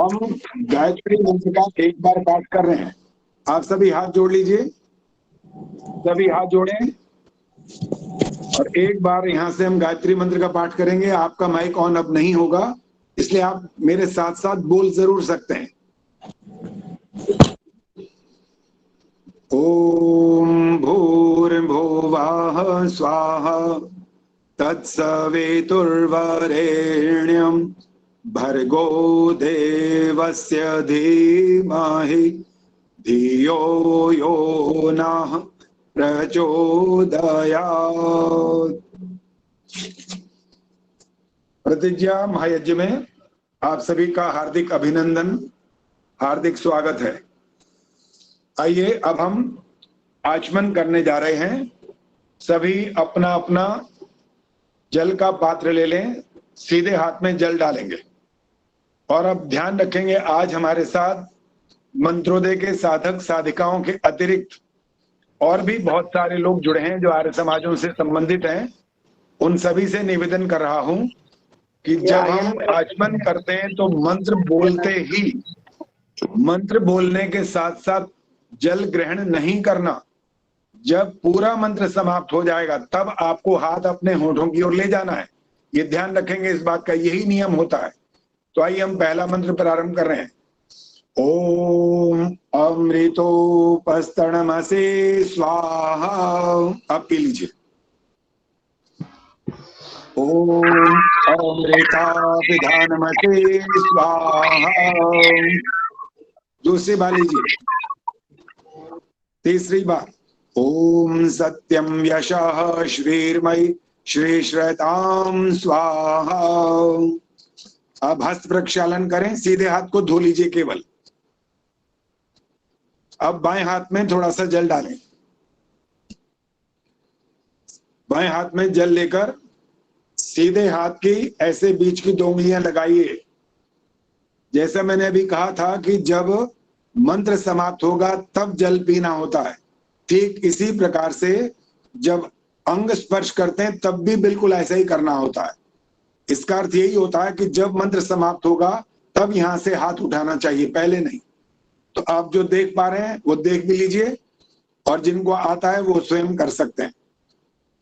हम गायत्री मंत्र का एक बार पाठ कर रहे हैं। आप सभी हाथ जोड़ लीजिए, सभी हाथ जोड़ें और एक बार यहां से हम गायत्री मंत्र का पाठ करेंगे। आपका माइक ऑन अब नहीं होगा, इसलिए आप मेरे साथ साथ बोल जरूर सकते हैं। ओम भूर्भुवः स्वाहा तत्सवितुर्वरेण्यं भर्गो देवस्य धीमहि धियो यो नः प्रचोदयात्। प्रतिज्ञा महायज्ञ में आप सभी का हार्दिक अभिनंदन, हार्दिक स्वागत है। आइए अब हम आचमन करने जा रहे हैं। सभी अपना अपना जल का पात्र ले लें, सीधे हाथ में जल डालेंगे और अब ध्यान रखेंगे आज हमारे साथ मंत्रोदय के साधक साधिकाओं के अतिरिक्त और भी बहुत सारे लोग जुड़े हैं जो आर्य समाजों से संबंधित हैं। उन सभी से निवेदन कर रहा हूं कि जब हम आचमन करते हैं तो मंत्र बोलने के साथ साथ जल ग्रहण नहीं करना। जब पूरा मंत्र समाप्त हो जाएगा तब आपको हाथ अपने होठों की ओर ले जाना है। ये ध्यान रखेंगे, इस बात का यही नियम होता है। तो आइए हम पहला मंत्र प्रारंभ कर रहे हैं। ओम अमृतोपस्तरणमसे स्वाहा। आप पी लीजिए। ओम अमृताभिधानमसे स्वाहा। दूसरी बार लीजिए, तीसरी बार। ओम सत्यम यशः श्रीर्मयि श्रीश्रताम स्वाहा। अब हस्त प्रक्षालन करें, सीधे हाथ को धो लीजिए केवल। अब बाएं हाथ में थोड़ा सा जल डालें। बाएं हाथ में जल लेकर सीधे हाथ की ऐसे बीच की 2 उंगलियां लगाइए। जैसा मैंने अभी कहा था कि जब मंत्र समाप्त होगा तब जल पीना होता है, ठीक इसी प्रकार से जब अंग स्पर्श करते हैं तब भी बिल्कुल ऐसा ही करना होता है। इसका अर्थ यही होता है कि जब मंत्र समाप्त होगा तब यहां से हाथ उठाना चाहिए, पहले नहीं। तो आप जो देख पा रहे हैं वो देख भी लीजिए और जिनको आता है वो स्वयं कर सकते हैं।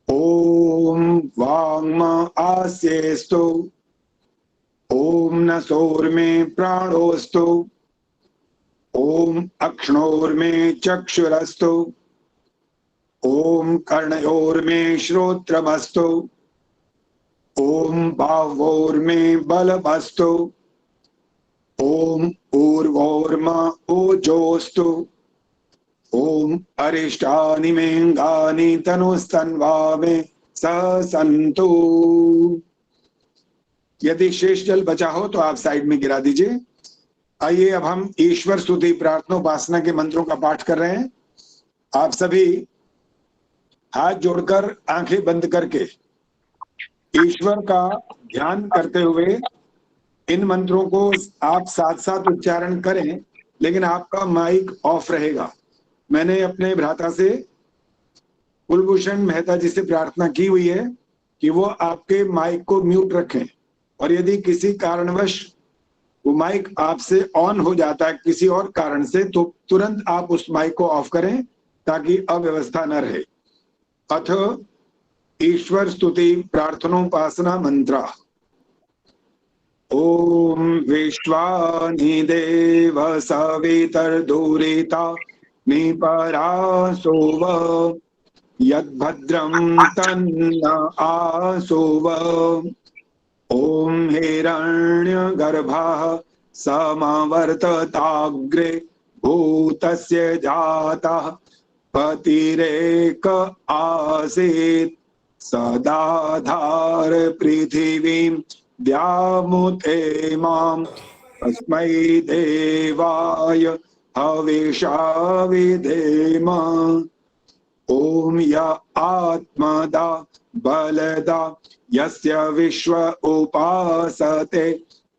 ओम वांग आस्येस्तु, ओम नसोर्मे प्राणोस्तु, ओम अक्ष्णोर्मे चक्षुरस्तु, ओम कर्णयोर्मे श्रोत्रमस्तु, ओम बाह्वोर्मे बलमस्तु, ओम ऊर्वोर्मा ओजोस्तु, ओम अरिष्टानि मेंगानि तनुस्तन्वा में सन्तु। यदि शेष जल बचा हो तो आप साइड में गिरा दीजिए। आइए अब हम ईश्वर स्तुति प्रार्थना उपासना के मंत्रों का पाठ कर रहे हैं। आप सभी हाथ जोड़कर आंखें बंद करके ईश्वर का ध्यान करते हुए इन मंत्रों को आप साथ साथ उच्चारण करें, लेकिन आपका माइक ऑफ रहेगा। मैंने अपने भ्राता से कुलभूषण मेहता जी से प्रार्थना की हुई है कि वो आपके माइक को म्यूट रखें और यदि किसी कारणवश वो माइक आपसे ऑन हो जाता है किसी और कारण से तो तुरंत आप उस माइक को ऑफ करें ताकि अव्यवस्था न रहे। अथ ईश्वर स्तुति प्रार्थनोपासना मंत्र। ओम विश्वानि देव सवितर्दूरिता निपरासोव यद्भद्रं तन्न आसोव। ओम हिरण्यगर्भः समवर्तताग्रे भूतस्य जातः पतिरेक आसीत् सदाधार पृथिवीं व्यामुते मां तस्मै देवाय हविषा विधेम। ओम य आत्मदा बलदा यस्य विश्व उपासते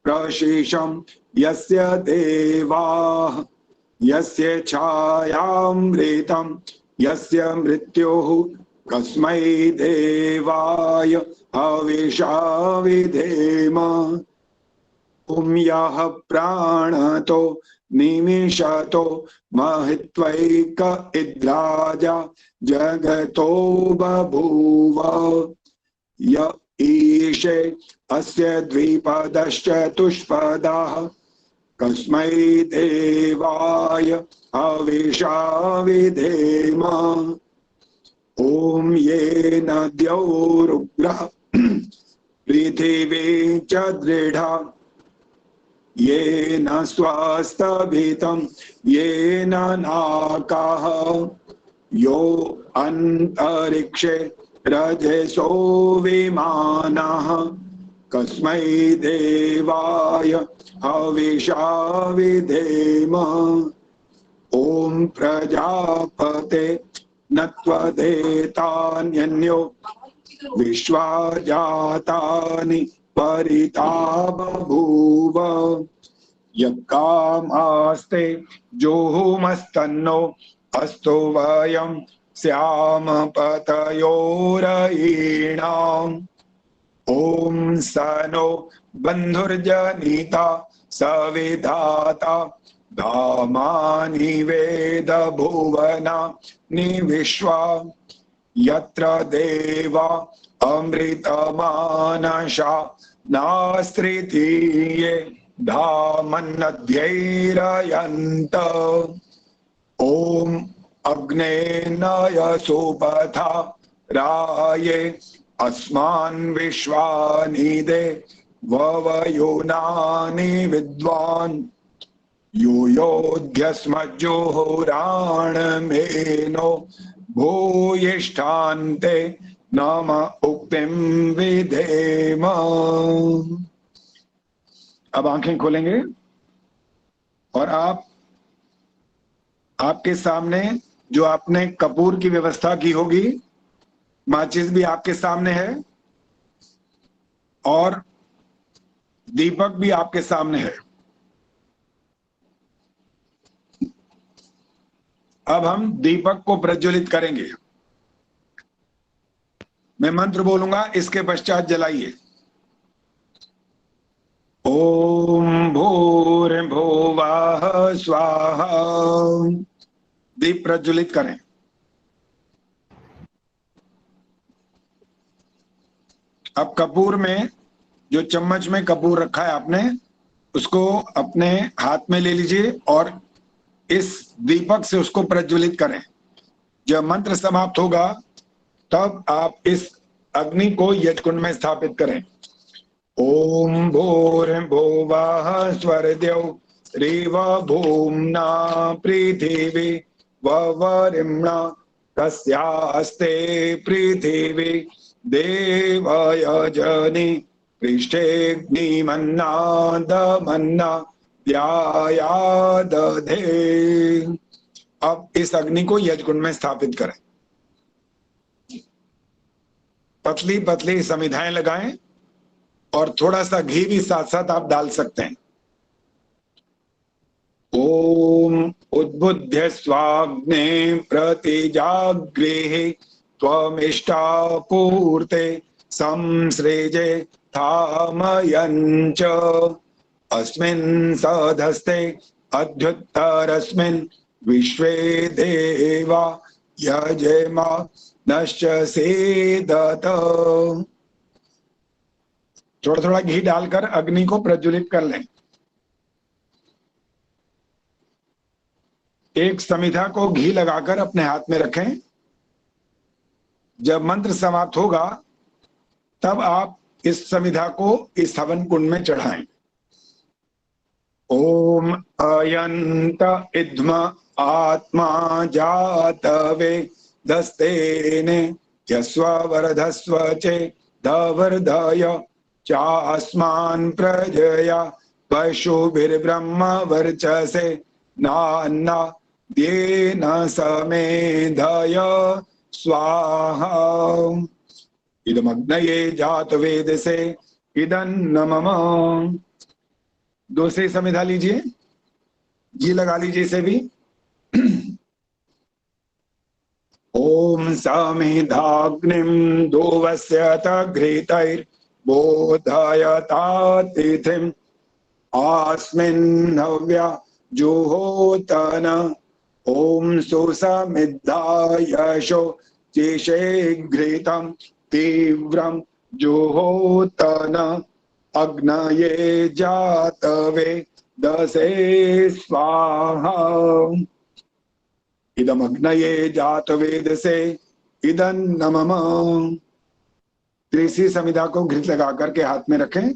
प्रशिशं यस्य देवाः यस्य छायामृतं यस्य मृत्युः कस्मै देवाय हविषा विधेम। ओम यः प्राणतो निमिषतो महित्वैक इद्राजा जगतो बभूव य ईशे अस्य द्विपदश्चतुष्पदः कस्मै देवाय हविषा विधेम ओम येन द्यौरुग्रः पृथिवी च दृढा येन स्वास्तभितं येन नाकाः यो अन्तरिक्षे रजसो विमानः कस्मै देवाय हविषा विधेम ओम प्रजापते नत्वदेतान्यन्यो विश्वा जातानि परिता बभूव यक्कामास्ते जोहुमस्तन्नो अस्तु वयं स्याम पतयोरयीणाम् ओम सनो बंधुर्जनिता सविधाता धामानि वेद भुवना निविश्वा यत्र देवा अमृतमानशा नास्त्रितीये धामन्नध्यैरयन्त ओम अग्नेनाय सुपथा राये अस्मान् विश्वानिदे ववयोनानि विद्वान् यूयोध्यस्मज्जुहुराणमेनो भूयिष्ठान्ते नाम उक्तिं विधेम। अब आंखें खोलेंगे और आपके सामने जो आपने कपूर की व्यवस्था की होगी, माचिस भी आपके सामने है और दीपक भी आपके सामने है। अब हम दीपक को प्रज्वलित करेंगे। मैं मंत्र बोलूंगा, इसके पश्चात जलाइए। ओम भूर्भुवः स्वाहा। दीप प्रज्वलित करें। अब कपूर में, जो चम्मच में कपूर रखा है आपने, उसको अपने हाथ में ले लीजिए और इस दीपक से उसको प्रज्वलित करें। जब मंत्र समाप्त होगा तब आप इस अग्नि को यजकुंड में स्थापित करें। ओम भूर्भुवः स्वर्द्यौ रीव भूम्ना पृथिवी ववरिम्णा तस्यास्ते पृथिवी देवयजनि पृष्ठेऽग्निमन्नादमन्ना द्यायादधे। अब इस अग्नि को यजकुंड में स्थापित करें। पतली पतली समिधाएं लगाएं और थोड़ा सा घी भी साथ साथ आप डाल सकते हैं। ओम उद्बुद्ध्य स्वाग्ने प्रतिजागृहे त्वमिष्टापूर्ते संसृजे थामयञ्च अस्मिन् सधस्ते अध्युत्तरस्मिन् विश्वे देवा यजेमा नश्च सेदत। थोड़ा थोड़ा घी डालकर अग्नि को प्रज्वलित कर लें। एक समिधा को घी लगाकर अपने हाथ में रखें। जब मंत्र समाप्त होगा तब आप इस समिधा को इस हवन कुंड में चढ़ाएं। ओम अयंत इद्म आत्मा जातवे दस्तेने यस्वरधस्व चे धवर्धय चास्मान् प्रजया पशुभिर्ब्रह्म वर्चसे नान्ना येन समेधय स्वाहा। इदमग्नये जातवेदसे इदन्न मम। दूसरी समिधा लीजिए, घी लगा लीजिए इसे भी। ओम समिधाग्निं दोवस्यत घृतैर्बोधयता तिथिं आस्मिन् हव्या जुहोतन ओम सुसमिद्धायशो चेशेघ्रितं तीव्रं जुहोतन अग्नये जातवे दसे स्वाहा इदम अग्नये जातवेदसे इदं नमः। त्रिसी समिधा को घृत लगा करके हाथ में रखें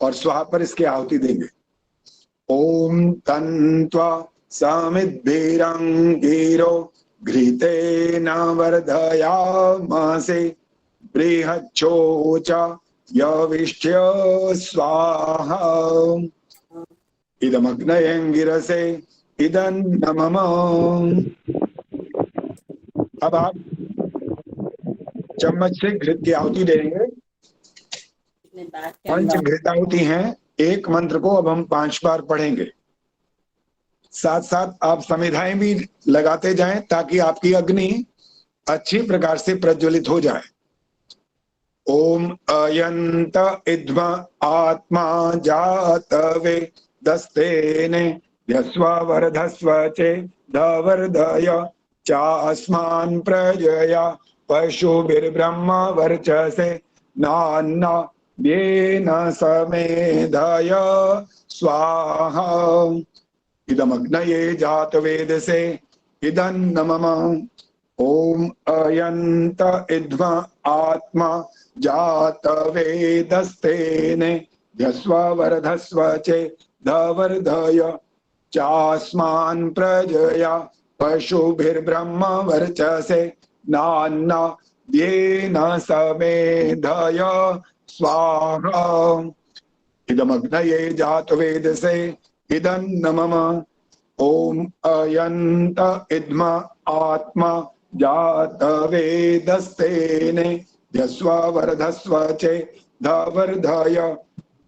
और स्वाहा पर इसकी आहुति देंगे। ओम तन्त्वा समिद्भिरंगिरो घृतेन वर्धयामसे बृहच्छोचा यविष्ठ्य स्वाहा इदमग्नयंगिरसे इदं नमः। अब आप चम्मच से घृत की आहुति देंगे। 5 घृताहुति हैं। एक मंत्र को अब हम 5 बार पढ़ेंगे। साथ साथ आप समिधाएं भी लगाते जाएं ताकि आपकी अग्नि अच्छी प्रकार से प्रज्वलित हो जाए। ओम अयंत इद्म आत्मा जातवे दस्तेने यस्ववर्धस्व चे धवर्धय चास्मान् प्रजया पशुभिर्ब्रह्म वर्चसे नान्ना येन समेधय स्वाहा इदमग्नये जातवेदसे इदं नमः। ओम अयंत इद्म आत्मा जातवेदस्तेने यस्ववर्धस्व चे धवर्धय चास्मान् प्रजया पशुभिर्ब्रह्म वर्चसे नान्ना येन समेधय स्वाहा इदमग्नये जातवेदसे इदं नमः। ओम अयंत इद्म आत्मा जातवेदस्तेने यस्ववर्धस्व चे धवर्धय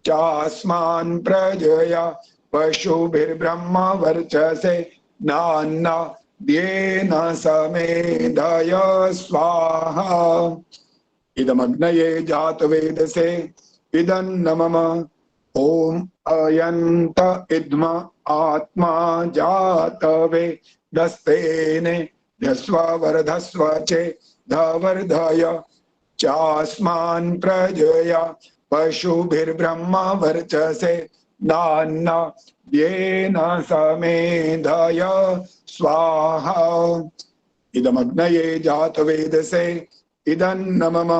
चास्मान् प्रजया पशुभिर्ब्रह्म वर्चसे नान्ना येन समेधय स्वाहा इदमग्नये जातवेदसे इदं नमः। ओम अयंत इद्म आत्मा जातवेदस्तेने यस्ववर्धस्व चे धवर्धय चास्मान् प्रजया पशुभिर्ब्रह्म वर्चसे नान्ना येन समेधय स्वाहा इदमग्नये जातवेदसे इदं नमः।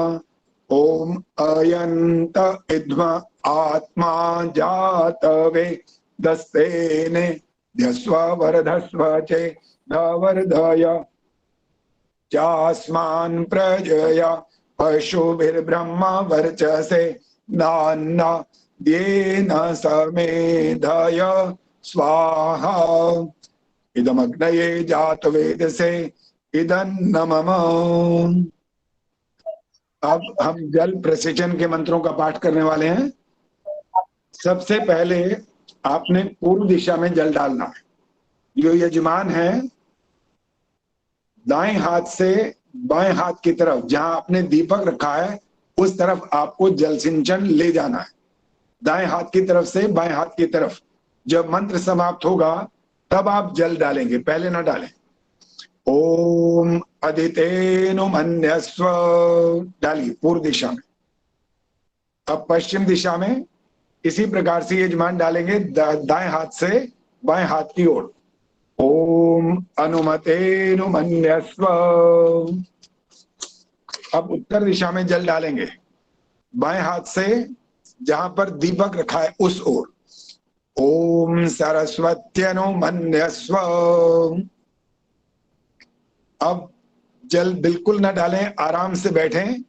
ओम अयंत इद्म आत्मा जातवेदस्तेने यस्ववर्धस्व चे धवर्धय चास्मान् प्रजया पशुभिर्ब्रह्म वर्चसे नान्ना येन समेधय स्वाहा इदमग्नये जातवेदसे इदं नमः। अब हम जल प्रसेचन के मंत्रों का पाठ करने वाले हैं। सबसे पहले आपने पूर्व दिशा में जल डालना है। जो यजमान है दाएं हाथ से बाएं हाथ की तरफ जहां आपने दीपक रखा है उस तरफ आपको जल सिंचन ले जाना है। दाएं हाथ की तरफ से बाएं हाथ की तरफ। जब मंत्र समाप्त होगा तब आप जल डालेंगे, पहले ना डालें। ओम अदितेनु मन्यस्व डालिए पूर्व दिशा में। अब पश्चिम दिशा में इसी प्रकार से यजमान डालेंगे दाएं हाथ से बाएं हाथ की ओर। ओम अनुमतेनु मन्यस्व। अब उत्तर दिशा में जल डालेंगे बाएं हाथ से जहां पर दीपक रखा है उस ओर। ओम सरस्वत्यनु मन्यस्व। अब जल बिल्कुल न डालें, आराम से बैठें।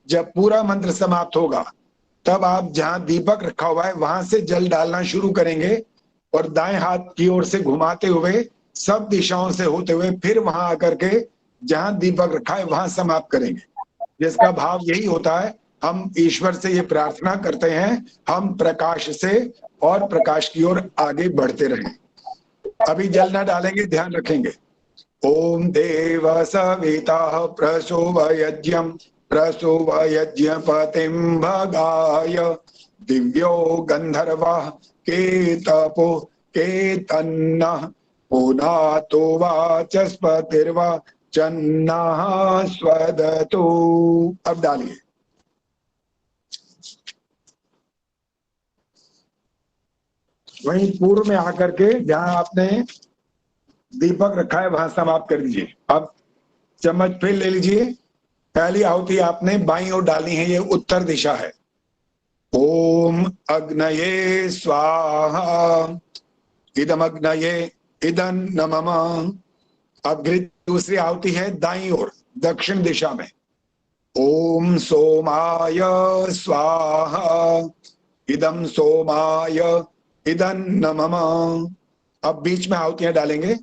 जब पूरा मंत्र समाप्त होगा तब आप जहां दीपक रखा हुआ है वहां से जल डालना शुरू करेंगे और दाएं हाथ की ओर से घुमाते हुए सब दिशाओं से होते हुए फिर वहां आकर के जहां दीपक रखा है वहां समाप्त करेंगे। जिसका भाव यही होता है, हम ईश्वर से ये प्रार्थना करते हैं हम प्रकाश से और प्रकाश की ओर आगे बढ़ते रहें। अभी जल ना डालेंगे, ध्यान रखेंगे। ओम देव सविता प्रसोवयज्ञं प्रसोवयज्ञपतिं भगाय दिव्यो गंधर्वः के तपो के तन्नः पुनातो वाचस्पतिर्वा चन्नः स्वदतो। अब डालिए। वहीं पूर्व में आकर के जहां आपने दीपक रखा है वहां समाप्त कर दीजिए। अब चम्मच फिर ले लीजिए। पहली आहुति आपने बाईं ओर डालनी है, ये उत्तर दिशा है। ओम अग्नये स्वाहा इदम अग्नये इदं नमः। अब दूसरी आहुति है दाईं ओर दक्षिण दिशा में। ओम सोमाय स्वाहा इदं सोमाय इदं नमः। अब बीच में आहुतियां डालेंगे।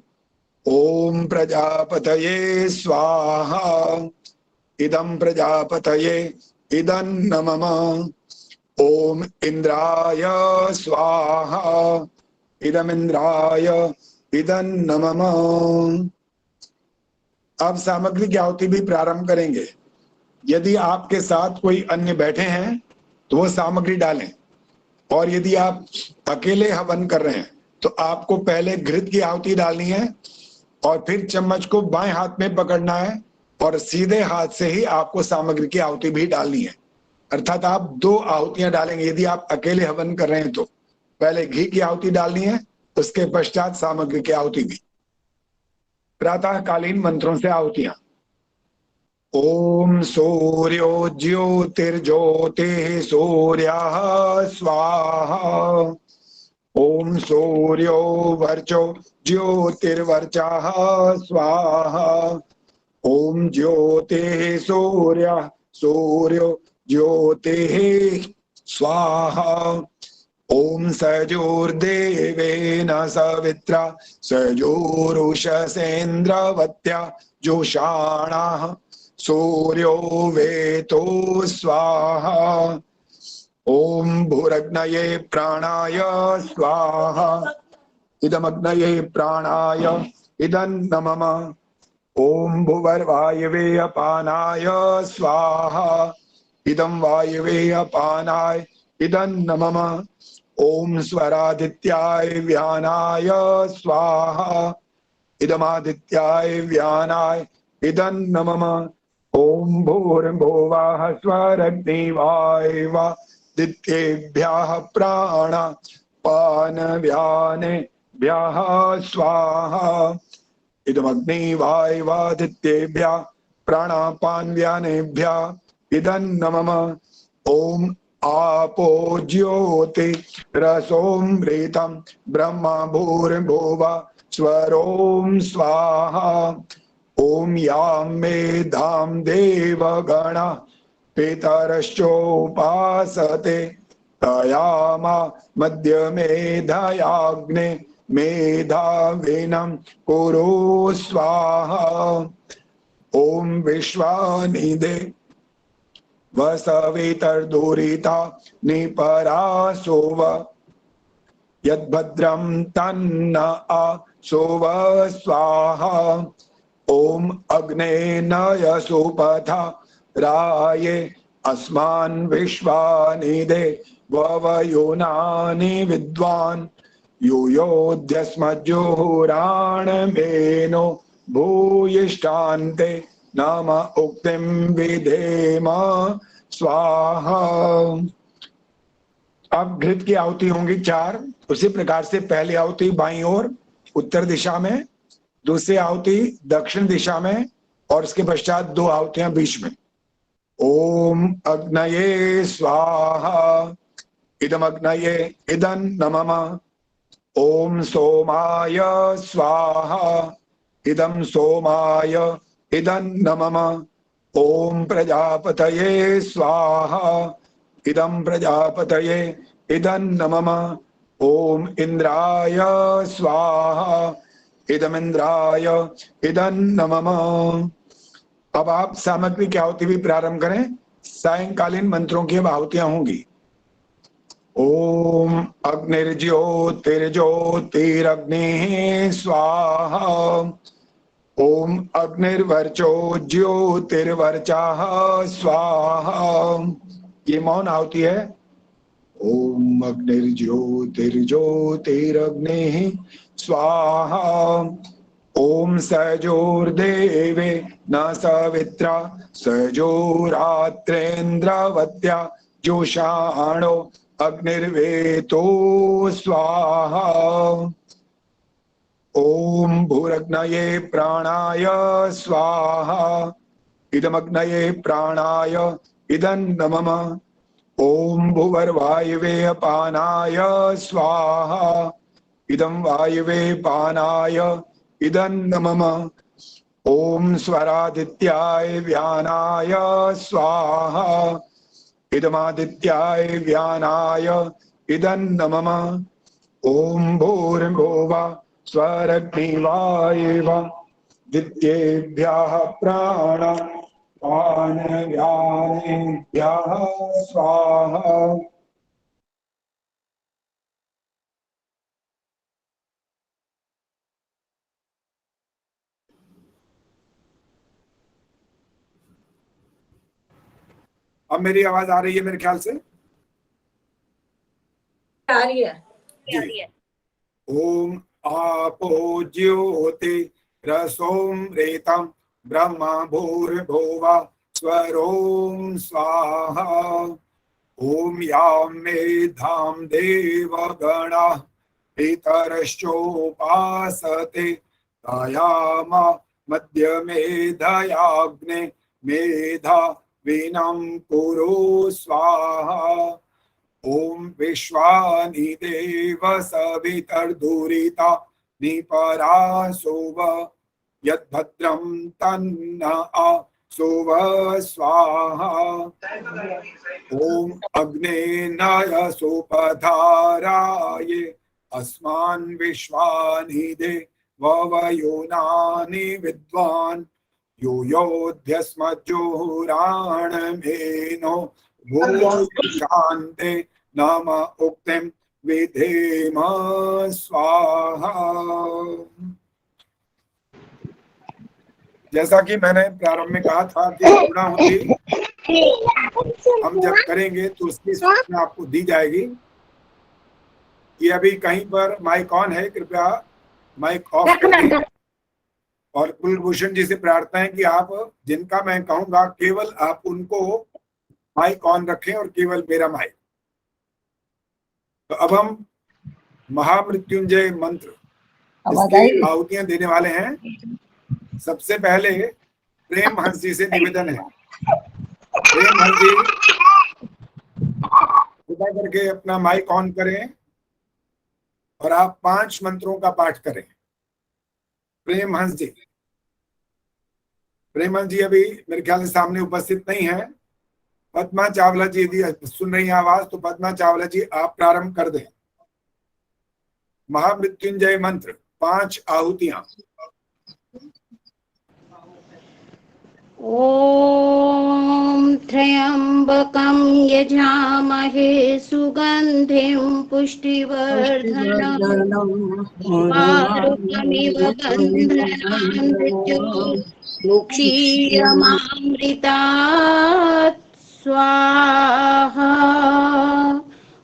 ओम प्रजापतये स्वाहा इदं प्रजापतये इदं नमः। ओम इंद्राय स्वाहा इदम इंद्राय इदं नमः। अब सामग्री की आहुति भी प्रारंभ करेंगे। यदि आपके साथ कोई अन्य बैठे हैं तो वो सामग्री डालें, और यदि आप अकेले हवन कर रहे हैं तो आपको पहले घृत की आहुति डालनी है और फिर चम्मच को बाएं हाथ में पकड़ना है और सीधे हाथ से ही आपको सामग्री की आहुति भी डालनी है। अर्थात आप 2 आहुतियां डालेंगे। यदि आप अकेले हवन कर रहे हैं तो पहले घी की आहुति डालनी है, उसके पश्चात सामग्री की आहुति भी। प्रातःकालीन मंत्रों से आहुतियां। ओम सूर्यो ज्योतिर्ज्योतिः सूर्यः स्वाहा। ओम सूर्यो वर्चो ज्योतिर्वर्चः स्वाहा। ओम ज्योतिः सूर्यः सूर्यो ज्योतिः स्वाहा। ओम सजोर्देवेन सवित्रा सजोरुषसेन्द्रवत्या जोषाणः सूर्यो वेतो स्वाहा। ओम भूरग्नये प्राणाय स्वाहा इदमग्नये प्राणाय इदं नमः। ओम भुवर्वायवे अपानाय स्वाहा इदं वायवे अपानाय इदं नमः। ओम स्वरादित्याय व्यानाय स्वाहा इदमादित्याय व्यानाय इदं नमः। ओम भूर्भुवः स्वरग्निवायवादित्येभ्यः प्राणापानव्यानेभ्यः स्वाहा इदमग्निवायवादित्येभ्यः प्राणापानव्यानेभ्यः इदं नमः। ओम आपो ज्योति रसोमृतं ब्रह्म भूर्भुवः स्वरोम स्वाहा। ओम यां मेधां देवगणः पितरश्चोपासते तयामा मध्य मेधयाग्ने मेधाविनं कुरु स्वाहा। ओम विश्वानिधे वसवितर्दुरिता निपरासोव यद्भद्रं तन्न आसोव स्वाहा। ओम अग्नेनयसुपथा राये अस्मान् विश्वानिधे ववयोनानि विद्वान् यूयोध्यस्मज्जुहुराणमेनो भूयिष्ठान्ते नाम उक्तिं विधेम स्वाहा। अब घृत की आहुति होंगी 4। उसी प्रकार से पहली आहुति बाईं ओर उत्तर दिशा में, दूसरी आहुति दक्षिण दिशा में, और उसके पश्चात 2 आहुतियां बीच में। ओम अग्नये स्वाहा इदम अग्नये इदं नमः। ओम सोमाय स्वाहा इदं सोमाय इदं नमः। ओम प्रजापतये स्वाहा इदं प्रजापतये इदं नमः। ओम इंद्राय स्वाहा इदम इंद्राय इदं नमः। अब आप सामग्री की आहुति भी प्रारंभ करें। सायंकालीन मंत्रों की अब आहुतियां होंगी। ओम अग्निर्ज्योतिर्ज्योतिरग्निः स्वाहा। ओम अग्निर्वर्चो ज्योतिर्वर्चः स्वाहा। ये मौन आहुति है। ओम अग्निर्ज्योतिर्ज्योतिरग्निः स्वाहा। ओम सजोर्देवे न सवित्रा सजोरात्रेन्द्रवत्या जोषाणो अग्निर्वेतो स्वाहा। ओम भूरग्नये प्राणाय स्वाहा। इदमग्नये प्राणाय इदन्नमम। ओम भुवर्वायवे अपानाय स्वाहा। इदं वायवे पानाय इदन्नमम। ओम स्वरादित्याय व्यानाय स्वाहा। इदमादित्याय व्यानाय इदन्नमम। ओम भूर्भुवः स्वरग्निवायव दित्येभ्यः प्राणापानव्यानेभ्यः स्वाहा। अब मेरी आवाज आ रही है मेरे ख्याल से? आ रही है। ओम आपो ज्योति रसोम रेतम ब्रह्मा भूर्भुवः स्वरोम स्वाहा। ओम यां मेधां देवगणा पितरश्चोपासते तायामा मध्यमेधयाग्ने मेधा वीनं कुरु स्वाहा। ओम विश्वानि देव सवितर्दुरिता निपरासुव यद्भद्रं तन्न आसुव स्वाहा। ओम अग्नेनाय सुपधाराय अस्मान् विश्वानि देववयोनानि विद्वान् यो योध्यस्मज्जुहुराणमेनो भूशान्ते नाम उक्तिं विधेम स्वाहा। जैसा कि मैंने प्रारंभ में कहा था कि पूर्णाहुति हम जब करेंगे तो उसकी सूचना आपको दी जाएगी। ये अभी कहीं पर माइक ऑन है, कृपया माइक ऑफ करें। और कुलभूषण जी से प्रार्थना है कि आप जिनका मैं कहूंगा केवल आप उनको माइक ऑन रखें और केवल मेरा माइक। तो अब हम महामृत्युंजय मंत्र इसकी आहुतियां देने वाले हैं। सबसे पहले प्रेम हंस जी से निवेदन है, प्रेम हंस जी कृपा करके अपना माइक ऑन करें और आप 5 मंत्रों का पाठ करें। प्रेम हंस जी, प्रेम हंस जी अभी मेरे ख्याल से सामने उपस्थित नहीं है। पद्मा चावला जी यदि सुन रही हैं आवाज तो पद्मा चावला जी आप प्रारंभ कर दें। महामृत्युंजय मंत्र 5 आहुतियां। ओम त्र्यंबकं यजामहे सुगंधिं पुष्टिवर्धनम् आरुकमिव बन्धनान् मृत्योर्मुक्षीयमामृतात् स्वाहा।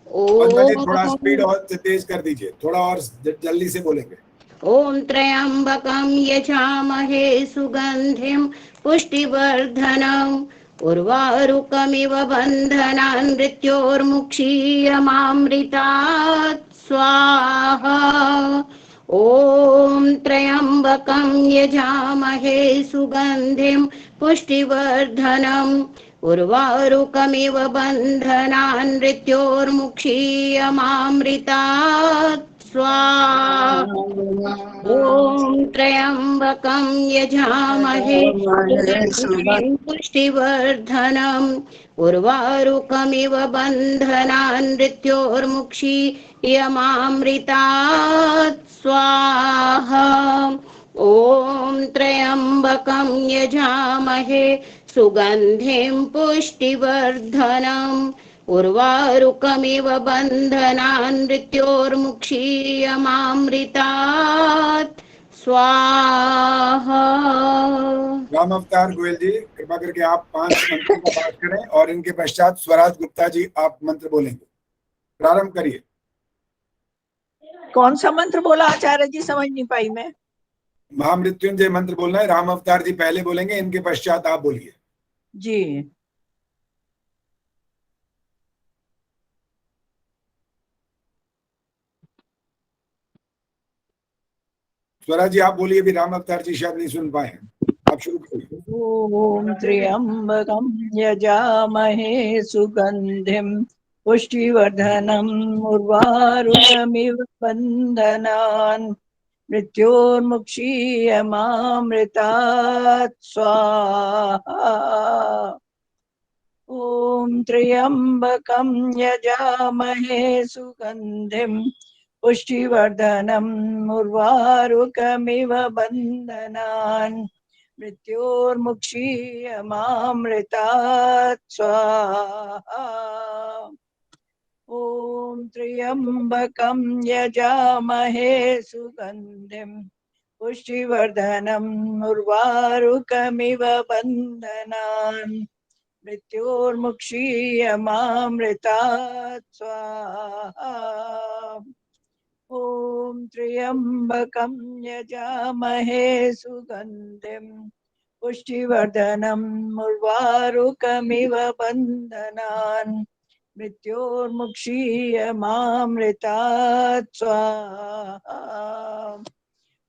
पद्मा जी थोड़ा स्पीड और तेज कर दीजिए, थोड़ा और जल्दी से बोलेंगे। ओम त्र्यंबकं यजामहे सुगंधिं पुष्टिवर्धनम् उर्वारुकमिव बन्धनान् मृत्योर्मुक्षीयमामृतात् स्वाहा। ओम त्र्यंबकं यजामहे सुगंधिं पुष्टिवर्धनम् उर्वारुकमिव बन्धनान् मृत्योर्मुक्षीयमामृतात् स्वाहा। ओम त्र्यंबकं यजामहे सुगंधिं पुष्टिवर्धनम् उर्वारुकमिव बन्धनान् मृत्योर्मुक्षीयमामृतात् स्वाहा। ओम त्र्यंबकं यजामहे सुगंधिं पुष्टिवर्धनम् उर्वारुकमिव बन्धनान् मृत्योर्मुक्षीयमामृतात् स्वाहा। राम अवतार गोयल जी कृपा करके आप 5 मंत्रों का पाठ करें और इनके पश्चात स्वराज गुप्ता जी आप मंत्र बोलेंगे। प्रारंभ करिए। कौन सा मंत्र बोला आचार्य जी, समझ नहीं पाई मैं। महामृत्युंजय मंत्र बोलना है। राम अवतार जी पहले बोलेंगे, इनके पश्चात आप बोलिए। जी। स्वरा जी आप बोलिए, भी राम अवतार जी शायद नहीं सुन पाए हैं, आप शुरू करिए। ओम त्र्यंबकं यजामहे सुगंधिं पुष्टिवर्धनम् उर्वारुकमिव बन्धनान् मृत्योर्मुक्षीयमामृतात् स्वाहा। ओम त्र्यंबकं यजामहे सुगंधिं पुष्टिवर्धनम् उर्वारुकमिव बन्धनान् मृत्योर्मुक्षीयमामृतात् स्वाहा। ओम त्र्यंबकं यजामहे सुगंधिं पुष्टिवर्धनम् उर्वारुकमिव बन्धनान् मृत्योर्मुक्षीयमामृतात् स्वाहा। ओम त्र्यंबकं यजामहे सुगंधिं पुष्टिवर्धनम् उर्वारुकमिव बन्धनान् मृत्योर्मुक्षीयमामृतात् स्वाहा।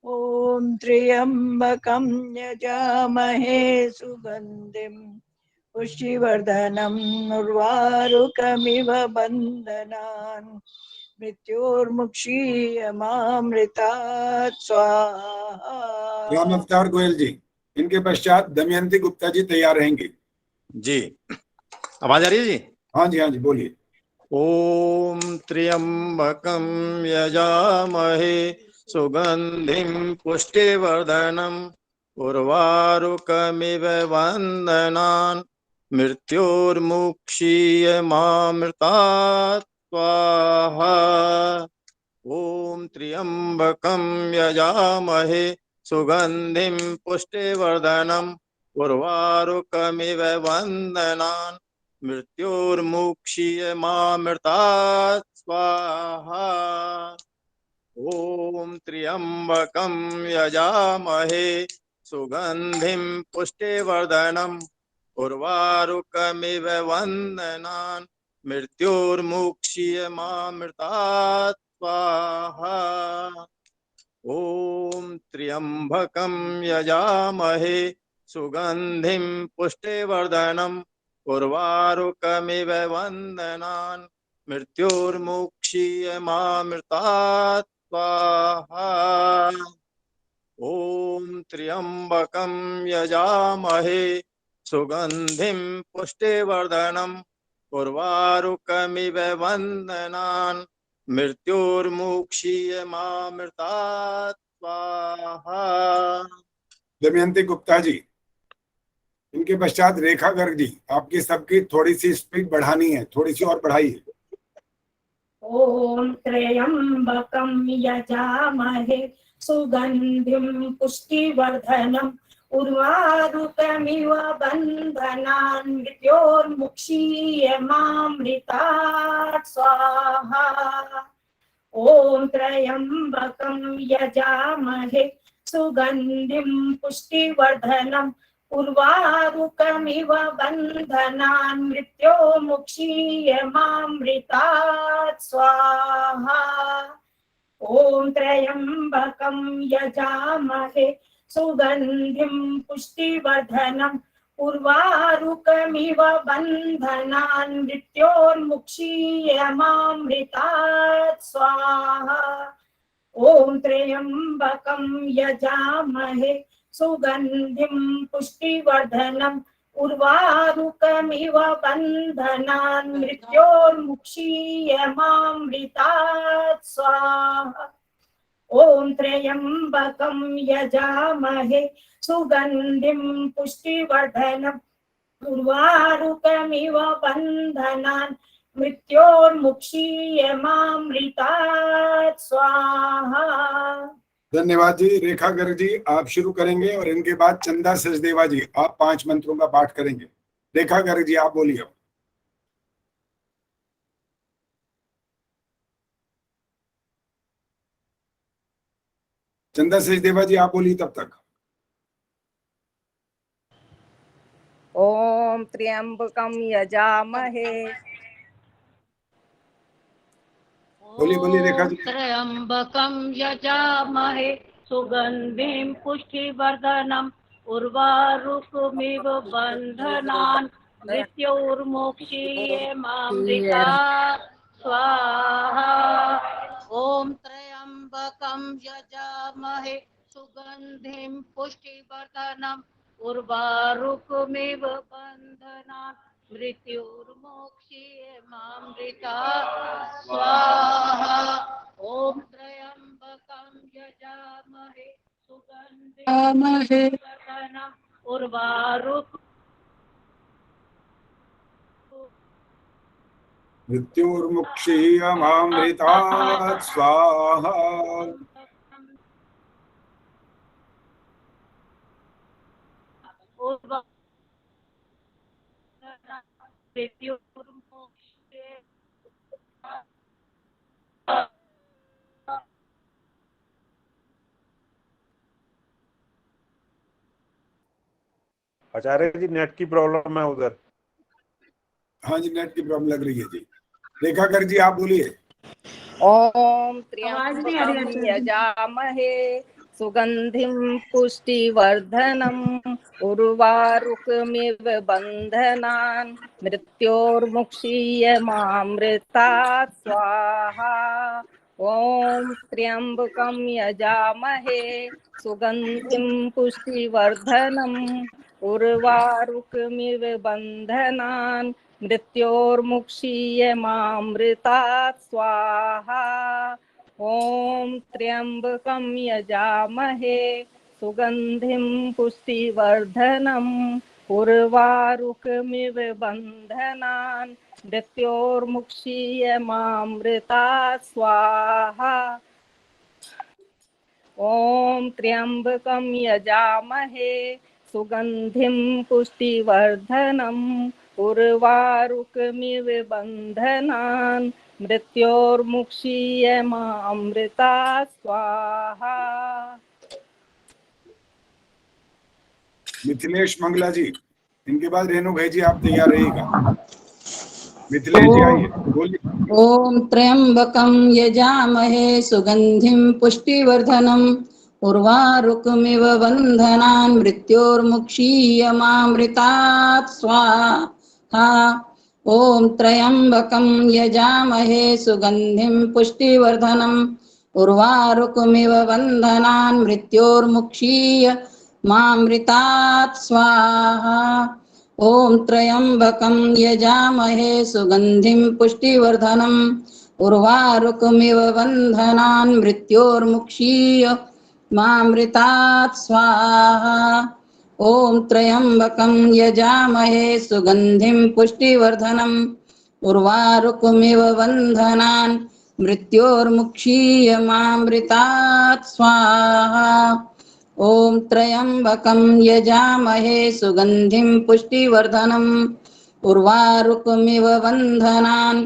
ओम त्र्यंबकं यजामहे सुगंधिं पुष्टिवर्धनम् उर्वारुकमिव बन्धनान् मृत्योर्मुक्षीयमामृतात् स्वाहा। राम अवतार गोयल जी, इनके पश्चात दमयंती गुप्ता जी तैयार रहेंगे। जी, आवाज आ रही है जी? हाँ जी, हाँ जी, बोलिए। ओम त्र्यंबकं यजामहे सुगंधिं पुष्टिवर्धनम् उर्वारुकमिव बन्धनान् मृत्योर्मुक्षीयमामृतात् स्वाहा। ओम त्र्यंबकं यजामहे सुगंधिं पुष्टिवर्धनम् उर्वारुकमिव बन्धनान् मृत्योर्मुक्षीयमामृतात् स्वाहा। ओम त्र्यंबकं यजामहे सुगंधिं पुष्टिवर्धनम् उर्वारुकमिव बन्धनान् मृत्योर्मुक्षीयमामृतात् स्वाहा। ओम त्र्यंबकं यजामहे सुगंधिं पुष्टिवर्धनम् उर्वारुकमिव बन्धनान् मृत्योर्मुक्षीयमामृतात् स्वाहा। ओम त्र्यंबकं यजामहे सुगंधिं पुष्टिवर्धनम् उर्वारुकमिव बन्धनान् मृत्योर्मुक्षीयमामृतात् स्वाहा। दमयंती गुप्ता जी, इनके पश्चात रेखा गर्ग जी, आपकी सबकी थोड़ी सी स्पीड बढ़ानी है, थोड़ी सी और बढ़ाइए। ओम त्र्यंबकं यजामहे सुगंधिं पुष्टिवर्धनम् उर्वारुकमिव बन्धनान् मृत्योर्मुक्षीयमामृतात् स्वाहा। ओम त्र्यंबकं यजामहे सुगंधिं पुष्टिवर्धनम् उर्वारुकमिव बन्धनान् मृत्योर्मुक्षीयमामृतात् स्वाहा। ओम त्र्यंबकं यजामहे सुगंधिं पुष्टिवर्धनम् उर्वारुकमिव बन्धनान् मृत्योर्मुक्षीयमामृतात् स्वाहा। ओम त्र्यंबकं यजामहे सुगंधिं पुष्टिवर्धनम् उर्वारुकमिव बन्धनान् मृत्योर्मुक्षीयमामृतात् स्वाहा। ओम त्र्यंबकं यजामहे सुगंधिं पुष्टिवर्धनम् उर्वारुकमिव बन्धनान् मृत्योर्मुक्षीयमामृतात् स्वाहा। धन्यवाद जी। रेखा गर्ग जी आप शुरू करेंगे और इनके बाद चंदा सचदेवा जी आप 5 मंत्रों का पाठ करेंगे। रेखा गर्ग जी आप बोलिए। चंदा सचदेवा जी आप बोलिए तब तक। ओम त्र्यंबकम यजामहे बोलिए बोलिए रेखा जी। त्र्यंबकं यजामहे सुगंधिं पुष्टिवर्धनम् उर्वारुकमिव बन्धनान् मृत्योर्मुक्षीयमामृता स्वाहा। ॐ त्र्यंबकं यजामहे सुगंधिं पुष्टिवर्धनम् उर्वारुकमिव बन्धनान् मृत्युर्मोक्षीयमामृता स्वाहा। ॐ त्र्यंबकं यजामहे सुगंधिं पुष्टिवर्धनम् उर्वारुकमिव मृत्युर्मुक्षीयमामृतात् स्वाहा। आचार्य जी नेट की प्रॉब्लम है उधर। हाँ जी नेट की प्रॉब्लम लग रही है जी। रेखा कर जी आप बोलिए। ओम त्र्यंबकम यजामहे सुगंधिं पुष्टिवर्धनम् उर्वारुकमिव बन्धनान् मृत्योर्मुक्षीयमामृतात् स्वाहा। ओम त्र्यंबकं यजामहे सुगंधिं पुष्टिवर्धनम् उर्वारुकमिव बन्धनान् मृत्योर्मुक्षीयमामृतात् स्वाहा। ओम त्र्यंबकं यजामहे सुगंधिं पुष्टिवर्धनम् उर्वारुकमिव बन्धनान् मृत्योर्मुक्षीयमामृतात् स्वाहा। ओम त्र्यंबकं यजामहे सुगंधिं पुष्टिवर्धनम् उर्वारुकमिव बन्धनान् मृत्योर्मुक्षीयमामृतात् स्वाहा। मिथिलेश मंगला जी, इनके बाद रेणु भाई जी आप तैयार रहिएगा। मिथिलेश जी आइए बोलिए। ओम त्र्यंबकं यजामहे सुगंधिं पुष्टिवर्धनम् उर्वारुकमिव बन्धनान् मृत्योर्मुक्षीयमामृतात् स्वाहा। ओम त्र्यंबकं यजामहे सुगंधिं पुष्टिवर्धनम् उर्वारुकमिव बन्धनान् मृत्योर्मुक्षीयमामृतात् स्वाहा। ओम त्र्यंबकं यजामहे सुगंधिं पुष्टिवर्धनम् उर्वारुकमिव बन्धनान् मृत्योर्मुक्षीयमामृतात् स्वाहा। ओम त्र्यंबकं यजामहे सुगंधिं पुष्टिवर्धनम् उर्वारुकमिव बन्धनान् मृत्योर्मुक्षीयमामृतात् स्वाहा। ओम त्र्यंबकं यजामहे सुगंधिं पुष्टिवर्धनम् उर्वारुकमिव बन्धनान्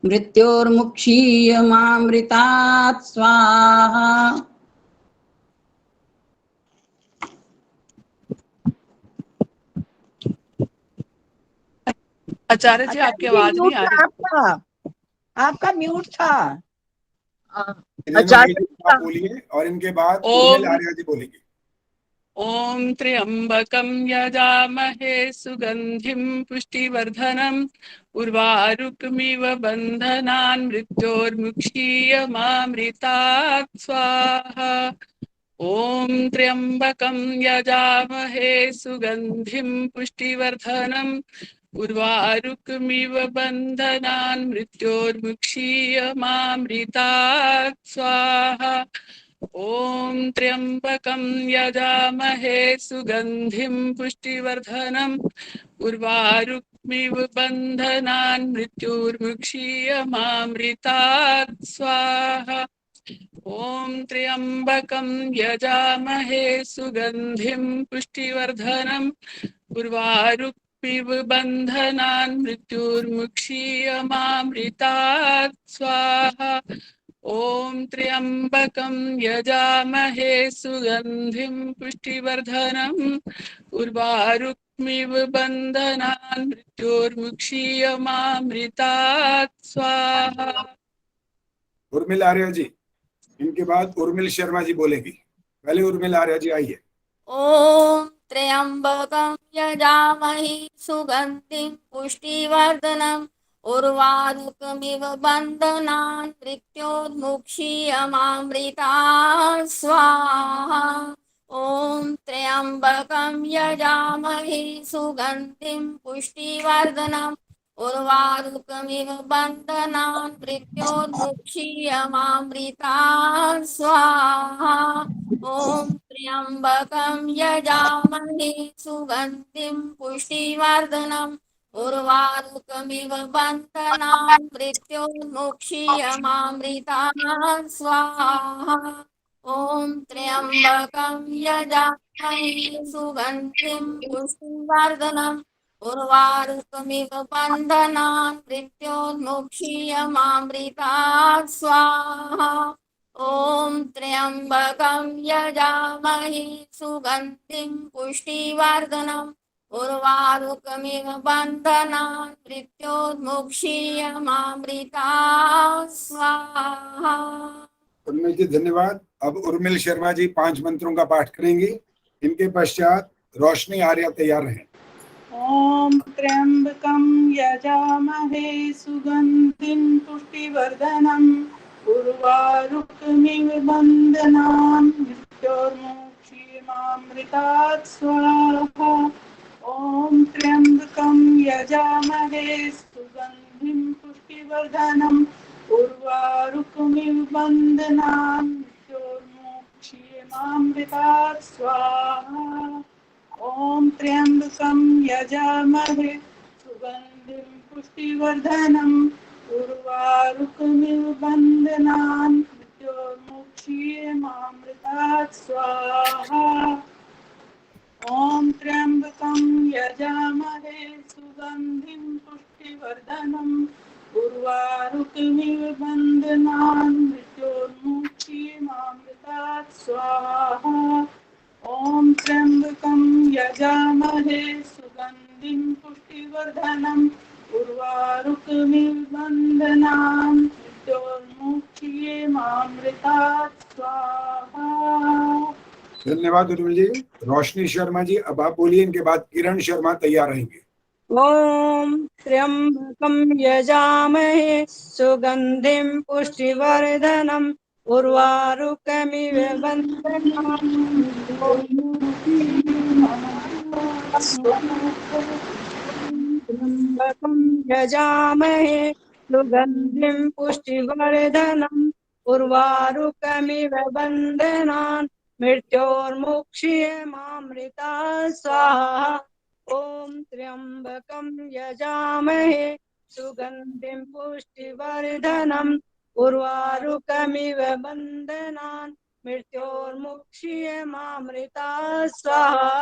मृत्योर्मुक्षीयमामृतात् स्वाहा। आचार्य जी आपकी आवाज नहीं आ रही। आपका म्यूट था। आचार्य आप बोलिए और इनके बाद उर्मिला आर्या जी बोलेंगे। ओम त्र्यंबकं यजामहे सुगंधिं पुष्टिवर्धनम् उर्वारुकमिव बन्धनान् मृत्योर्मुक्षीयमामृतात् स्वाहा। ओम त्र्यंबकं यजामहे सुगंधिं पुष्टिवर्धनम् उर्वारुकमिव बन्धनान् मृत्योर्मुक्षीयमामृतात् स्वाहा। ओम त्र्यंबकं यजामहे सुगंधिं पुष्टिवर्धनम् उर्वारुकमिव बन्धनान् मृत्योर्मुक्षीयमामृतात् स्वाहा। ओम त्र्यंबकं यजामहे सुगंधिं पुष्टिवर्धनम् उर्वारुकमिव बन्धनान् मृत्योर्मुक्षीयमामृतात् स्वाहा। ॐ त्र्यम्बकं यजामहे सुगन्धिं पुष्टिवर्धनम् उर्वारुक्मिव बन्धनान् मृत्योर्मुक्षीयमामृतात् स्वाहा। उर्मिल आर्या जी, इनके बाद उर्मिल शर्मा जी बोलेंगी। पहले उर्मिल आर्या जी आइए। ॐ त्र्यम्बकं यजामहे सुगन्धिं पुष्टिवर्धनम् उर्वारुकमिव बन्धनान् मृत्योर्मुक्षीयमामृतात् स्वाहा। ॐ त्र्यम्बकं यजामहे सुगन्धिं पुष्टिवर्धनम् उर्वारुकमिव बन्धनान् मृत्योर्मुक्षीयमामृतात् स्वाहा। ॐ त्र्यम्बकं यजामहे सुगन्धिं पुष्टिवर्धनम् उर्वारुकमिव बन्धनान् मृत्योर्मुक्षीयमामृतात् स्वाहा। ॐ त्र्यम्बकं यजामहे सुगन्धिं पुष्टिवर्धनम् उर्वारुकमिव बन्धनान् मृत्योर्मुक्षीयमामृतात् स्वाहा। ॐ त्र्यम्बकं यजामहे सुगन्धिं पुष्टिवर्धनम् उर्वारुकमिव बन्धनान् मृत्योर्मुक्षीयमामृतात् स्वाहा। उर्मिल जी धन्यवाद। अब उर्मिल शर्मा जी 5 मंत्रों का पाठ करेंगी। इनके पश्चात रोशनी आर्या तैयार रहें। ॐ त्र्यम्बकं यजामहे सुगन्धिं पुष्टिवर्धनम् उर्वारुकमिव बन्धनान् मृत्योर्मुक्षीयमामृतात् स्वाहा। ॐ त्र्यम्बकं यजामहे सुगन्धिं पुष्टिवर्धनम् उर्वारुकमिव बन्धनान् मृत्योर्मुक्षीयमामृतात् स्वाहा। ॐ त्र्यम्बकं यजामहे सुगन्धिं पुष्टिवर्धनम् उर्वारुकमिव बन्धनान् मृत्योर्मुक्षीयमामृतात् स्वाहा। ॐ त्र्यम्बकं यजामहे सुगन्धिं पुष्टिवर्धनम् उर्वारुकमिव बन्धनान् मृत्योर्मुक्षीयमामृतात् स्वाहा। ॐ त्र्यम्बकं यजामहे सुगन्धिं पुष्टिवर्धनम् उर्वारुकमिव बन्धनान् मृत्योर्मुक्षीयमामृतात् स्वाहा। धन्यवाद उर्मिल जी। रोशनी शर्मा जी अब आप बोलिए। इनके बाद किरण शर्मा तैयार रहेंगे। ॐ त्र्यम्बकं यजामहे सुगन्धिं पुष्टिवर्धनम् उर्वारुकमिव बन्धनान् त्र्यम्बकं यजामहे सुगन्धिं पुष्टिवर्धनम् उर्वारुकमिव बन्धनान् मृत्योर्मुक्षीयमामृतात् स्वाहा। ॐ त्र्यम्बकं यजामहे सुगन्धिं पुष्टिवर्धनम् उर्वारुकमिव बन्धनान् मृत्योर्मुक्षीयमामृतात् स्वाहा।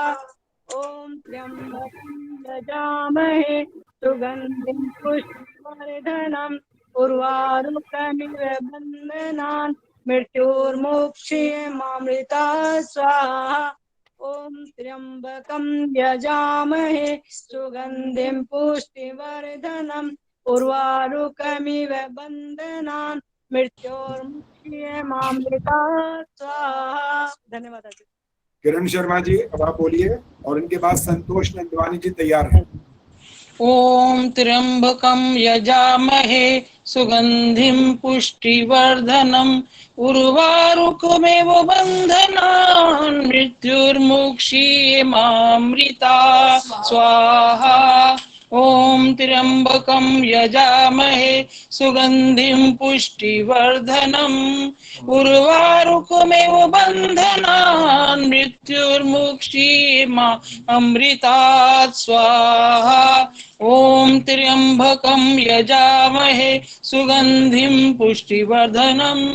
ॐ त्र्यम्बकं यजामहे सुगन्धिं पुष्टिवर्धनम् उर्वारुकमिव बन्धनान् मृत्योर्मुक्षीयमामृतात् स्वाहा। ॐ त्र्यम्बकं यजामहे सुगन्धिं पुष्टिवर्धनम् उर्वारुकमिव बन्धनान् मृत्योर्मुक्षीयमामृतात् स्वाहा। धन्यवाद। किरण शर्मा जी अब आप बोलिए और इनके बाद संतोष नंदवानी जी तैयार हैं। ॐ त्र्यम्बकं यजामहे सुगन्धिं पुष्टिवर्धनम् उर्वारुकमिव बन्धनान् मृत्योर्मुक्षीयमामृतात् स्वाहा। ॐ त्र्यम्बकं यजामहे सुगन्धिं पुष्टिवर्धनम् उर्वारुकमिव बन्धनान् मृत्योर्मुक्षीयमामृतात् स्वाहा। ॐ त्र्यम्बकं यजामहे सुगन्धिं पुष्टिवर्धनम्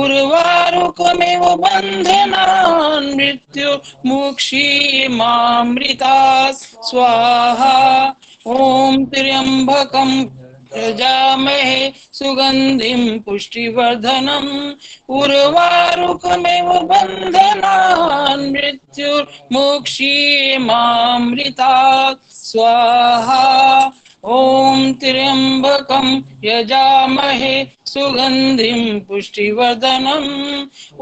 उर्वारुकमिव बन्धनान् मृत्योर्मुक्षीयमामृतात् स्वाहा। ॐ त्र्यम्बकं यजामहे सुगन्धिं पुष्टिवर्धनम् उर्वारुकमेव बन्धनान् मृत्युर्मोक्षीयमामृतात् स्वाहा। ॐ त्र्यम्बकं यजामहे सुगन्धिं पुष्टिवर्धनम्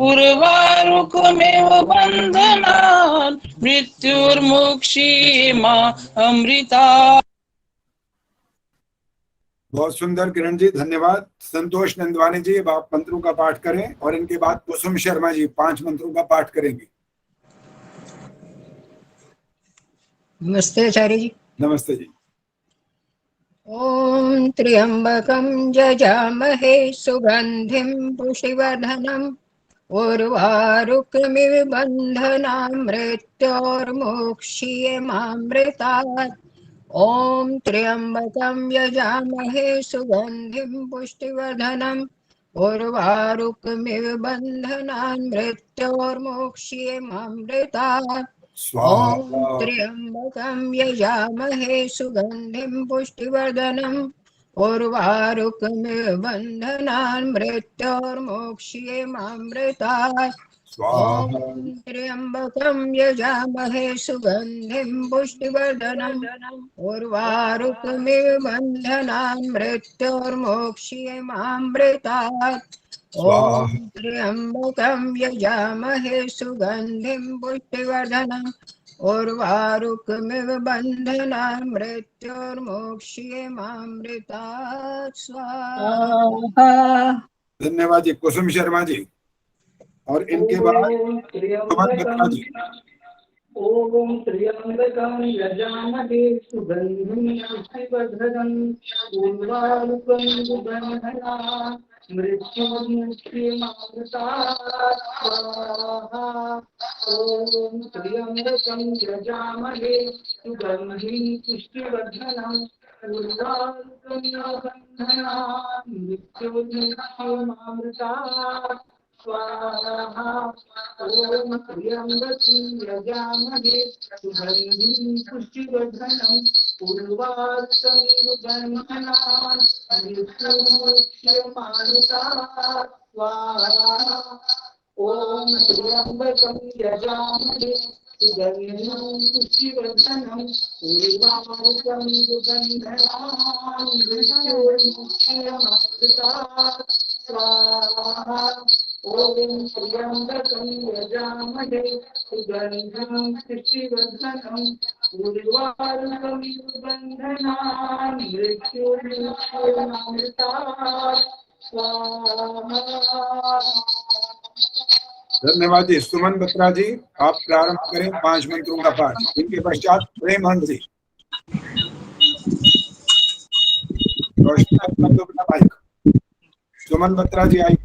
उर्वारुकमेव बन्धनान् मृत्युर्मोक्षीयमामृतात्। बहुत सुंदर किरण जी, धन्यवाद। संतोष नंदवानी जी अब आप मंत्रों का पाठ करें और इनके बाद कुसुम शर्मा जी 5 मंत्रों का पाठ करेंगे। नमस्ते आचार्य जी। नमस्ते जी। ॐ त्र्यम्बकं यजामहे सुगन्धिं पुष्टिवर्धनम् उर्वारुकमिव बन्धनान् मृत्योर्मोक्षीयमामृतात्। ॐ त्र्यम्बकं यजामहे सुगन्धिं पुष्टिवर्धनम् उर्वारुकमिव बन्धनान् मृत्योर्मोक्षीयमामृतात्। ॐ त्र्यम्बकं यजामहे सुगन्धिं पुष्टिवर्धनम् उर्वारुकमिव बन्धनान् मृत्योर्मोक्षीयमामृतात्। ॐ त्र्यम्बकं यजामहे सुगन्धिं पुष्टिवर्धनम् उर्वारुकमिव बन्धनान् मृत्योर्मोक्षीयमामृतात्। ॐ त्र्यम्बकं यजामहे सुगन्धिं पुष्टिवर्धनम् उर्वारुकमिव बन्धनान् मृत्योर्मोक्षीयमामृतात् स्वाहा। धन्यवाद जी। कुसुम शर्मा जी और इनके बाद सुमन बत्रा जी। ओम त्र्यंबकं यजामहे सुगन्धिं पुष्टिवर्धनम् उर्वारुकमिव बन्धनान् मृत्योर्मोक्षीयमामृतात् स्वाहा। ओम त्र्यंबकं यजामहे सुगन्धिं पुष्टिवर्धनम् उर्वारुकमिव बन्धनान् मृत्योर्मोक्षीयमामृतात् स्वाहा। ओम त्र्यम्बकं यजामहे सुगन्धिं पुष्टिवर्धनम् उर्वारुकमिव बन्धनान् मृत्योर्मोक्षीयमामृतात् स्वाहा। ओम त्र्यम्बकं यजामहे सुगन्धिं पुष्टिवर्धनम् उर्वारुकमिव बन्धनान् मृत्योर्मोक्षीयमामृतात् स्वाहा। ओम त्र्यम्बकं यजामहे सुगन्धिं पुष्टिवर्धनम् उर्वारुकमिव बन्धनान् मृत्योर्मोक्षीयमामृतात् स्वाहा। धन्यवाद जी। सुमन बत्रा जी आप प्रारंभ करें 5 मंत्रों का पाठ। इनके पश्चात प्रेम हंस जी। सुमन बत्रा जी आइए।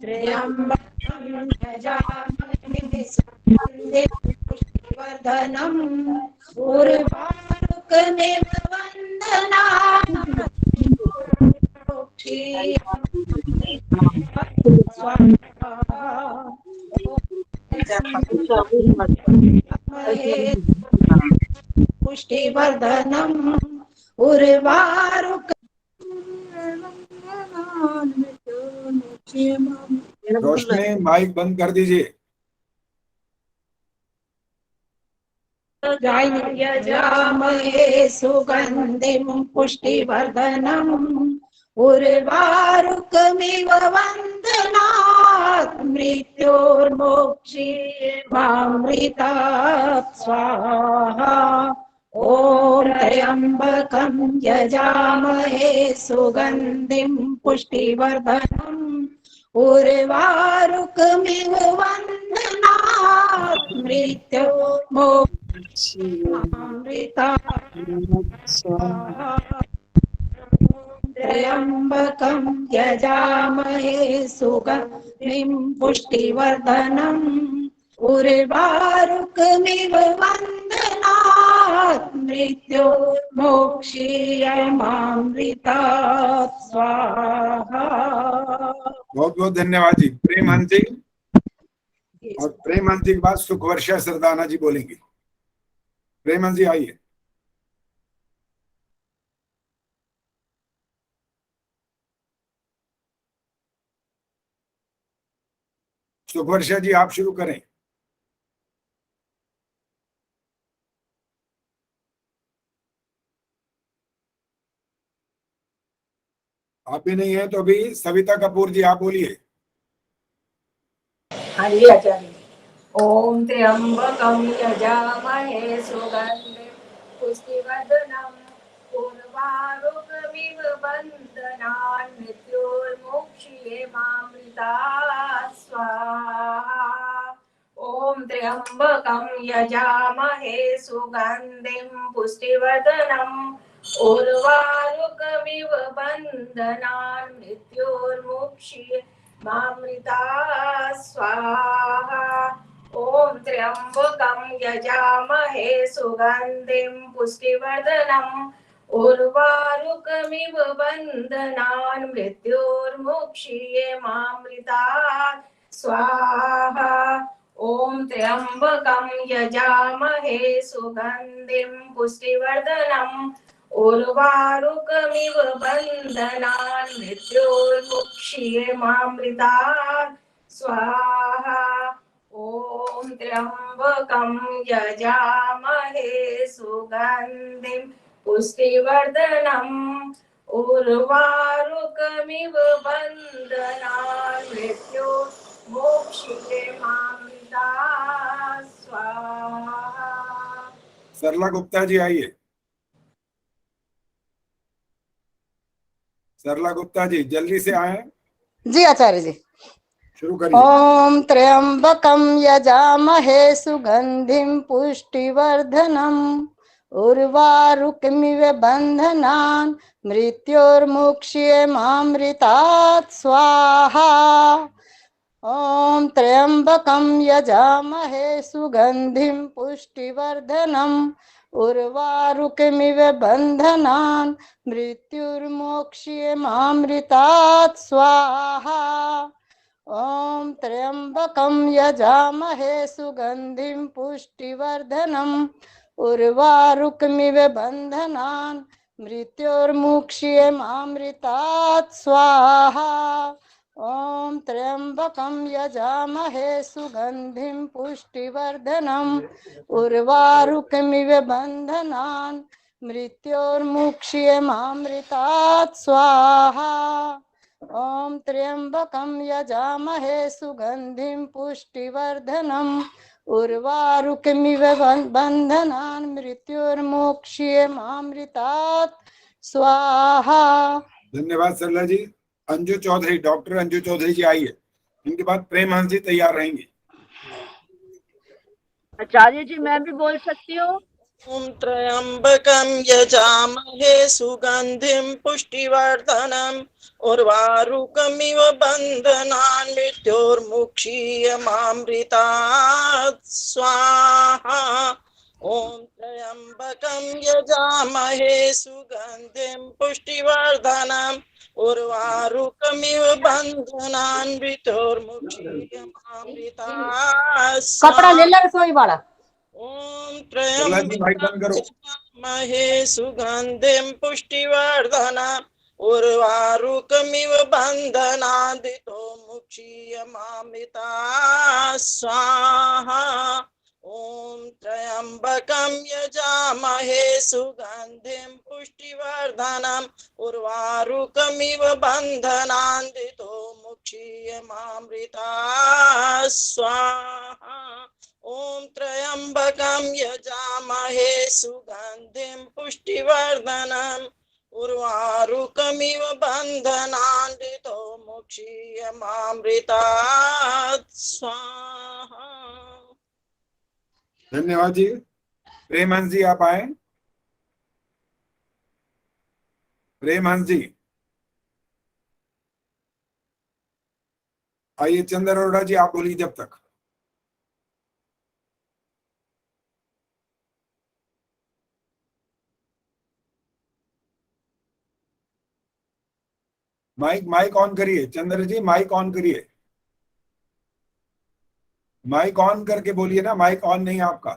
त्र्यम्बकं यजामहे सुगन्धिं पुष्टिवर्धनम् उर्वारुकमिव बन्धनान् पुष्टिवर्धनम् उर्वारुक। रोशनी माइक बंद कर दीजिए। यजामहे सुगन्धिं पुष्टिवर्धनम् उर्वारुकमिव बन्धनात् मृत्योर्मोक्षीयमामृतात् स्वाहा। ॐ त्र्यम्बकं यजामहे सुगन्धिं पुष्टिवर्धनम् उर्वारुकमिव बन्धनात् मृत्योर्मोक्षीयमामृतात् स्वाहा। त्र्यम्बकं यजामहे सुगन्धिं पुष्टिवर्धनम् उर्वारुकमिव बन्धनात् मृत्योर्मोक्षीयमामृतात् स्वाहा। बहुत बहुत धन्यवाद जी। प्रेम हंस जी और प्रेम हंस जी के बाद सुखवर्षा सरदाना जी बोलेंगे। प्रेम हंस जी आइए। सुवर्षा जी आप शुरू करें। आप भी नहीं है तो अभी सविता कपूर जी आप बोलिए। हाँ जी आचार्य। ओम त्र्यंबकं यजामहे सुगंधिं पुष्टिवर्धनम् उर्वारुकमिव बन्धनान् मृत्योर्मुक्षीयमामृतात् स्वाहा। ओम त्र्यंबकं यजामहे सुगंधिं पुष्टिवर्धनम् उर्वारुकमिव बन्धनान् मृत्योर्मुक्षीयमामृतात् स्वाहा। ओम त्र्यंबकं यजामहे सुगंधिं पुष्टिवर्धनम् उर्वारुकमिव बन्धनान् मृत्योर्मुक्षीयमामृतात् स्वाहा। ओम त्र्यंबकं यजामहे सुगंधिं पुष्टिवर्धनम् उर्वारुकमिव बन्धनान् मृत्योर्मुक्षीयमामृतात् स्वाहा। ओम त्र्यंबकं यजामहे सुगंधिं पुष्टिवर्धनम् उर्वारुकमिव बन्धनान् मृत्योर्मुक्षीयमामृतात् स्वाहा। सरला गुप्ता जी आइए। सरला गुप्ता जी जल्दी से आए। जी आचार्य जी। शुरू करिए। ओम त्र्यंबकं यजामहे सुगंधिं पुष्टिवर्धनम् उर्वारुकमिव बन्धनान् मृत्योर्मुक्षीयमामृतात् स्वाहा। ओम त्र्यंबकं यजामहे सुगंधिं पुष्टिवर्धनम् उर्वारुकमिव बन्धनान् मृत्युर्मोक्ष्यमामृतात् स्वाहा। ओम त्र्यंबकं यजामहे सुगंधिं पुष्टिवर्धनम् उर्वारुकमिव बन्धनान् मृत्योर्मुक्षीयमामृतात् स्वाहा। ओम त्र्यंबकं यजामहे सुगंधिं पुष्टिवर्धनम् उर्वारुकमिव बन्धनान् मृत्योर्मुक्षीयमामृतात् स्वाहा। ओम त्र्यंबकं यजामहे सुगंधिं पुष्टिवर्धनम् उर्वारुकमिव बन्धनान् मृत्योर्मुक्षीयमामृतात् स्वाहा। धन्यवाद सरला जी। अंजू चौधरी, डॉक्टर अंजू चौधरी जी आइए। इनके बाद प्रेम हंस जी तैयार रहेंगे। आचार्य जी मैं भी बोल सकती हूँ। ओम त्र्यंबकं यजामहे सुगंधिं पुष्टिवर्धनम् उर्वारुकमिव बन्धनान् मृत्योर्मुक्षीयमामृतात् स्वाहा। ओम त्र्यंबकं यजामहे सुगंधिं पुष्टिवर्धनम् उर्वारुकमिव बन्धनान् मृत्योर्मुक्षीयमामृतात् कपड़ा ले ला रसोई वाला। ओम सरला जी भाई बंद करो। महे सुगंधिं पुष्टिवर्धनम् उर्वारुकमिव बन्धनादितो मुक्षीयमामृतात् स्वाहा। ओम त्र्यंबकं यजामहे सुगंधिं पुष्टिवर्धनम् उर्वारुकमिव बन्धनादितो मुक्षीयमामृतात् स्वाहा। ओम त्र्यंबकं यजामहे सुगंधिं पुष्टिवर्धनम् उर्वारुकमिव बन्धनादितो मुक्षीयमामृतात् स्वाहा। धन्यवाद जी। प्रेम हंस जी आप आए। प्रेम हंस जी आइए। चंद्र अरोड़ा जी आप बोलिए जब तक। माइक ऑन करिए। चंद्र जी माइक ऑन करिए। माइक ऑन करके बोलिए ना। माइक ऑन नहीं है आपका।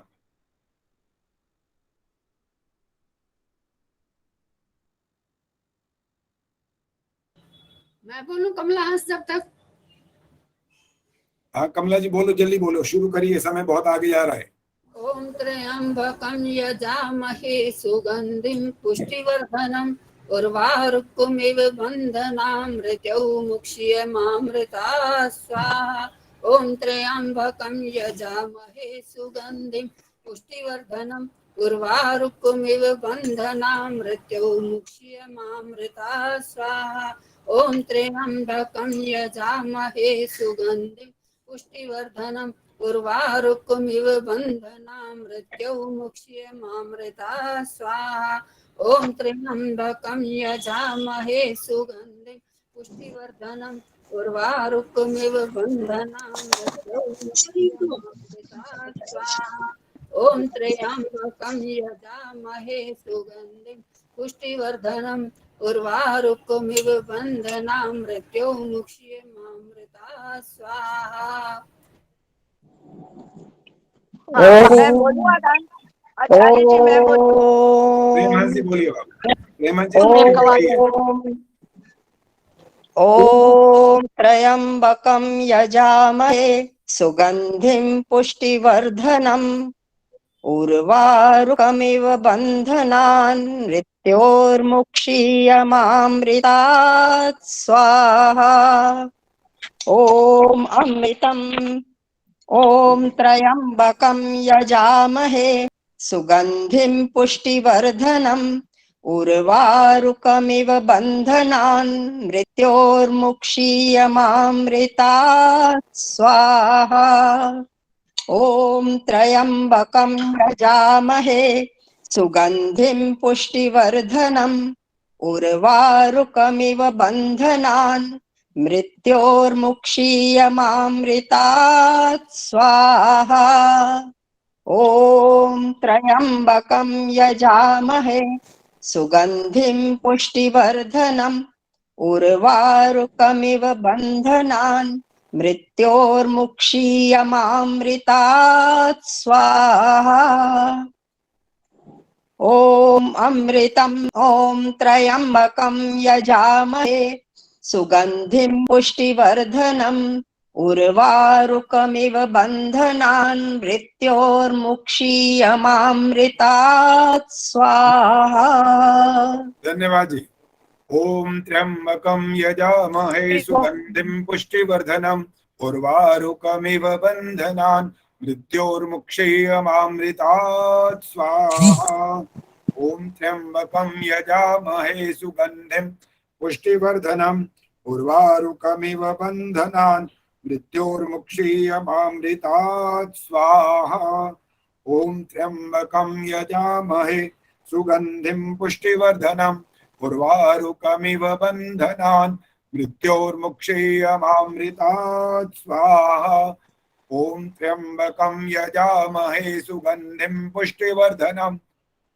मैं बोलूं कमला हंस जब तक। हाँ कमला जी बोलो, जल्दी बोलो, शुरू करिए, समय बहुत आगे जा रहा है। ओम त्र्यंबकं यजामहे सुगंधिं पुष्टिवर्धनम् उर्वारुकमिव बन्धनामृत्यौ मुक्ष्यमामृता स्वाहा। ओम त्र्यंबकं यजामहे सुगंधिं पुष्टिवर्धनम् उर्वारुकमिव बन्धनामृत्यौ मुक्ष्यमामृता स्वाहा। ओम त्र्यंबकं यजामहे सुगंधिं पुष्टिवर्धनम् उर्वारुकमिव बन्धनामृत्यौ मुक्ष्यमामृता स्वाहा। ओम त्र्यंबकं यजामहे सुगंधिं पुष्टिवर्धनम् उर्वारुकमिव बन्धनामृत्यौ मुक्ष्यमामृता स्वाहा। ओम त्र्यंबकं यजामहे सुगंधिं पुष्टिवर्धनम् उर्वारुकमिव बन्धनामृत्यौ मुक्ष्यमामृता स्वाहा। मैं बोलूँ आचार्य जी, मैं बोलूँ? प्रेमांश जी बोलिए, प्रेमांश जी। ओम त्र्यंबकं यजामहे सुगंधिं पुष्टिवर्धनम् उर्वारुकमिव बन्धनान् मृत्योर्मुक्षीयमामृतात् स्वाहा। ओम अमृतम् ओम त्र्यंबकं यजामहे सुगंधिं पुष्टिवर्धनम् उर्वारुकमिव बन्धनान् मृत्योर्मुक्षीयमामृतात् स्वाहा। ओम त्र्यंबकं यजामहे सुगंधिं पुष्टिवर्धनम् उर्वारुकमिव बन्धनान् मृत्योर्मुक्षीयमामृतात् स्वाहा। ओम त्र्यंबकं यजामहे सुगंधिं पुष्टिवर्धनम् उर्वारुकमिव बन्धनान् मृत्योर्मुक्षीयमामृतात् स्वाहा। ओम अमृतम् ओम त्र्यंबकं यजामहे सुगंधिं पुष्टिवर्धनम् उर्वारुकमिव बन्धनान् मृत्योर्मुक्षीयमामृतात् स्वाहा। धन्यवाद जी। ओम त्र्यंबकं यजामहे सुगंधिं पुष्टिवर्धनम् उर्वारुकमिव बन्धनान् मृत्योर्मुक्षीयमामृतात् स्वाहा। ओम त्र्यंबकं यजामहे सुगंधिं पुष्टिवर्धनम् उर्वारुकमिव बन्धनान् मृत्योर्मुक्षीयमामृतात् स्वाहा। ओम त्र्यंबकं यजामहे सुगंधिं पुष्टिवर्धनम् उर्वारुकमिव बन्धनान् मृत्योर्मुक्षीयमामृतात् स्वाहा। ओम त्र्यंबकं यजामहे सुगंधिं पुष्टिवर्धनम्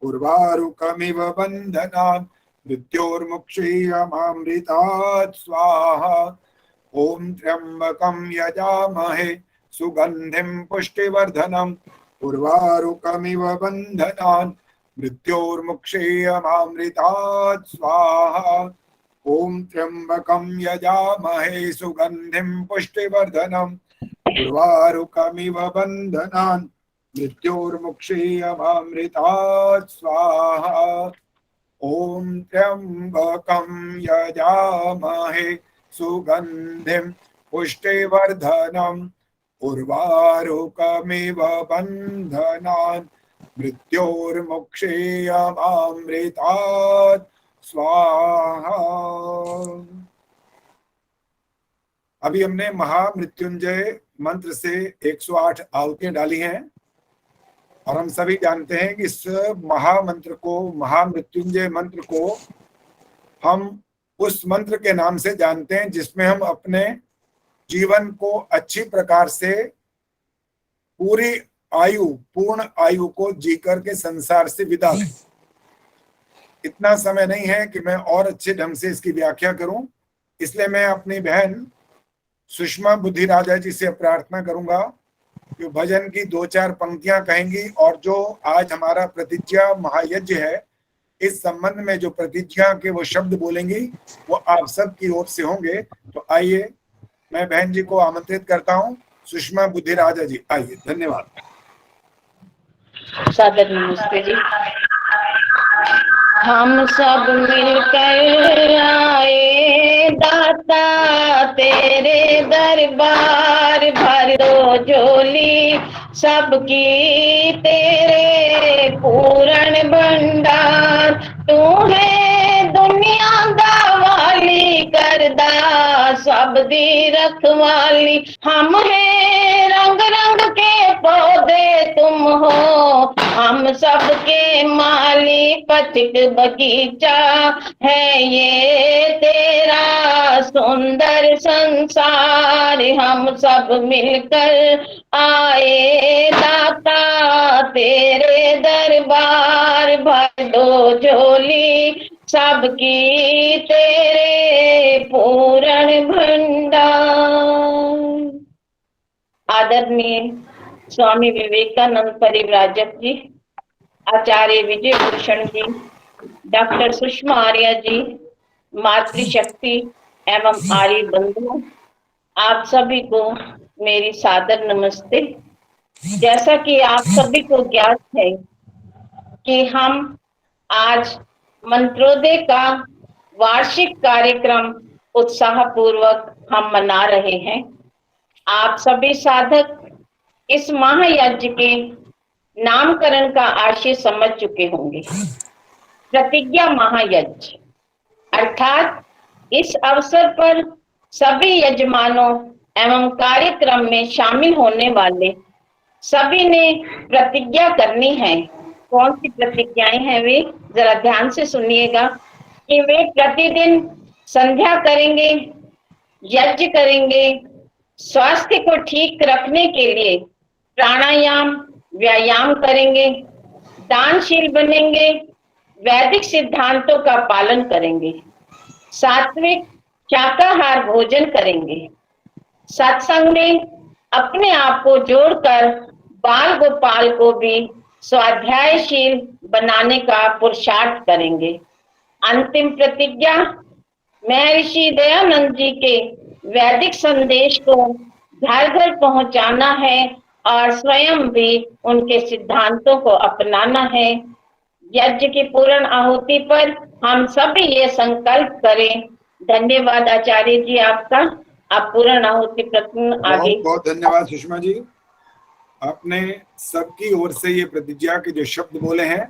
उर्वारुकमिव बन्धनान् मृत्योर्मुक्षीयमामृतात् स्वाहा। ओम त्र्यंबकं यजामहे सुगंधिं पुष्टिवर्धनम् उर्वारुकमिव बन्धनान् मृत्योर्मुक्षीयमामृतात् स्वाहा। ओम त्र्यंबकं यजामहे सुगंधिं पुष्टिवर्धनम् उर्वारुकमिव बन्धनान् मृत्योर्मुक्षीयमामृतात् स्वाहा। ओम त्र्यंबकं यजामहे सुगंधिं पुष्टिवर्धनम् उर्वारुकमिव बन्धनान् मृत्योर्मुक्षीयमामृतात् स्वाहा। अभी हमने महामृत्युंजय मंत्र से 108 आहुतियां डाली हैं और हम सभी जानते हैं कि इस महामंत्र को, महामृत्युंजय मंत्र को हम उस मंत्र के नाम से जानते हैं जिसमें हम अपने जीवन को अच्छी प्रकार से पूरी आयु, पूर्ण आयु को जी करके संसार से विदा लें। इतना समय नहीं है कि मैं और अच्छे ढंग से इसकी व्याख्या करूं, इसलिए मैं अपनी बहन सुषमा बुद्धि राजा जी से प्रार्थना करूंगा कि भजन की 2-4 पंक्तियां कहेंगी और जो आज हमारा प्रतिज्ञा महायज्ञ है, इस संबंध में जो प्रतिज्ञा के वो शब्द बोलेंगी वो आप सब की ओर से होंगे। तो आइए मैं बहन जी को आमंत्रित करता हूं सुषमा बुद्धिराजा जी आइए। धन्यवाद। सादर नमस्ते जी। हम सब मिलकर आए दाता तेरे दरबार, भर दो झोली सबकी तेरे पूर्ण भंडार। तू है दुनिया दा वाली करदा सब दी रखवाली, हम है रंग रंग के पौधे तुम हो, हम सबके माली। पथिक बगीचा है ये तेरा सुंदर संसार, हम सब मिलकर आए दाता तेरे दरबार, भर दो झोली सबकी तेरे पूर्ण भंडार। आदरणीय स्वामी विवेकानंद परिव्राजक जी, आचार्य विजय भूषण जी, डॉक्टर सुषमा आर्य जी, मातृशक्ति एवं आर्य बंधुओं, आप सभी को मेरी सादर नमस्ते। जैसा कि आप सभी को ज्ञात है कि हम आज मंत्रोदय का वार्षिक कार्यक्रम उत्साह पूर्वक हम मना रहे हैं। आप सभी साधक इस महायज्ञ के नामकरण का आशय समझ चुके होंगे। प्रतिज्ञा महायज्ञ अर्थात इस अवसर पर सभी यजमानों एवं कार्यक्रम में शामिल होने वाले सभी ने प्रतिज्ञा करनी है। कौन सी प्रतिज्ञाएं हैं वे, जरा ध्यान से सुनिएगा कि वे प्रतिदिन संध्या करेंगे, यज्ञ करेंगे, स्वास्थ्य को ठीक रखने के लिए प्राणायाम व्यायाम करेंगे, दानशील बनेंगे, वैदिक सिद्धांतों का पालन करेंगे, सात्विक शाकाहार भोजन करेंगे, सत्संग में अपने आप को जोड़कर बाल गोपाल को भी स्वाध्यायशील बनाने का पुरुषार्थ करेंगे। अंतिम प्रतिज्ञा महर्षि दयानंद जी के वैदिक संदेश को घर घर पहुंचाना है और स्वयं भी उनके सिद्धांतों को अपनाना है। यज्ञ की पूर्ण आहुति पर हम सभी ये संकल्प करें। धन्यवाद आचार्य जी आपका। आप पूर्ण आहुति प्रति आगे। बहुत धन्यवाद सुषमा जी, आपने सबकी ओर से ये प्रतिज्ञा के जो शब्द बोले हैं,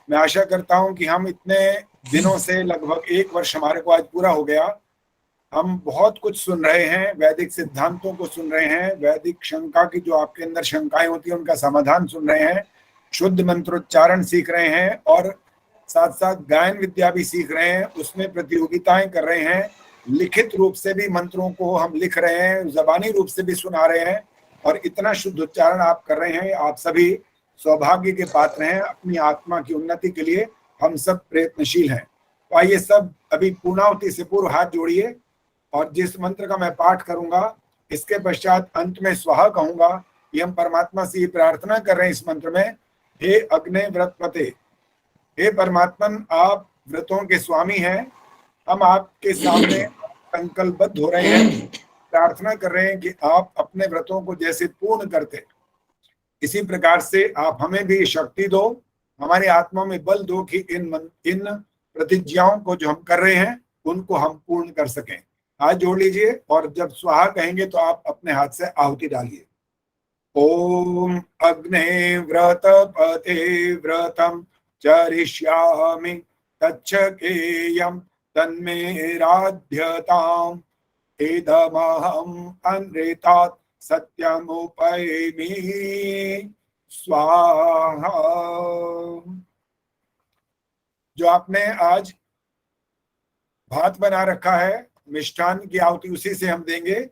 मैं आशा करता हूं कि हम इतने दिनों से, लगभग 1 वर्ष हमारे को आज पूरा हो गया, हम बहुत कुछ सुन रहे हैं, वैदिक सिद्धांतों को सुन रहे हैं, वैदिक शंका की जो आपके अंदर शंकाएं होती हैं उनका समाधान सुन रहे हैं, शुद्ध मंत्रोच्चारण सीख रहे हैं और साथ साथ गायन विद्या भी सीख रहे हैं, उसमें प्रतियोगिताएं कर रहे हैं, लिखित रूप से भी मंत्रों को हम लिख रहे हैं, जबानी रूप से भी सुना रहे हैं और इतना शुद्ध उच्चारण आप कर रहे हैं। आप सभी सौभाग्य के पात्र हैं। अपनी आत्मा की उन्नति के लिए हम सब प्रयत्नशील हैं। तो आइए सब अभी पूर्णाहुति से पूर्व हाथ जोड़िए और जिस मंत्र का मैं पाठ करूंगा इसके पश्चात अंत में स्वाहा कहूंगा। ये हम परमात्मा से ये प्रार्थना कर रहे हैं इस मंत्र में, हे अग्नि व्रतपते, हे परमात्मन आप व्रतों के स्वामी हैं, हम आपके सामने संकल्पबद्ध हो रहे हैं, प्रार्थना कर रहे हैं कि आप अपने व्रतों को जैसे पूर्ण करते इसी प्रकार से आप हमें भी शक्ति दो, हमारी आत्मा में बल दो कि इन प्रतिज्ञाओं को जो हम कर रहे हैं उनको हम पूर्ण कर सकें। हाथ जोड़ लीजिए और जब स्वाहा कहेंगे तो आप अपने हाथ से आहुति डालिए। ओम अग्ने व्रतपते व्रतम चरिष्यामि तच्छकेयं तन्मे राध्यताम् इदमहम् अनृतात् सत्यमुपैमि स्वाहा। जो आपने आज भात बना रखा है, मिष्ठान की आहुति उसी से हम देंगे।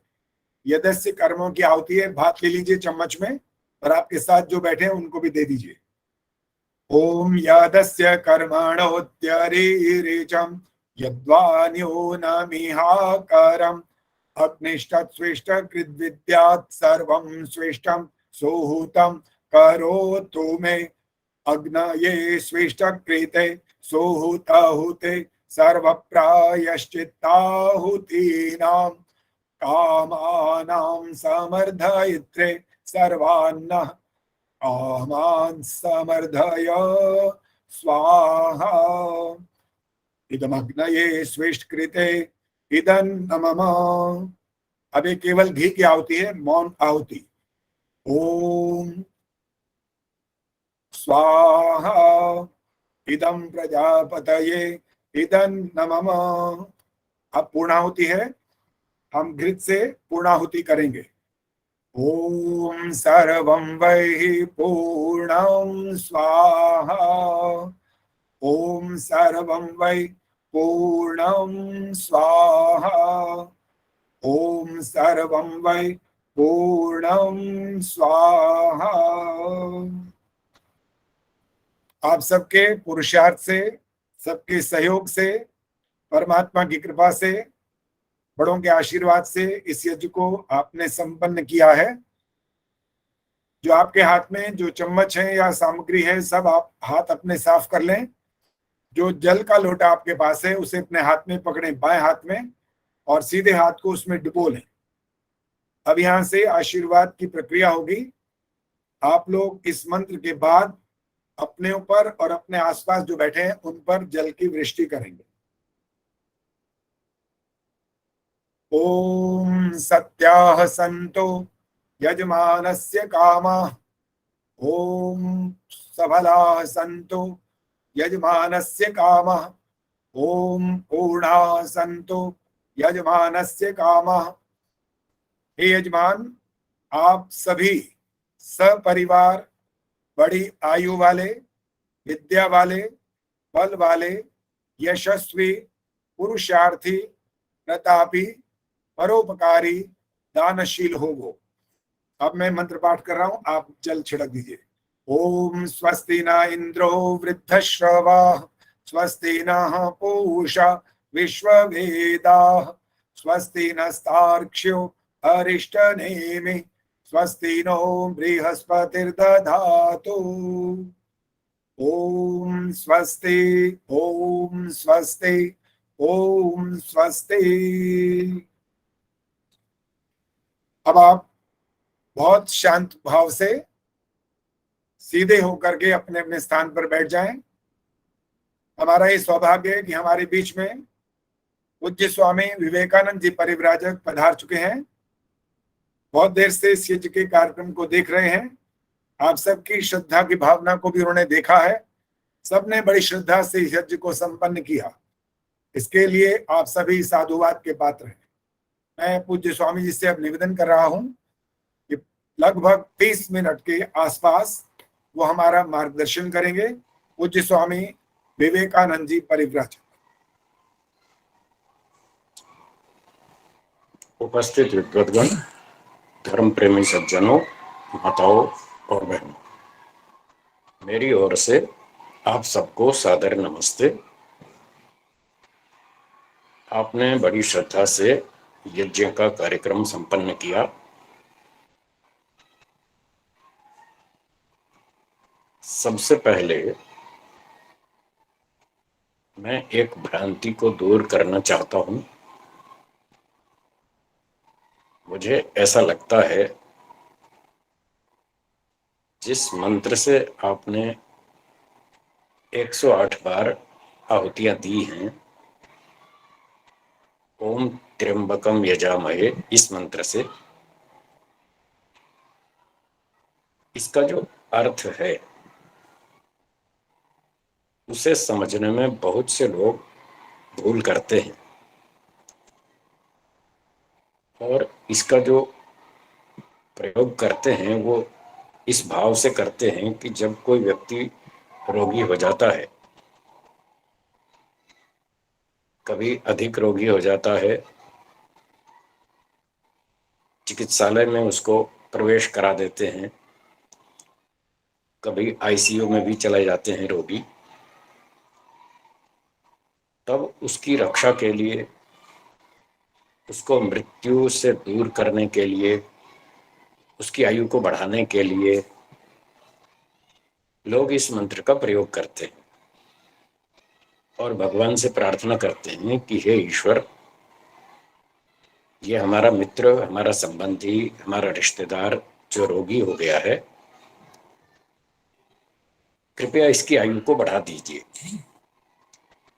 यदस्य कर्मों की आहुति है, भात ले लीजिए चम्मच में और आपके साथ जो बैठे हैं उनको भी दे दीजिए। ओम यदस्य कर्मणोत्यरीरिचं यद्वान्यो नमिहाकरम् अग्निष्टत् स्वेष्टकृद्विद्यात् सर्वं स्वेष्टं सोहुतं करोतु मे अग्नये स्वेष्टकृते सोहुताहुते सर्वप्रायश्चित्ताहुतीनां कामानां समर्धयित्रे सर्वान्नः कामान् समर्धय स्वाहा इदमग्नये स्विष्टकृते इदन्न मम। अब ये केवल घी की आहुति है, मौन आहुति। ओम स्वाहा इदं प्रजापतये इदन्न मम। अब पूर्णाहुति है, हम घृत से पूर्णाहुति करेंगे। ओम सर्वं वै पूर्णं स्वाहा। ओम सर्वं वै पूर्णं स्वाहा। ओम सर्वं वै पूर्णं स्वाहा। आप सबके पुरुषार्थ से, सबके सहयोग से, परमात्मा की कृपा से, बड़ों के आशीर्वाद से इस यज्ञ को आपने संपन्न किया है। जो आपके हाथ में जो चम्मच है या सामग्री है, सब आप हाथ अपने साफ कर लें। जो जल का लोटा आपके पास है उसे अपने हाथ में पकड़ें, बाएं हाथ में, और सीधे हाथ को उसमें डुबो लें। अब यहां से आशीर्वाद की प्रक्रिया होगी। आप लोग इस मंत्र के बाद अपने ऊपर और अपने आसपास जो बैठे हैं उन पर जल की वृष्टि करेंगे। ओम सत्याः सन्तो यजमानस्य कामाः। ओम सबलाः सन्तो यजमानस्य कामः। ओम पूर्णाः सन्तो यजमानस्य कामः। हे यजमान, आप सभी सपरिवार बड़ी आयु वाले, विद्या वाले, बल वाले, यशस्वी, पुरुषार्थी, प्रतापी, परोपकारी, दानशील हो वो। अब मैं मंत्र पाठ कर रहा हूं, आप जल छिड़क दीजिए। ओम स्वस्ति न इंद्रो वृद्धश्रवाः स्वस्ति नः पूषा विश्ववेदाः स्वस्ति नस्तार्क्ष्यो अरिष्टनेमि स्वस्ति नो बृहस्पतिर्दधातु। ओम स्वस्ति, ओम स्वस्ति, ओम स्वस्ति। अब आप बहुत शांत भाव से सीधे होकर के अपने अपने स्थान पर बैठ जाएं। हमारा ये सौभाग्य है कि हमारे बीच में पूज्य स्वामी विवेकानंद जी परिव्राजक पधार चुके हैं। बहुत देर से इस यज्ञ के कार्यक्रम को देख रहे हैं। आप सबकी श्रद्धा की भावना को भी उन्होंने देखा है। सबने बड़ी श्रद्धा से इस यज्ञ को संपन्न किया। इसके लिए आप सभी साधुवाद के पात्र हैं। मैं पूज्य स्वामी जी से अब निवेदन कर रहा हूं कि लगभग 30 मिनट के आसपास वो हमारा मार्गदर्शन करेंगे। पूज्य स्वामी विवेकानंद जी परिव्राजक। उपस्थित विद्वद्गण, धर्म प्रेमी सज्जनों, माताओं और बहनों, मेरी ओर से आप सबको सादर नमस्ते। आपने बड़ी श्रद्धा से यज्ञ का कार्यक्रम संपन्न किया। सबसे पहले मैं एक भ्रांति को दूर करना चाहता हूं। मुझे ऐसा लगता है जिस मंत्र से आपने 108 बार आहुतियां दी हैं, ओम त्र्यंबकम यजामहे, इस मंत्र से इसका जो अर्थ है उसे समझने में बहुत से लोग भूल करते हैं और इसका जो प्रयोग करते हैं वो इस भाव से करते हैं कि जब कोई व्यक्ति रोगी हो जाता है, कभी अधिक रोगी हो जाता है, चिकित्सालय में उसको प्रवेश करा देते हैं, कभी आईसीयू में भी चले जाते हैं रोगी, तब उसकी रक्षा के लिए, उसको मृत्यु से दूर करने के लिए, उसकी आयु को बढ़ाने के लिए लोग इस मंत्र का प्रयोग करते हैं और भगवान से प्रार्थना करते हैं कि हे ईश्वर, ये हमारा मित्र, हमारा संबंधी, हमारा रिश्तेदार जो रोगी हो गया है, कृपया इसकी आयु को बढ़ा दीजिए,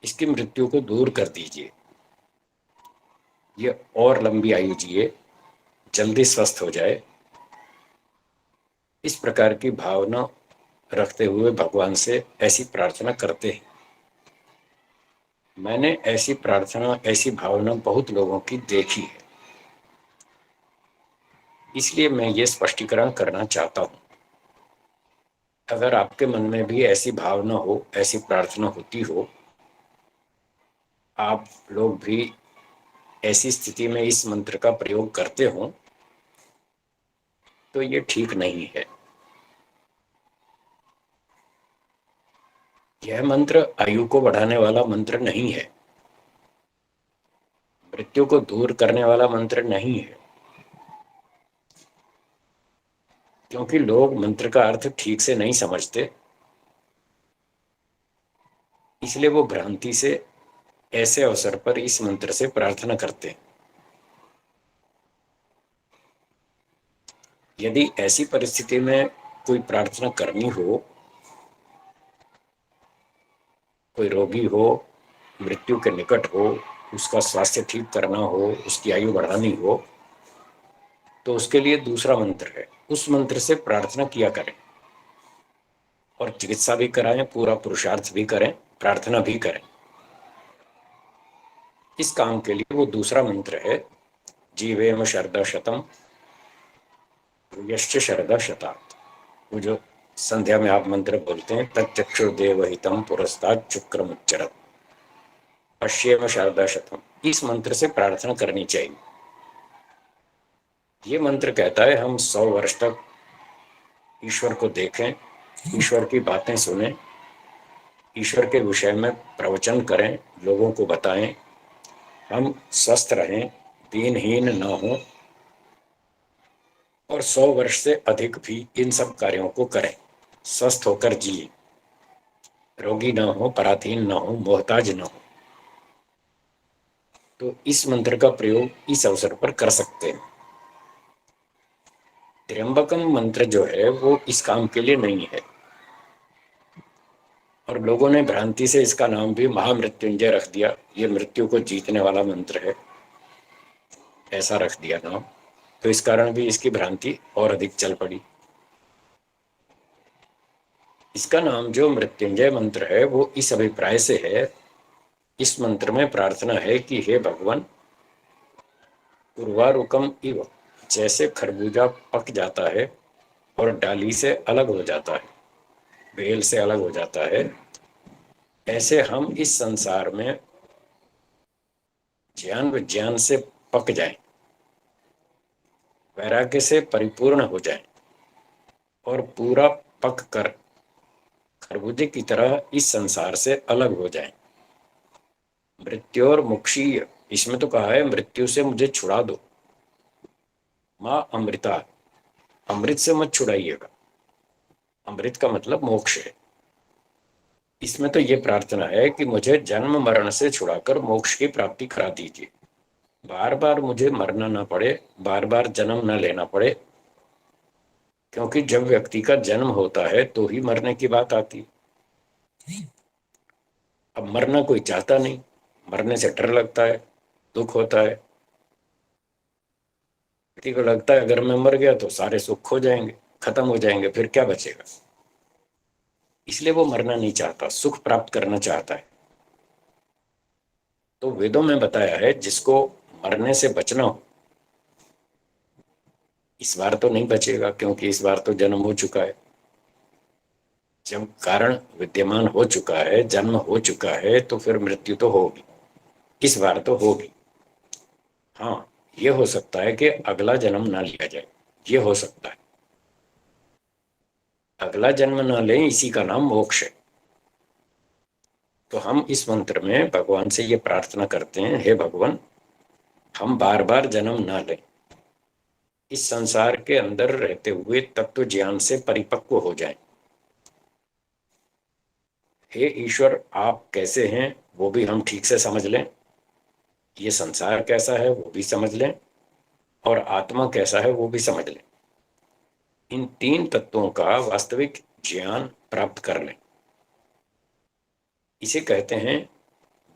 इसकी मृत्यु को दूर कर दीजिए, ये और लंबी आयु जिए, जल्दी स्वस्थ हो जाए। इस प्रकार की भावना रखते हुए भगवान से ऐसी प्रार्थना करते हैं। मैंने ऐसी प्रार्थना, ऐसी भावना बहुत लोगों की देखी है, इसलिए मैं ये स्पष्टीकरण करना चाहता हूं। अगर आपके मन में भी ऐसी भावना हो, ऐसी प्रार्थना होती हो, आप लोग भी ऐसी स्थिति में इस मंत्र का प्रयोग करते हो, तो ये ठीक नहीं है। यह मंत्र आयु को बढ़ाने वाला मंत्र नहीं है, मृत्यु को दूर करने वाला मंत्र नहीं है, क्योंकि लोग मंत्र का अर्थ ठीक से नहीं समझते, इसलिए वो भ्रांति से ऐसे अवसर पर इस मंत्र से प्रार्थना करते हैं। यदि ऐसी परिस्थिति में कोई प्रार्थना करनी हो, कोई रोगी हो, मृत्यु के निकट हो, उसका स्वास्थ्य ठीक करना हो, उसकी आयु बढ़ानी हो, तो उसके लिए दूसरा मंत्र है, उस मंत्र से प्रार्थना किया करें और चिकित्सा भी कराएं, पूरा पुरुषार्थ भी करें, प्रार्थना भी करें। इस काम के लिए वो दूसरा मंत्र है, जीवेम शरदा शतम यश्च शरदा शतात्। वो जो संध्या में आप मंत्र बोलते हैं, तच्चक्षुर्देवहितम पुरस्तात् शुक्रमुच्चरत् पश्येम शरदा शतम, इस मंत्र से प्रार्थना करनी चाहिए। ये मंत्र कहता है हम 100 वर्ष तक ईश्वर को देखें, ईश्वर की बातें सुनें, ईश्वर के विषय में प्रवचन करें, लोगों को बताएं, हम स्वस्थ रहें, दीनहीन न हो, और 100 वर्ष से अधिक भी इन सब कार्यों को करें, स्वस्थ होकर जिए, रोगी न हो, पराधीन न हो, मोहताज न हो। तो इस मंत्र का प्रयोग इस अवसर पर कर सकते हैं। त्र्यंबकम मंत्र जो है वो इस काम के लिए नहीं है, और लोगों ने भ्रांति से इसका नाम भी महामृत्युंजय रख दिया। ये मृत्यु को जीतने वाला मंत्र है, ऐसा रख दिया नाम, तो इस कारण भी इसकी भ्रांति और अधिक चल पड़ी। इसका नाम जो मृत्युंजय मंत्र है वो इस अभिप्राय से है, इस मंत्र में प्रार्थना है कि हे भगवान, उर्वारुकम इव, जैसे खरबूजा पक जाता है और डाली से अलग हो जाता है, बेल से अलग हो जाता है, ऐसे हम इस संसार में ज्ञान विज्ञान से पक जाएं, वैराग्य से परिपूर्ण हो जाएं और पूरा पक कर खरबूजे की तरह इस संसार से अलग हो जाएं। मृत्यु और मुक्षीय, इसमें तो कहा है मृत्यु से मुझे छुड़ा दो। माँ अमृता, अमृत से मत छुड़ाइएगा, अमृत का मतलब मोक्ष है। इसमें तो ये प्रार्थना है कि मुझे जन्म मरण से छुड़ाकर मोक्ष की प्राप्ति करा दीजिए, बार बार मुझे मरना ना पड़े, बार बार जन्म न लेना पड़े, क्योंकि जब व्यक्ति का जन्म होता है तो ही मरने की बात आती। अब मरना कोई चाहता नहीं, मरने से डर लगता है, दुख होता है, व्यक्ति को लगता है अगर मैं मर गया तो सारे सुख खो जाएंगे, खत्म हो जाएंगे, फिर क्या बचेगा। इसलिए वो मरना नहीं चाहता, सुख प्राप्त करना चाहता है। तो वेदों में बताया है जिसको मरने से बचना हो, इस बार तो नहीं बचेगा क्योंकि इस बार तो जन्म हो चुका है। जब कारण विद्यमान हो चुका है, जन्म हो चुका है, तो फिर मृत्यु तो होगी, इस बार तो होगी। हाँ, ये हो सकता है कि अगला जन्म ना लिया जाए, ये हो सकता है, अगला जन्म ना लें, इसी का नाम मोक्ष है। तो हम इस मंत्र में भगवान से ये प्रार्थना करते हैं, हे भगवान, हम बार बार जन्म ना लें, इस संसार के अंदर रहते हुए तत्व ज्ञान से परिपक्व हो जाएं। हे ईश्वर, आप कैसे हैं वो भी हम ठीक से समझ लें, ये संसार कैसा है वो भी समझ लें, और आत्मा कैसा है वो भी समझ लें। इन 3 तत्वों का वास्तविक ज्ञान प्राप्त कर लें। इसे कहते हैं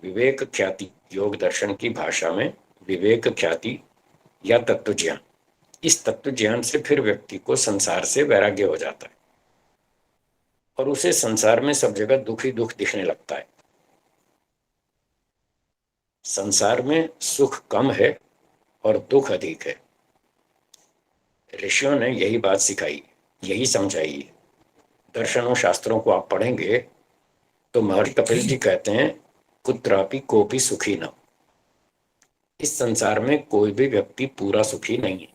विवेक ख्याति। योग दर्शन की भाषा में विवेक ख्याति या तत्व ज्ञान। इस तत्व ज्ञान से फिर व्यक्ति को संसार से वैराग्य हो जाता है और उसे संसार में सब जगह दुख ही दुख दिखने लगता है। संसार में सुख कम है और दुख अधिक है। ऋषियों ने यही बात सिखाई, यही समझाई है। दर्शनों शास्त्रों को आप पढ़ेंगे तो महर्षि कपिल जी कहते हैं कुत्रापि कोपि सुखी न। इस संसार में कोई भी व्यक्ति पूरा सुखी नहीं है।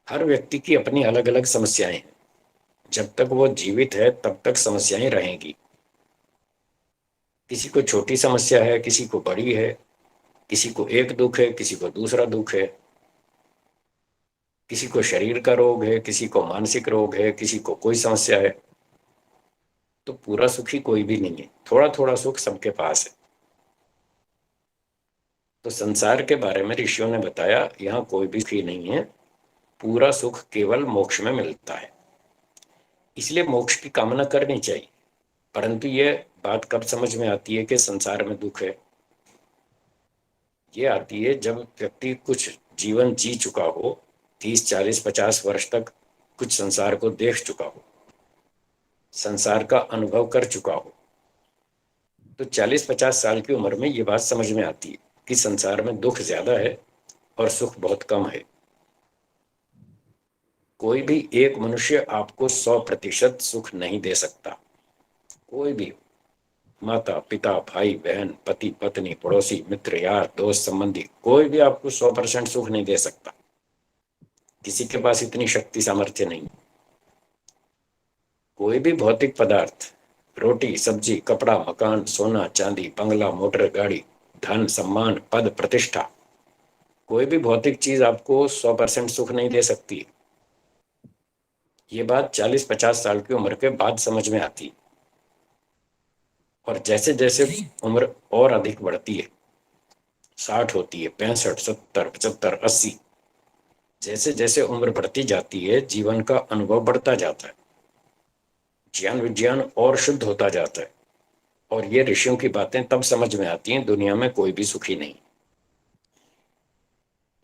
हर व्यक्ति की अपनी अलग अलग समस्याएं हैं। जब तक वो जीवित है तब तक समस्याएं रहेंगी। किसी को छोटी समस्या है, किसी को बड़ी है, किसी को एक दुख है, किसी को दूसरा दुख है, किसी को शरीर का रोग है, किसी को मानसिक रोग है, किसी को कोई समस्या है। तो पूरा सुखी कोई भी नहीं है। थोड़ा थोड़ा सुख सबके पास है। तो संसार के बारे में ऋषियों ने बताया यहाँ कोई भी सुखी नहीं है। पूरा सुख केवल मोक्ष में मिलता है। इसलिए मोक्ष की कामना करनी चाहिए। परंतु ये बात कब समझ में आती है कि संसार में दुख है? ये आती है जब व्यक्ति कुछ जीवन जी चुका हो, 30, 40, 50 वर्ष तक कुछ संसार को देख चुका हो, संसार का अनुभव कर चुका हो। तो 40-50 साल की उम्र में ये बात समझ में आती है कि संसार में दुख ज्यादा है और सुख बहुत कम है। कोई भी एक मनुष्य आपको 100% सुख नहीं दे सकता। कोई भी, माता पिता, भाई बहन, पति पत्नी, पड़ोसी, मित्र, यार, दोस्त, संबंधी, कोई भी आपको 100% सुख नहीं दे सकता। किसी के पास इतनी शक्ति सामर्थ्य नहीं। कोई भी भौतिक पदार्थ, रोटी सब्जी, कपड़ा, मकान, सोना चांदी, बंगला, मोटर गाड़ी, धन सम्मान, पद प्रतिष्ठा, कोई भी भौतिक चीज आपको 100% सुख नहीं दे सकती। ये बात 40-50 साल की उम्र के बाद समझ में आती। और जैसे जैसे उम्र और अधिक बढ़ती है, 60 होती है, 65, 70, 75, 80, जैसे जैसे उम्र बढ़ती जाती है जीवन का अनुभव बढ़ता जाता है, ज्ञान विज्ञान और शुद्ध होता जाता है। और ये ऋषियों की बातें तब समझ में आती हैं दुनिया में कोई भी सुखी नहीं।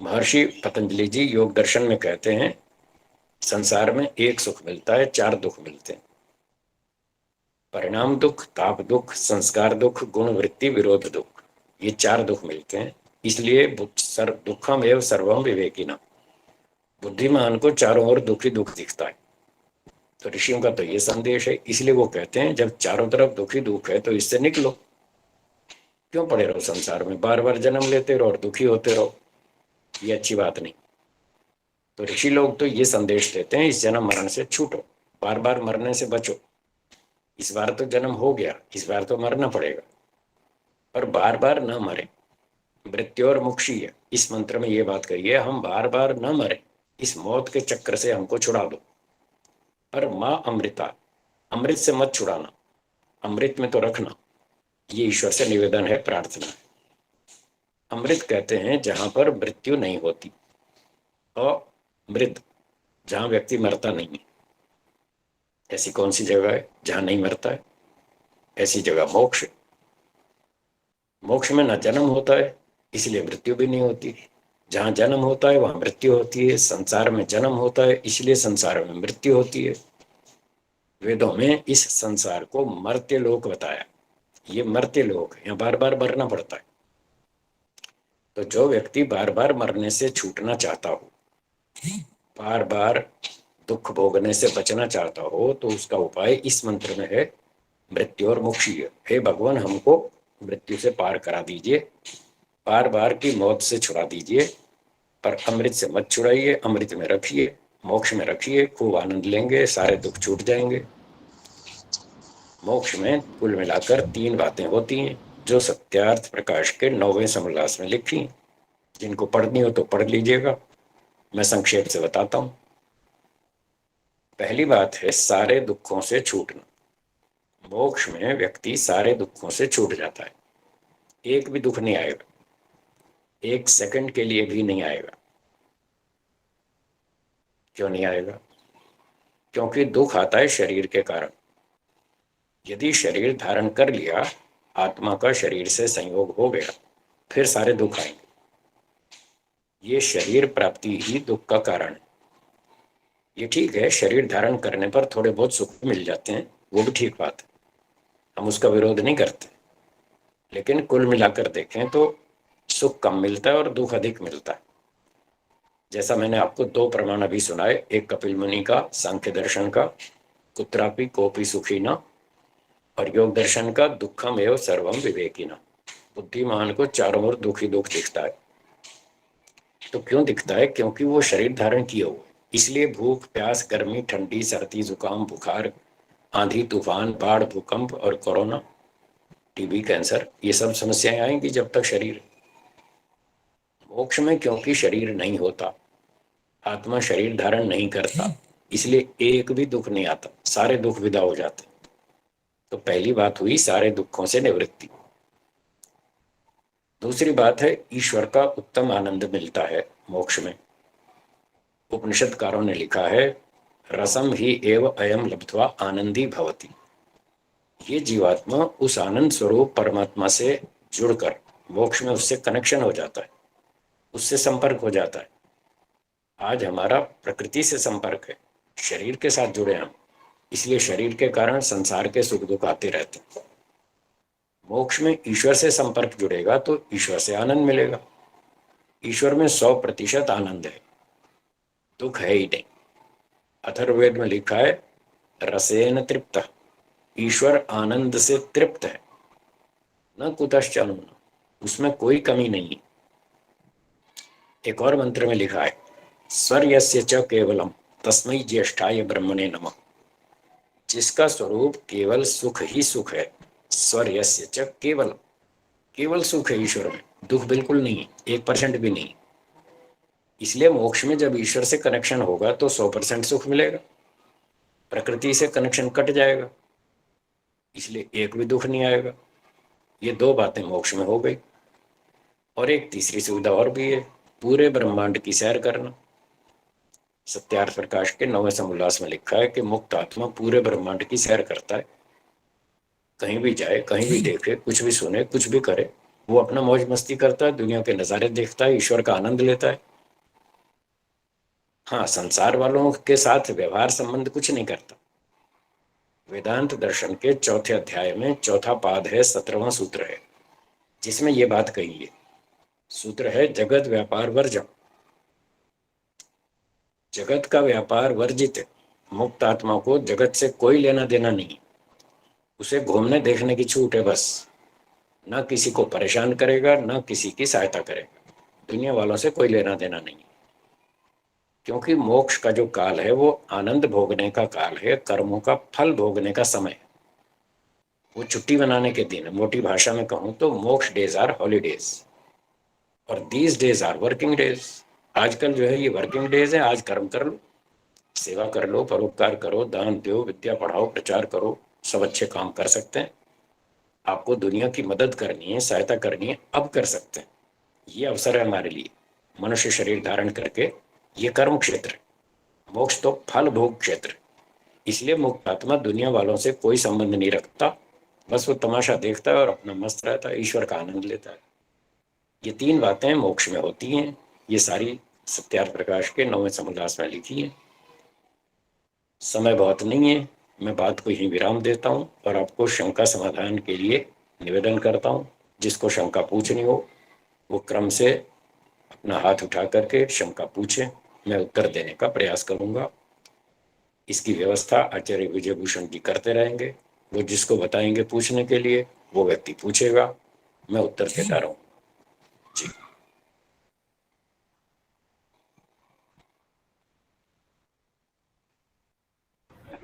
महर्षि पतंजलि जी योग दर्शन में कहते हैं संसार में एक सुख मिलता है, 4 दुख मिलते हैं। परिणाम दुख, ताप दुख, संस्कार दुख, गुण वृत्ति विरोध दुख, ये 4 दुख मिलते हैं। इसलिए दुखम एवं सर्वम विवेकिना, बुद्धिमान को चारों ओर दुख ही दुख दिखता है। तो ऋषियों का तो ये संदेश है। इसलिए वो कहते हैं जब चारों तरफ दुखी दुख है तो इससे निकलो। क्यों पड़े रहो संसार में, बार बार जन्म लेते रहो और दुखी होते रहो? ये अच्छी बात नहीं। तो ऋषि लोग तो ये संदेश देते हैं इस जन्म मरण से छूटो, बार बार मरने से बचो। इस बार तो जन्म हो गया, इस बार तो मरना पड़ेगा, पर बार बार न मरे। मृत्यु और मुक्षीय, इस मंत्र में ये बात कही है, हम बार बार न मरे, इस मौत के चक्र से हमको छुड़ा दो। पर माँ अमृता, अमृत से मत छुड़ाना, अमृत में तो रखना। ये ईश्वर से निवेदन है, प्रार्थना है। अमृत कहते हैं जहां पर मृत्यु नहीं होती, और मृत जहां व्यक्ति मरता नहीं है। ऐसी कौन सी जगह है जहां नहीं मरता है? ऐसी जगह मोक्ष। मोक्ष में न जन्म होता है, इसलिए मृत्यु भी नहीं होती। जहां जन्म होता है वहां मृत्यु होती है। संसार में जन्म होता है, इसलिए संसार में मृत्यु होती है। वेदों में इस संसार को मर्त्य लोक बताया। ये मर्त्य लोक, यहाँ बार बार मरना पड़ता है। तो जो व्यक्ति बार बार मरने से छूटना चाहता हो, बार बार दुख भोगने से बचना चाहता हो, तो उसका उपाय इस मंत्र में है, मृत्यु और मुक्षीय। हे भगवान, हमको मृत्यु से पार करा दीजिए, बार बार की मौत से छुड़ा दीजिए, पर अमृत से मत छुड़ाइए, अमृत में रखिए, मोक्ष में रखिए, खूब आनंद लेंगे, सारे दुख छूट जाएंगे। मोक्ष में कुल मिलाकर 3 बातें होती हैं जो सत्यार्थ प्रकाश के 9वें समोल्लास में लिखी। जिनको पढ़नी हो तो पढ़ लीजिएगा, मैं संक्षेप से बताता हूं। पहली बात है सारे दुखों से छूटना। मोक्ष में व्यक्ति सारे दुखों से छूट जाता है, एक भी दुख नहीं आएगा। एक सेकंड के लिए भी नहीं आएगा। क्यों नहीं आएगा? क्योंकि दुख आता है शरीर के कारण। यदि शरीर धारण कर लिया, आत्मा का शरीर से संयोग हो गया, फिर सारे दुख आएंगे। ये शरीर प्राप्ति ही दुख का कारण है। ये ठीक है, शरीर धारण करने पर थोड़े बहुत सुख मिल जाते हैं, वो भी ठीक बात है, हम उसका विरोध नहीं करते। लेकिन कुल मिलाकर देखें तो सुख कम मिलता है और दुख अधिक मिलता है। जैसा मैंने आपको दो प्रमाण अभी सुनाए, एक कपिल मुनि का सांख्य दर्शन का कुत्रापि कोपि सुखी न, और योग दर्शन का दुखम एवं सर्वम विवेकिना। बुद्धिमान को चारों ओर दुखी दुख दिखता है। तो क्यों दिखता है? क्योंकि वो शरीर धारण किया हुआ है। इसलिए भूख, प्यास, गर्मी, ठंडी, सर्दी, जुकाम, बुखार, आंधी, तूफान, बाढ़, भूकंप और कोरोना, टीबी, कैंसर, ये सब समस्याएं आएंगी जब तक शरीर। मोक्ष में क्योंकि शरीर नहीं होता, आत्मा शरीर धारण नहीं करता, इसलिए एक भी दुख नहीं आता, सारे दुख विदा हो जाते। तो पहली बात हुई सारे दुखों से निवृत्ति। दूसरी बात है ईश्वर का उत्तम आनंद मिलता है मोक्ष में। उपनिषदकारों ने लिखा है, रसम ही एव अयम लब्ध्वा आनंदी भवति। ये जीवात्मा उस आनंद स्वरूप परमात्मा से जुड़कर मोक्ष में उससे कनेक्शन हो जाता है, उससे संपर्क हो जाता है। आज हमारा प्रकृति से संपर्क है, शरीर के साथ जुड़े हम, इसलिए शरीर के कारण संसार के सुख दुख आते रहते हैं। मोक्ष में ईश्वर से संपर्क जुड़ेगा तो ईश्वर से आनंद मिलेगा। ईश्वर में 100% आनंद है, दुख है ही नहीं। अथर्ववेद में लिखा है, रसेन तृप्त, ईश्वर आनंद से तृप्त है, न कुतश्च अनुना, उसमें कोई कमी नहीं। एक और मंत्र में लिखा है, स्वर्यस्य च केवलम तस्मै ज्येष्ठाय ब्रह्मणे नमः। जिसका स्वरूप केवल सुख ही सुख है, स्वर्यस्य च केवल, केवल सुख है ईश्वर में, दुख बिल्कुल नहीं है, 1% भी नहीं। इसलिए मोक्ष में जब ईश्वर से कनेक्शन होगा तो 100% सुख मिलेगा, प्रकृति से कनेक्शन कट जाएगा, इसलिए एक भी दुख नहीं आएगा। ये दो बातें मोक्ष में हो गई। और एक तीसरी सुविधा और भी है, पूरे ब्रह्मांड की सैर करना। सत्यार्थ प्रकाश के 9वें समुल्लास में लिखा है कि मुक्त आत्मा पूरे ब्रह्मांड की सैर करता है। कहीं भी जाए, कहीं भी देखे, कुछ भी सुने, कुछ भी करे, वो अपना मौज मस्ती करता है, दुनिया के नजारे देखता है, ईश्वर का आनंद लेता है। हाँ, संसार वालों के साथ व्यवहार संबंध कुछ नहीं करता। वेदांत दर्शन के 4थे अध्याय में 4था पाद है, 17वां सूत्र है, जिसमें ये बात कही है। सूत्र है, जगत व्यापार वर्जम। जगत का व्यापार वर्जित है। मुक्त आत्मा को जगत से कोई लेना देना नहीं, उसे घूमने देखने की छूट है बस। ना किसी को परेशान करेगा, ना किसी की सहायता करेगा, दुनिया वालों से कोई लेना देना नहीं। क्योंकि मोक्ष का जो काल है वो आनंद भोगने का काल है, कर्मों का फल भोगने का समय। वो छुट्टी मनाने के दिन, मोटी भाषा में कहूं तो मोक्ष डेज आर हॉलीडेज और these days are working days. आजकल जो है ये वर्किंग डेज है, आज कर्म कर लो, सेवा कर लो, परोपकार करो, दान दो, विद्या पढ़ाओ, प्रचार करो, सब अच्छे काम कर सकते हैं। आपको दुनिया की मदद करनी है, सहायता करनी है, अब कर सकते हैं। ये अवसर है हमारे लिए। मनुष्य शरीर धारण करके ये कर्म क्षेत्र है, मोक्ष तो फल भोग क्षेत्र। इसलिए मुक्त आत्मा दुनिया वालों से कोई संबंध नहीं रखता, बस वो तमाशा देखता है और अपना मस्त रहता है, ईश्वर का आनंद लेता है। ये 3 बातें मोक्ष में होती हैं। ये सारी सत्यार्थ प्रकाश के 9वें समुल्लास में लिखी है। समय बहुत नहीं है, मैं बात को यहीं विराम देता हूं और आपको शंका समाधान के लिए निवेदन करता हूं। जिसको शंका पूछनी हो वो क्रम से अपना हाथ उठा करके शंका पूछे, मैं उत्तर देने का प्रयास करूंगा। इसकी व्यवस्था आचार्य विजय भूषण जी करते रहेंगे। वो जिसको बताएंगे पूछने के लिए वो व्यक्ति पूछेगा, मैं उत्तर देता रहूंगा। जी,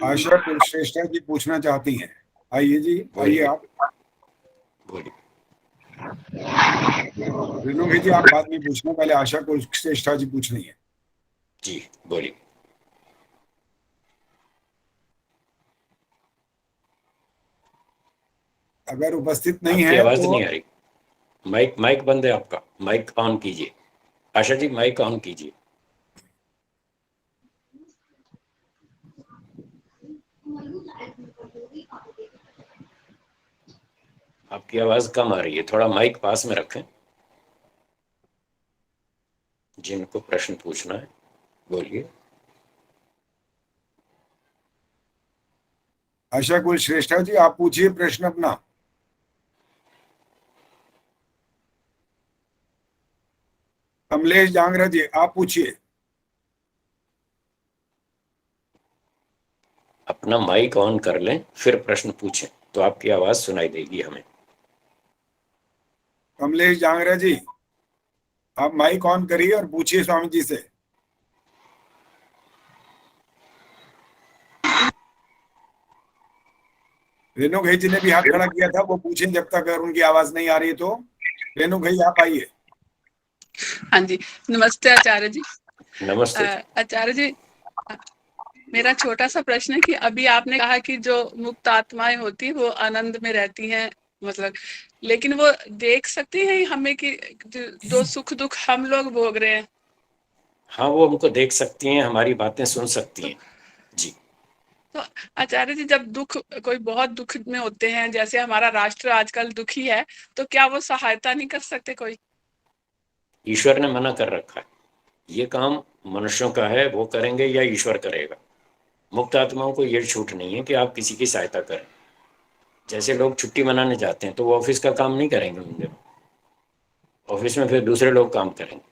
आशा कुलश्रेष्ठा जी पूछना चाहती हैं। आइए जी, आइए आप बोलिए। रेणु भाई जी आप बाद में पूछना, पहले आशा कुलश्रेष्ठा जी पूछ रही है। जी बोलिए। अगर उपस्थित नहीं आपकी है आवाज तो नहीं आ रही। माइक माइक बंद है आपका, माइक ऑन कीजिए। आशा जी माइक ऑन कीजिए। आपकी आवाज कम आ रही है, थोड़ा माइक पास में रखें। जिनको प्रश्न पूछना है बोलिए। आशा कुल श्रेष्ठा जी आप पूछिए प्रश्न अपना। कमलेश जांगरा जी आप पूछिए। अपना माइक ऑन कर लें फिर प्रश्न पूछें तो आपकी आवाज सुनाई देगी हमें। कमलेश जांगरा जी आप माइक ऑन करिए और पूछिए स्वामी जी से। रेणु भाई जी ने भी हाथ खड़ा किया था, वो पूछें जब तक अगर उनकी आवाज नहीं आ रही तो। रेणु भाई आप आइए। हाँ जी, नमस्ते आचार्य जी। नमस्ते। आचार्य जी, मेरा छोटा सा प्रश्न है कि अभी आपने कहा कि जो मुक्त आत्माएं होती है वो आनंद में रहती हैं, मतलब लेकिन वो देख सकती हैं हमें कि जो सुख दुख हम लोग भोग रहे हैं? हाँ, वो हमको देख सकती हैं, हमारी बातें सुन सकती हैं जी। तो आचार्य जी, जब दुख कोई बहुत दुख में होते हैं, जैसे हमारा राष्ट्र आजकल दुखी है, तो क्या वो सहायता नहीं कर सकते कोई? ईश्वर ने मना कर रखा है, ये काम मनुष्यों का है, वो करेंगे या ईश्वर करेगा। मुक्त आत्माओं को ये छूट नहीं है कि आप किसी की सहायता करें। जैसे लोग छुट्टी मनाने जाते हैं तो वो ऑफिस का काम नहीं करेंगे उन दिनों, ऑफिस में फिर दूसरे लोग काम करेंगे।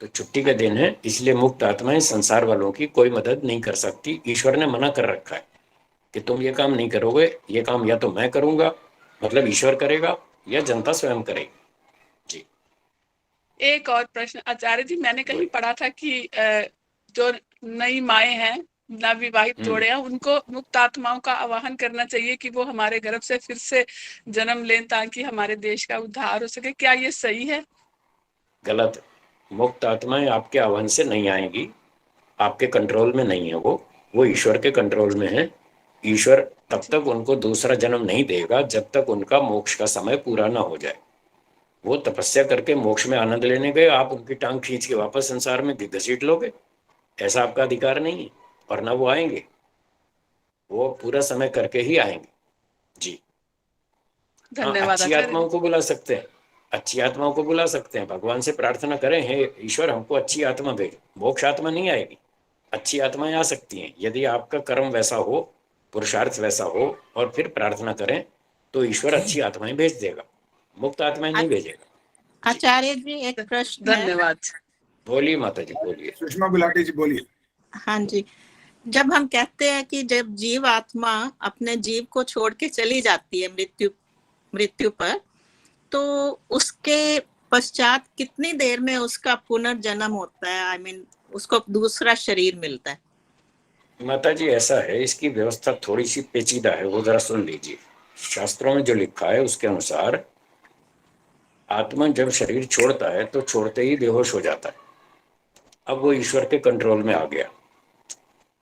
तो छुट्टी का दिन है, इसलिए मुक्त आत्माएं संसार वालों की कोई मदद नहीं कर सकती। ईश्वर ने मना कर रखा है कि तुम ये काम नहीं करोगे, ये काम या तो मैं करूंगा, मतलब ईश्वर करेगा, या जनता स्वयं करेगी जी। एक और प्रश्न आचार्य जी, मैंने कहीं पढ़ा था कि जो नई माएँ हैं, नवविवाहित जोड़े हैं, उनको मुक्त आत्माओं का आवाहन करना चाहिए कि वो हमारे गर्भ से फिर से जन्म लें ताकि हमारे देश का उद्धार हो सके। क्या ये सही है? गलत। मुक्त आत्माएं आपके आह्वान से नहीं आएंगी, आपके कंट्रोल में नहीं है वो ईश्वर के कंट्रोल में है। ईश्वर तब तक उनको दूसरा जन्म नहीं देगा जब तक उनका मोक्ष का समय पूरा ना हो जाए। वो तपस्या करके मोक्ष में आनंद लेने गए, आप उनकी टांग खींच के वापस संसार में घसीट लोगे, ऐसा आपका अधिकार नहीं है। और ना वो आएंगे, वो पूरा समय करके ही आएंगे जी। धन्यवाद। अच्छी आत्माओं को बुला सकते हैं, अच्छी आत्माओं को बुला सकते हैं, भगवान से प्रार्थना करें, हे ईश्वर हमको अच्छी आत्मा भेज। मोक्ष आत्मा नहीं आएगी, अच्छी आत्माएं आ सकती हैं यदि आपका कर्म वैसा हो, पुरुषार्थ वैसा हो, और फिर प्रार्थना करें तो ईश्वर अच्छी आत्माएं भेज देगा, मुक्त आत्माएं नहीं भेजेगा। आचार्य जी एक प्रश्न। धन्यवाद। बोलिए माता जी, बोलिए। सुषमा गुलाटी जी बोलिए। हाँ जी, जब हम कहते हैं कि जब जीव आत्मा अपने जीव को छोड़ के चली जाती है मृत्यु पर, तो उसके पश्चात कितनी देर में उसका पुनर्जन्म होता है? आई मीन उसको दूसरा शरीर मिलता है? माता जी ऐसा है, इसकी व्यवस्था थोड़ी सी पेचीदा है, वो जरा सुन लीजिए। शास्त्रों में जो लिखा है उसके अनुसार आत्मा जब शरीर छोड़ता है तो छोड़ते ही बेहोश हो जाता है। अब वो ईश्वर के कंट्रोल में आ गया।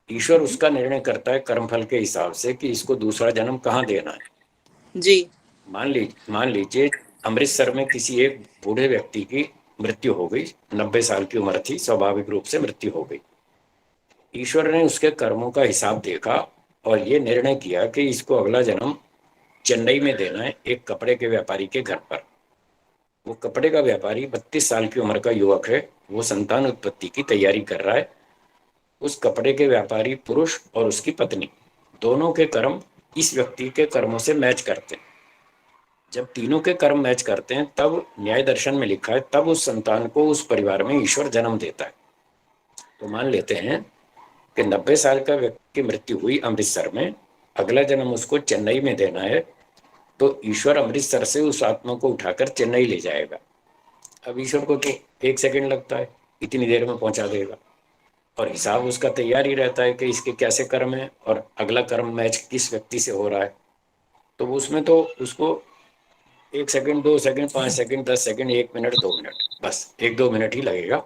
ईश्वर उसका निर्णय करता है कर्मफल के हिसाब से कि इसको दूसरा जन्म कहाँ देना है जी। मान लीजिए अमृतसर में किसी एक बूढ़े व्यक्ति की मृत्यु हो गई, 90 साल की उम्र थी, स्वाभाविक रूप से मृत्यु हो गई। ईश्वर ने उसके कर्मों का हिसाब देखा और ये निर्णय किया कि इसको अगला जन्म चेन्नई में देना है, एक कपड़े के व्यापारी के घर पर। वो कपड़े का व्यापारी 32 साल की उम्र का युवक है, वो संतान उत्पत्ति की तैयारी कर रहा है। उस कपड़े के व्यापारी पुरुष और उसकी पत्नी दोनों के कर्म इस व्यक्ति के कर्मों से मैच करते हैं। जब तीनों के कर्म मैच करते हैं तब न्याय दर्शन में लिखा है, तब उस संतान को उस परिवार में ईश्वर जन्म देता है। तो मान लेते हैं कि 90 साल का व्यक्ति की मृत्यु हुई अमृतसर में, अगला जन्म उसको चेन्नई में देना है, तो ईश्वर अमृतसर से उस आत्मा को उठाकर चेन्नई ले जाएगा। अब ईश्वर को तो 1 सेकंड लगता है, इतनी देर में पहुंचा देगा। और हिसाब उसका तैयार ही रहता है कि इसके कैसे कर्म है और अगला कर्म मैच किस व्यक्ति से हो रहा है। तो उसमें तो उसको 1 second, 2 second, 5 second, 10 second, 1 minute, 2 minute, बस 1-2 मिनट ही लगेगा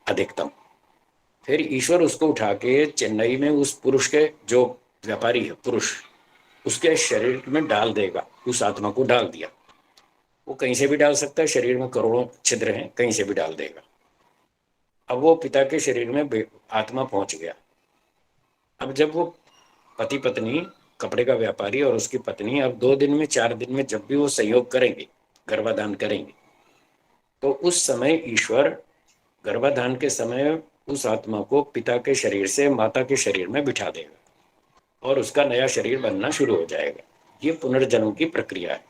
अधिकतम। फिर ईश्वर उसको उठा के चेन्नई में उस पुरुष के, जो व्यापारी है पुरुष, उसके शरीर में डाल देगा। उस आत्मा को डाल दिया, वो कहीं से भी डाल सकता है, शरीर में करोड़ों छिद्र हैं, कहीं से भी डाल देगा। अब वो पिता के शरीर में आत्मा पहुंच गया। अब जब वो पति पत्नी, कपड़े का व्यापारी और उसकी पत्नी, अब 2 दिन में 4 दिन में जब भी वो संयोग करेंगे, गर्भाधान करेंगे, तो उस समय ईश्वर गर्भाधान के समय उस आत्मा को पिता के शरीर से माता के शरीर में बिठा देगा और उसका नया शरीर बनना शुरू हो जाएगा। ये पुनर्जन्म की प्रक्रिया है।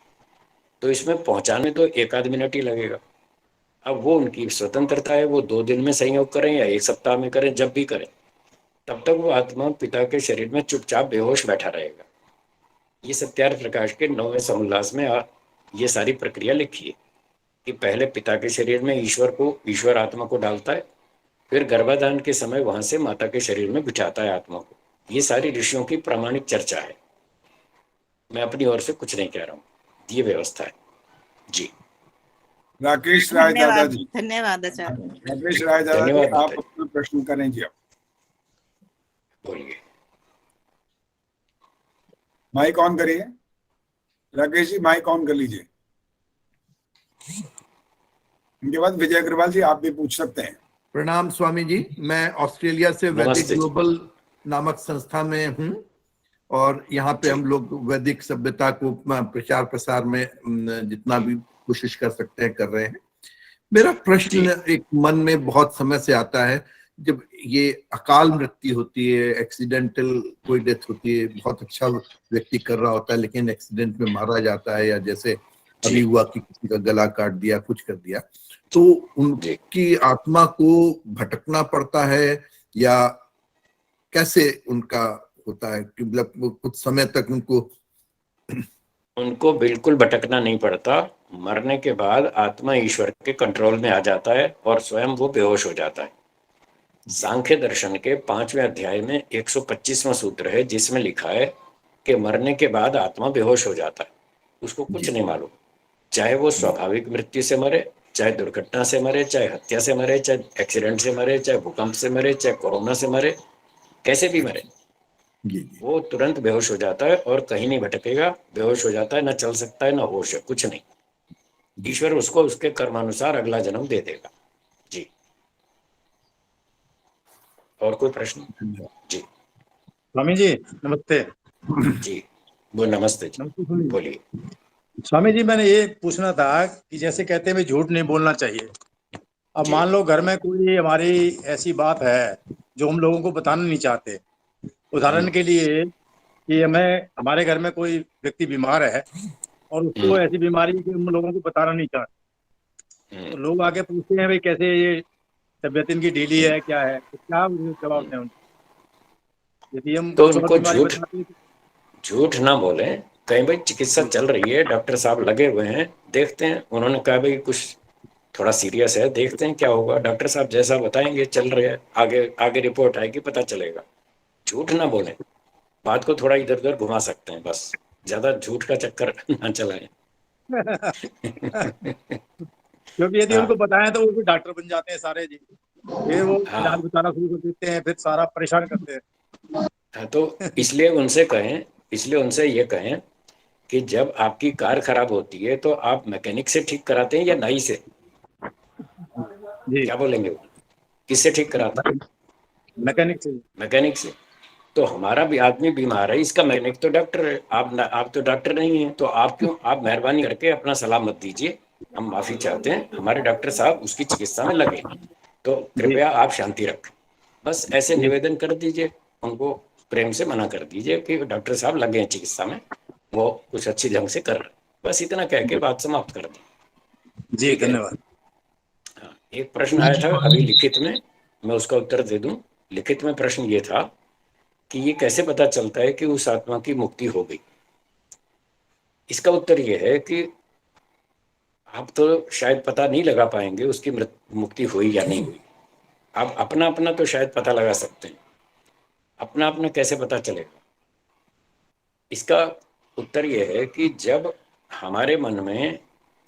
तो इसमें पहुंचाने तो 1 आध मिनट ही लगेगा। अब वो उनकी स्वतंत्रता है, वो 2 दिन में संयोग करें या 1 सप्ताह में करें, जब भी करें, तब तक वो आत्मा पिता के शरीर में चुपचाप बेहोश बैठा रहेगा। ये सत्यार्थ प्रकाश के 9वें समुल्लास में ये सारी प्रक्रिया लिखी है कि पहले पिता के शरीर में ईश्वर आत्मा को डालता है, फिर गर्भाधान के समय वहां से माता के शरीर में बिठाता है आत्मा को। ये सारी ऋषियों की प्रामाणिक चर्चा है, मैं अपनी ओर से कुछ नहीं कह रहा हूँ, ये व्यवस्था है जी। राकेश राय दादा जी। धन्यवाद आचार्य। राकेश राय दादा जी, आप अपना प्रश्न करें जी। आप बोलिए, माइक ऑन करिए। राकेश जी माइक ऑन कर लीजिए। इनके बाद विजय अग्रवाल जी, आप भी पूछ सकते हैं। प्रणाम स्वामी जी, मैं ऑस्ट्रेलिया से वैदिक ग्लोबल नामक संस्था में हूँ और यहाँ पे हम लोग वैदिक सभ्यता को प्रचार प्रसार में जितना भी कोशिश कर सकते हैं कर रहे हैं। मेरा प्रश्न एक मन में बहुत समय से आता है, जब ये अकाल मृत्यु होती है, एक्सीडेंटल कोई डेथ होती है, बहुत अच्छा व्यक्ति कर रहा होता है लेकिन एक्सीडेंट में मारा जाता है, या जैसे अभी हुआ कि किसी का गला काट दिया, कुछ कर दिया, तो उनकी आत्मा को भटकना पड़ता है या कैसे उनका होता है कि मतलब कुछ समय तक उनको बिल्कुल भटकना नहीं पड़ता। मरने के बाद आत्मा ईश्वर के कंट्रोल में आ जाता है और स्वयं वो बेहोश हो जाता है। सांख्य दर्शन के 5वें अध्याय में 125वां सूत्र है जिसमें लिखा है कि मरने के बाद आत्मा बेहोश हो जाता है, उसको कुछ नहीं मालूम, चाहे वो स्वाभाविक मृत्यु से मरे, चाहे दुर्घटना से मरे, चाहे हत्या से मरे, चाहे एक्सीडेंट से मरे, चाहे भूकंप से मरे, चाहे कोरोना से मरे, कैसे भी मरे, वो तुरंत बेहोश हो जाता है और कहीं नहीं भटकेगा। बेहोश हो जाता है, ना चल सकता है, ना होश है, कुछ नहीं। ईश्वर उसको उसके कर्मानुसार अगला जन्म दे देगा जी। और कोई प्रश्न जी? स्वामी जी नमस्ते जी। वो नमस्ते जी, बोलिए। स्वामी जी, मैंने ये पूछना था कि जैसे कहते हैं भाई झूठ नहीं बोलना चाहिए। अब मान लो घर में कोई हमारी ऐसी बात है जो हम लोगों को बताना नहीं चाहते। उदाहरण के लिए कि हमारे घर में कोई व्यक्ति बीमार है और उसको ऐसी बीमारी कि हम लोगों को बताना नहीं चाहते, तो लोग आके पूछते हैं भाई कैसे ये तबियत इनकी ढीली है, क्या है, तो क्या जवाब दें उनको? यदि हम तो उनको झूठ ना बोले, कहीं भाई चिकित्सा चल रही है, डॉक्टर साहब लगे हुए हैं, देखते हैं, उन्होंने कहा भाई कुछ थोड़ा सीरियस है, देखते हैं क्या होगा, डॉक्टर साहब जैसा बताएंगे चल रहे हैं, आगे रिपोर्ट आएगी, पता चलेगा। झूठ ना बोले, बात को थोड़ा इधर उधर घुमा सकते हैं, बस ज्यादा झूठ का चक्कर ना चलाएं। क्योंकि यदि उनको बताएं तो वो भी डॉक्टर बन जाते हैं सारे जी, फिर वो इलाज बताना शुरू कर देते हैं, फिर सारा परेशान करते हैं। तो इसलिए उनसे ये कहें कि जब आपकी कार खराब होती है तो आप मैकेनिक से ठीक कराते हैं या नाई से? क्या बोलेंगे वो? किससे ठीक कराता है? मैकेनिक से। तो हमारा भी आदमी बीमार है, इसका मैकेनिक तो डॉक्टर है, आप तो डॉक्टर नहीं है, तो आप मेहरबानी करके अपना सलाह मत दीजिए, हम माफी चाहते हैं, हमारे डॉक्टर साहब उसकी चिकित्सा में लगे, तो कृपया आप शांति रखें। बस ऐसे निवेदन कर दीजिए, उनको प्रेम से मना कर दीजिए कि डॉक्टर साहब लगे हैं चिकित्सा में, वो कुछ अच्छी ढंग से कर रहे, बस इतना कह के बात समाप्त कर दें जी। धन्यवाद। हाँ, एक प्रश्न आया था अभी लिखित में, मैं उसका उत्तर दे दूं। लिखित में प्रश्न ये था कि ये कैसे पता चलता है कि उस आत्मा की मुक्ति हो गई? इसका उत्तर ये है कि आप तो शायद पता नहीं लगा पाएंगे उसकी मुक्ति हुई या नहीं हुई। आप अपना तो शायद पता लगा सकते हैं, अपना कैसे पता चलेगा? इसका उत्तर यह है कि जब हमारे मन में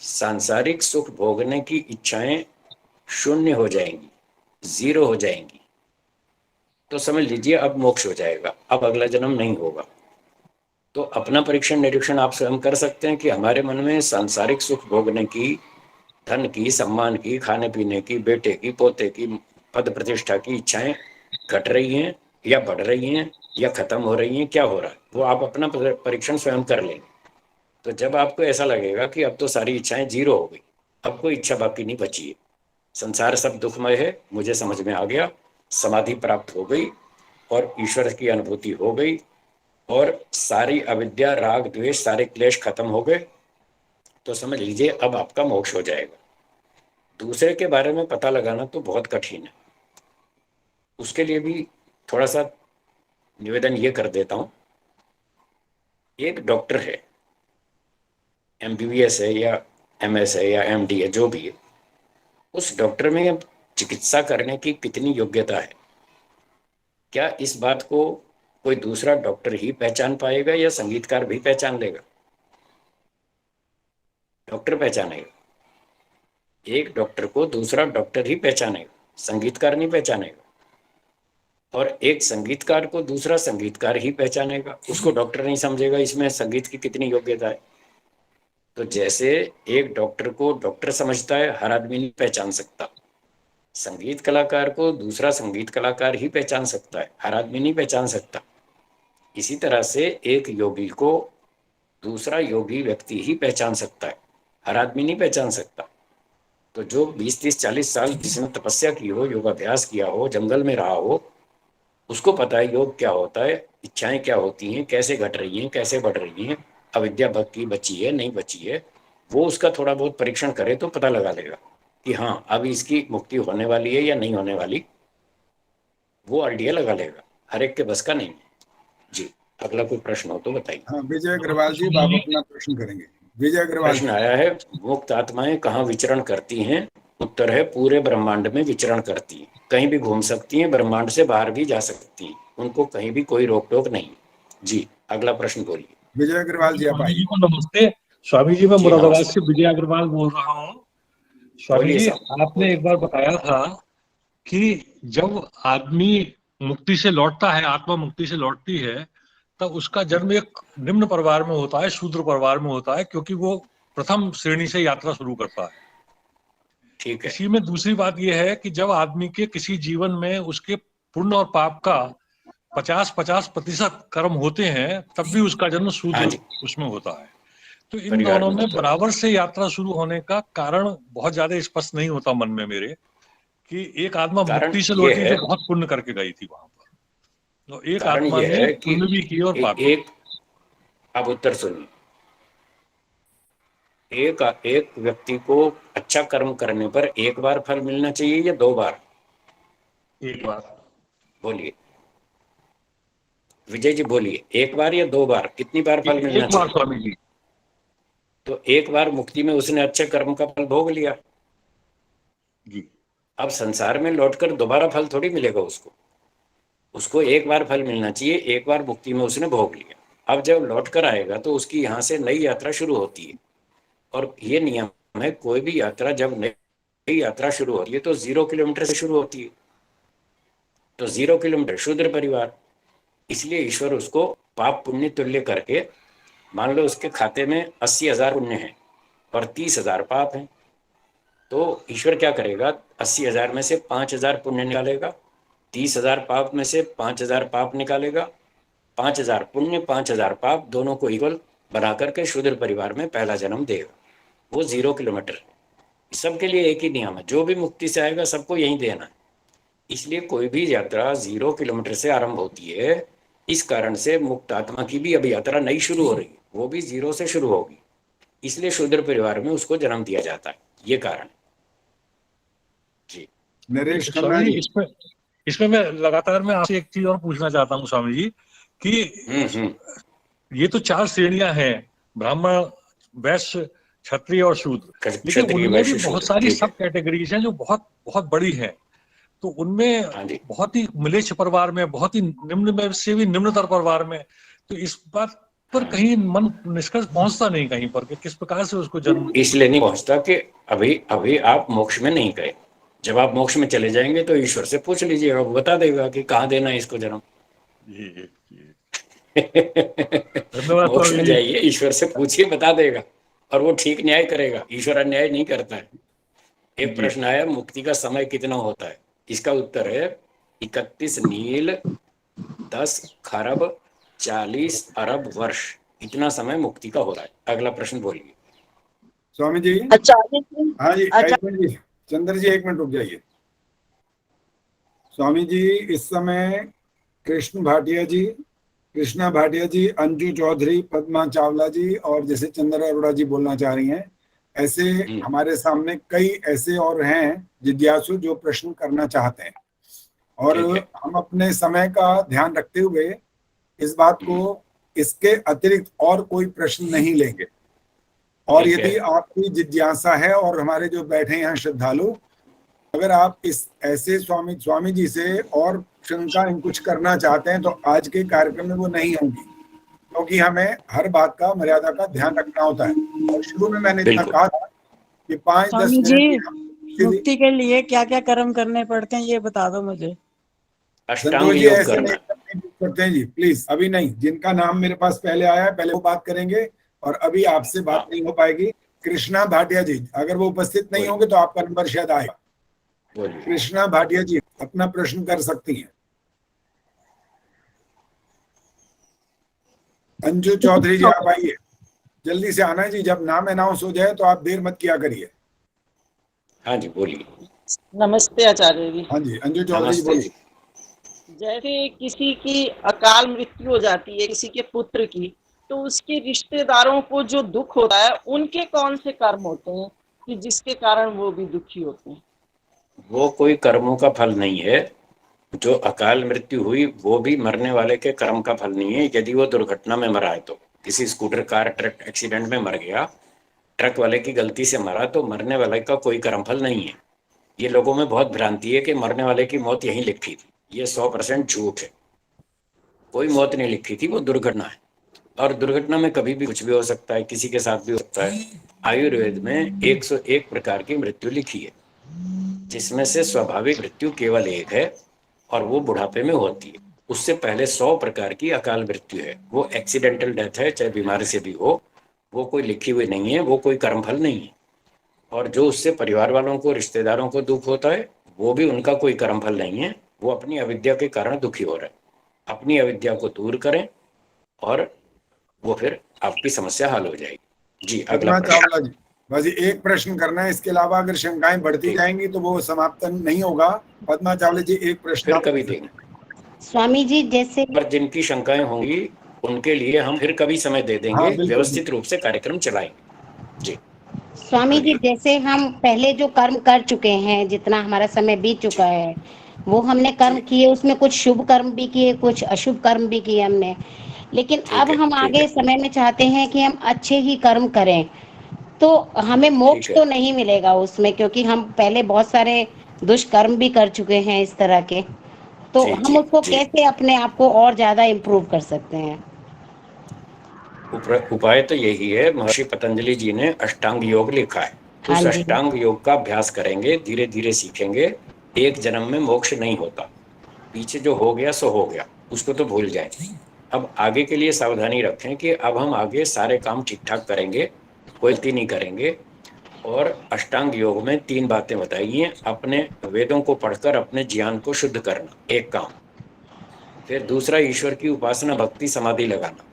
सांसारिक सुख भोगने की इच्छाएं शून्य हो जाएंगी, 0 हो जाएंगी, तो समझ लीजिए अब मोक्ष हो जाएगा, अब अगला जन्म नहीं होगा। तो अपना परीक्षण निरीक्षण आप स्वयं कर सकते हैं कि हमारे मन में सांसारिक सुख भोगने की, धन की, सम्मान की, खाने पीने की, बेटे की, पोते की, पद प्रतिष्ठा की इच्छाएं घट रही हैं या बढ़ रही हैं या खत्म हो रही हैं, क्या हो रहा है, वो आप अपना परीक्षण स्वयं कर लेंगे। तो जब आपको ऐसा लगेगा कि अब तो सारी इच्छाएं जीरो हो गई, अब कोई इच्छा बाकी नहीं बची है, संसार सब दुखमय है, मुझे समझ में आ गया, समाधि प्राप्त हो गई और ईश्वर की अनुभूति हो गई और सारी अविद्या, राग, द्वेष, सारे क्लेश खत्म हो गए, तो समझ लीजिए अब आपका मोक्ष हो जाएगा। दूसरे के बारे में पता लगाना तो बहुत कठिन है, उसके लिए भी थोड़ा सा निवेदन ये कर देता हूं। एक डॉक्टर है, MBBS है या MS है या MD है, जो भी है, उस डॉक्टर में चिकित्सा करने की कितनी योग्यता है, क्या इस बात को कोई दूसरा डॉक्टर ही पहचान पाएगा या संगीतकार भी पहचान लेगा? डॉक्टर पहचानेगा। एक डॉक्टर को दूसरा डॉक्टर ही पहचानेगा, संगीतकार नहीं पहचानेगा। और एक संगीतकार को दूसरा संगीतकार ही पहचानेगा, उसको डॉक्टर नहीं समझेगा इसमें संगीत की कितनी योग्यता है। तो जैसे एक डॉक्टर को डॉक्टर समझता है, हर आदमी नहीं पहचान सकता, संगीत कलाकार को दूसरा संगीत कलाकार ही पहचान सकता है, हर आदमी नहीं पहचान सकता। इसी तरह से एक योगी को दूसरा योगी व्यक्ति ही पहचान सकता है, हर आदमी नहीं पहचान सकता। तो जो 20, 30, 40 साल जिसने तपस्या की हो, योगाभ्यास किया हो, जंगल में रहा हो, उसको पता है योग क्या होता है, इच्छाएं क्या होती हैं, कैसे घट रही हैं, कैसे बढ़ रही हैं, अविद्या भक्ति बची है नहीं बची है। वो उसका थोड़ा बहुत परीक्षण करे तो पता लगा लेगा कि हाँ अब इसकी मुक्ति होने वाली है या नहीं होने वाली, वो आइडिया लगा लेगा। हर एक के बस का नहीं है। जी, अगला कोई प्रश्न हो तो बताइए। हाँ, विजय अग्रवाल जी, आप अपना प्रश्न करेंगे। विजय अग्रवाल, प्रश्न आया है, मुक्त आत्माएं कहाँ विचरण करती हैं? उत्तर है पूरे ब्रह्मांड में विचरण करती हैं, कहीं भी घूम सकती हैं, ब्रह्मांड से बाहर भी जा सकती हैं, उनको कहीं भी कोई रोक टोक नहीं। जी, अगला प्रश्न बोलिए। विजय अग्रवाल जी, आप आइए। नमस्ते स्वामी जी, मैं मुरादाबाद से विजय अग्रवाल बोल रहा हूँ। स्वामी जी, आपने एक बार बताया था कि जब आदमी मुक्ति से लौटता है, आत्मा मुक्ति से लौटती है, तब उसका जन्म एक निम्न परिवार में होता है, शूद्र परिवार में होता है, क्योंकि वो प्रथम श्रेणी से यात्रा शुरू करता है। ठीक है। इसी में दूसरी बात यह है कि जब आदमी के किसी जीवन में उसके पुण्य और पाप का 50-50% कर्म होते हैं, तब भी उसका जन्म शूद्र उसमें होता है। तो इन दोनों में बराबर से यात्रा शुरू होने का कारण बहुत ज्यादा स्पष्ट नहीं होता मन में मेरे, कि एक आत्मा मुक्ति से लौटी तो बहुत पुण्य करके गई थी वहां पर, तो एक आत्मा ने पुण्य भी किए और पाप भी। अब उत्तर सुनिए, एक व्यक्ति को अच्छा कर्म करने पर एक बार फल मिलना चाहिए या 2 बार? एक बार। बोलिए विजय जी, बोलिए, 1 बार या 2 बार? कितनी बार फल मिलना चाहिए? स्वामी जी। तो 1 बार मुक्ति में उसने अच्छे कर्म का फल भोग लिया जी। अब संसार में लौटकर दोबारा फल थोड़ी मिलेगा उसको 1 बार फल मिलना चाहिए, 1 बार मुक्ति में उसने भोग लिया। अब जब लौट कर आएगा तो उसकी यहाँ से नई यात्रा शुरू होती है, और ये नियम है, कोई भी यात्रा जब नई यात्रा शुरू होती है तो 0 किलोमीटर से शुरू होती है। तो 0 किलोमीटर शूद्र परिवार, इसलिए ईश्वर उसको पाप पुण्य तुल्य करके, मान लो उसके खाते में 80,000 पुण्य है और 30,000 पाप है, तो ईश्वर क्या करेगा, 80,000 में से 5,000 पुण्य निकालेगा, 30,000 पाप में से 5,000 पाप निकालेगा, 5,000 पुण्य 5,000 पाप दोनों को इक्वल बना करके शूद्र परिवार में पहला जन्म देगा। वो 0 किलोमीटर है। सबके लिए एक ही नियम है, जो भी मुक्ति से आएगा सबको यही देना है। इसलिए कोई भी यात्रा 0 किलोमीटर से आरंभ होती है। इस कारण से मुक्त आत्मा की भी अब यात्रा नई शुरू हो रही है, वो भी 0 से शुरू होगी, इसलिए शूद्र परिवार में उसको जन्म दिया जाता है, ये कारण। जी नरेश, इसमें मैं लगातार मैं आपसे एक चीज और पूछना चाहता हूँ स्वामी जी, कि ये तो 4 श्रेणियां हैं, ब्राह्मण, वैश्य, क्षत्रिय और शूद्र, लेकिन उनमें भी बहुत सारी सब कैटेगरीज हैं जो बहुत बहुत बड़ी हैं। तो उनमें बहुत ही मिलेच्छ परिवार में, बहुत ही निम्न में से भी निम्नतर परिवार में, तो इस बात पर कहीं मन निष्कर्ष पहुंचता नहीं कहीं पर कि किस प्रकार से उसको जन्म। इसलिए नहीं पहुंचता कि अभी आप मोक्ष में नहीं गए। जब आप मोक्ष में चले जाएंगे तो ईश्वर से पूछ लीजिएगा, वो बता देगा कि कहाँ देना है इसको जन्म। धन्यवाद मोक्ष स्वामी में जी। जाइए, ईश्वर से पूछिए, बता देगा, और वो ठीक न्याय करेगा। ईश्वर अन्याय नहीं करता है। एक प्रश्न आया, मुक्ति का समय कितना होता है? इसका उत्तर है 31 नील 10 खरब 40 अरब वर्ष, इतना समय मुक्ति का हो रहा है। अगला प्रश्न बोलिए। स्वामी जी। आचार्य जी। हाँ जी, एक मिनट जी, चंद्र जी एक मिनट रुक जाइए। स्वामी जी, इस समय कृष्णा भाटिया जी, अंजू चौधरी, पद्मा चावला जी और जैसे चंद्र अरोड़ा जी बोलना चाह रही हैं, ऐसे हमारे सामने कई ऐसे और हैं जिज्ञासु जो प्रश्न करना चाहते हैं, और हम अपने समय का ध्यान रखते हुए इस बात को, इसके अतिरिक्त और कोई प्रश्न नहीं लेंगे। और यदि आपकी जिज्ञासा है और हमारे जो बैठे हैं श्रद्धालु, अगर आप इस ऐसे स्वामी जी से और शंका कुछ करना चाहते हैं तो आज के कार्यक्रम में वो नहीं होंगी, क्योंकि हमें हर बात का, मर्यादा का ध्यान रखना होता है। और शुरू में मैंने इतना कहा था कि 5-10 मिनट मुक्ति के लिए क्या क्या कर्म करने पड़ते हैं, ये बता दो मुझे। अष्टांग योग ऐसे करना नहीं करते हैं जी, प्लीज अभी नहीं। जिनका नाम मेरे पास पहले आया है पहले वो बात करेंगे, और अभी आपसे बात नहीं हो पाएगी। कृष्णा भाटिया जी, अगर वो उपस्थित नहीं होंगे तो आपका नंबर शायद आएगा। कृष्णा भाटिया जी अपना प्रश्न कर सकती हैं। अंजू चौधरी जी आप आइए, जल्दी से आना जी, जब नाम अनाउंस हो जाए तो आप देर मत किया करिए। हाँ जी बोलिए। नमस्ते आचार्य जी। हाँ जी, अंजू चौधरी जी बोलिए। जैसे किसी की अकाल मृत्यु हो जाती है, किसी के पुत्र की, तो उसके रिश्तेदारों को जो दुख होता है, उनके कौन से कर्म होते हैं कि जिसके कारण वो भी दुखी होते हैं? वो कोई कर्मों का फल नहीं है। जो अकाल मृत्यु हुई वो भी मरने वाले के कर्म का फल नहीं है। यदि वो दुर्घटना में मरा है, तो किसी स्कूटर कार ट्रक एक्सीडेंट में मर गया, ट्रक वाले की गलती से मरा, तो मरने वाले का कोई कर्म फल नहीं है। ये लोगों में बहुत भ्रांति है कि मरने वाले की मौत यहीं लिखी थी। ये 100% झूठ है। कोई मौत नहीं लिखी थी, वो दुर्घटना है। और दुर्घटना में कभी भी कुछ भी हो सकता है, किसी के साथ भी हो सकता है। आयुर्वेद में 101 प्रकार की मृत्यु लिखी है, जिसमें से स्वाभाविक मृत्यु केवल एक है, और वो बुढ़ापे में होती है। उससे पहले 100 प्रकार की अकाल मृत्यु है। वो एक्सीडेंटल डेथ है, चाहे बीमारी से भी हो, वो कोई लिखी हुई नहीं है, वो कोई कर्मफल नहीं है। और जो उससे परिवार वालों को, रिश्तेदारों को दुख होता है, वो भी उनका कोई कर्मफल नहीं है। वो अपनी अविद्या के कारण दुखी हो रहे हैं। अपनी अविद्या को दूर करें और वो फिर आपकी समस्या हल हो जाएगी। जी अगला चावला जी, बस एक प्रश्न करना है, इसके अलावा अगर शंकाएं बढ़ती जाएंगी तो वो समाप्त नहीं होगा। पद्मा चावला जी एक प्रश्न फिर कभी देंगे स्वामी जी। जैसे पर जिनकी शंकाएं होंगी उनके लिए हम फिर कभी समय दे देंगे, व्यवस्थित रूप से कार्यक्रम चलाएंगे। जी स्वामी जी, जैसे हम पहले जो कर्म कर चुके हैं, जितना हमारा समय बीत चुका है, वो हमने कर्म किए, उसमें कुछ शुभ कर्म भी किए, कुछ अशुभ कर्म भी किए हमने। लेकिन अब हम आगे समय में चाहते हैं कि हम अच्छे ही कर्म करें, तो हमें मोक्ष तो नहीं मिलेगा उसमें, क्योंकि हम पहले बहुत सारे दुष्कर्म भी कर चुके हैं इस तरह के। तो हम उसको कैसे अपने आप को और ज्यादा इम्प्रूव कर सकते हैं? उपाय तो यही है। महर्षि पतंजलि जी ने अष्टांग योग लिखा है। उस अष्टांग योग का अभ्यास करेंगे, धीरे धीरे सीखेंगे। एक जन्म में मोक्ष नहीं होता। पीछे जो हो गया सो हो गया, उसको तो भूल जाए। अब आगे के लिए सावधानी रखें कि अब हम आगे सारे काम ठीक ठाक करेंगे, कोई गलती नहीं करेंगे। और अष्टांग योग में 3 बातें बताई हैं। अपने वेदों को पढ़कर अपने ज्ञान को शुद्ध करना, एक काम। फिर दूसरा, ईश्वर की उपासना, भक्ति, समाधि लगाना।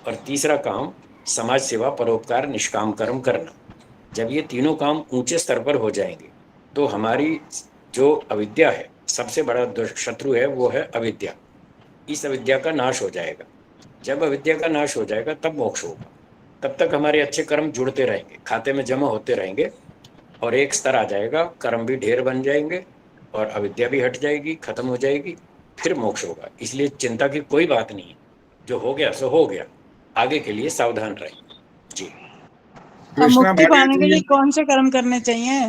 और तीसरा काम, समाज सेवा, परोपकार, निष्काम कर्म करना। जब ये तीनों काम ऊंचे स्तर पर हो जाएंगे तो हमारी जो अविद्या है, सबसे बड़ा शत्रु है, वो है अविद्या। इस अविद्या का नाश हो जाएगा। जब अविद्या का नाश हो जाएगा तब मोक्ष होगा। तब तक हमारे अच्छे कर्म जुड़ते रहेंगे, खाते में जमा होते रहेंगे, और एक स्तर आ जाएगा, कर्म भी ढेर बन जाएंगे और अविद्या भी हट जाएगी, खत्म हो जाएगी, फिर मोक्ष होगा। इसलिए चिंता की कोई बात नहीं है। जो हो गया सो हो गया, आगे के लिए सावधान रहें। जी मुक्ति पाने के लिए कौन से कर्म करने चाहिए?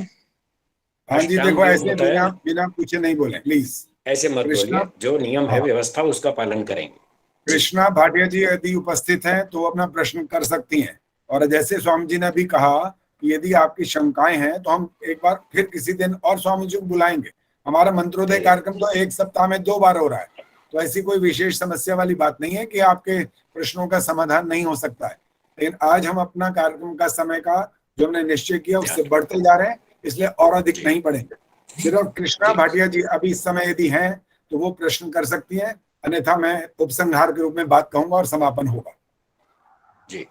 हाँ जी, देखो ऐसे बिना पूछे नहीं बोले प्लीज। ऐसे मत बोलिए। जो नियम है, व्यवस्था, उसका पालन करेंगे। कृष्णा भाटिया जी यदि उपस्थित हैं तो अपना प्रश्न कर सकती हैं। और जैसे स्वामी जी ने भी कहा कि यदि आपकी शंकाएं हैं तो हम एक बार फिर किसी दिन और स्वामी जी को बुलाएंगे। हमारा मंत्रोदय कार्यक्रम तो एक सप्ताह में 2 बार हो रहा है, तो ऐसी कोई विशेष समस्या वाली बात नहीं है कि आपके प्रश्नों का समाधान नहीं हो सकता है। लेकिन आज हम अपना कार्यक्रम का समय का जो हमने निश्चय किया उससे बढ़ते जा रहे हैं, इसलिए और अधिक नहीं बढ़ेंगे। सिर्फ कृष्णा भाटिया जी अभी इस समय यदि हैं तो वो प्रश्न कर सकती हैं, अन्यथा मैं उपसंहार के रूप में बात कहूंगा और समापन होगा। जी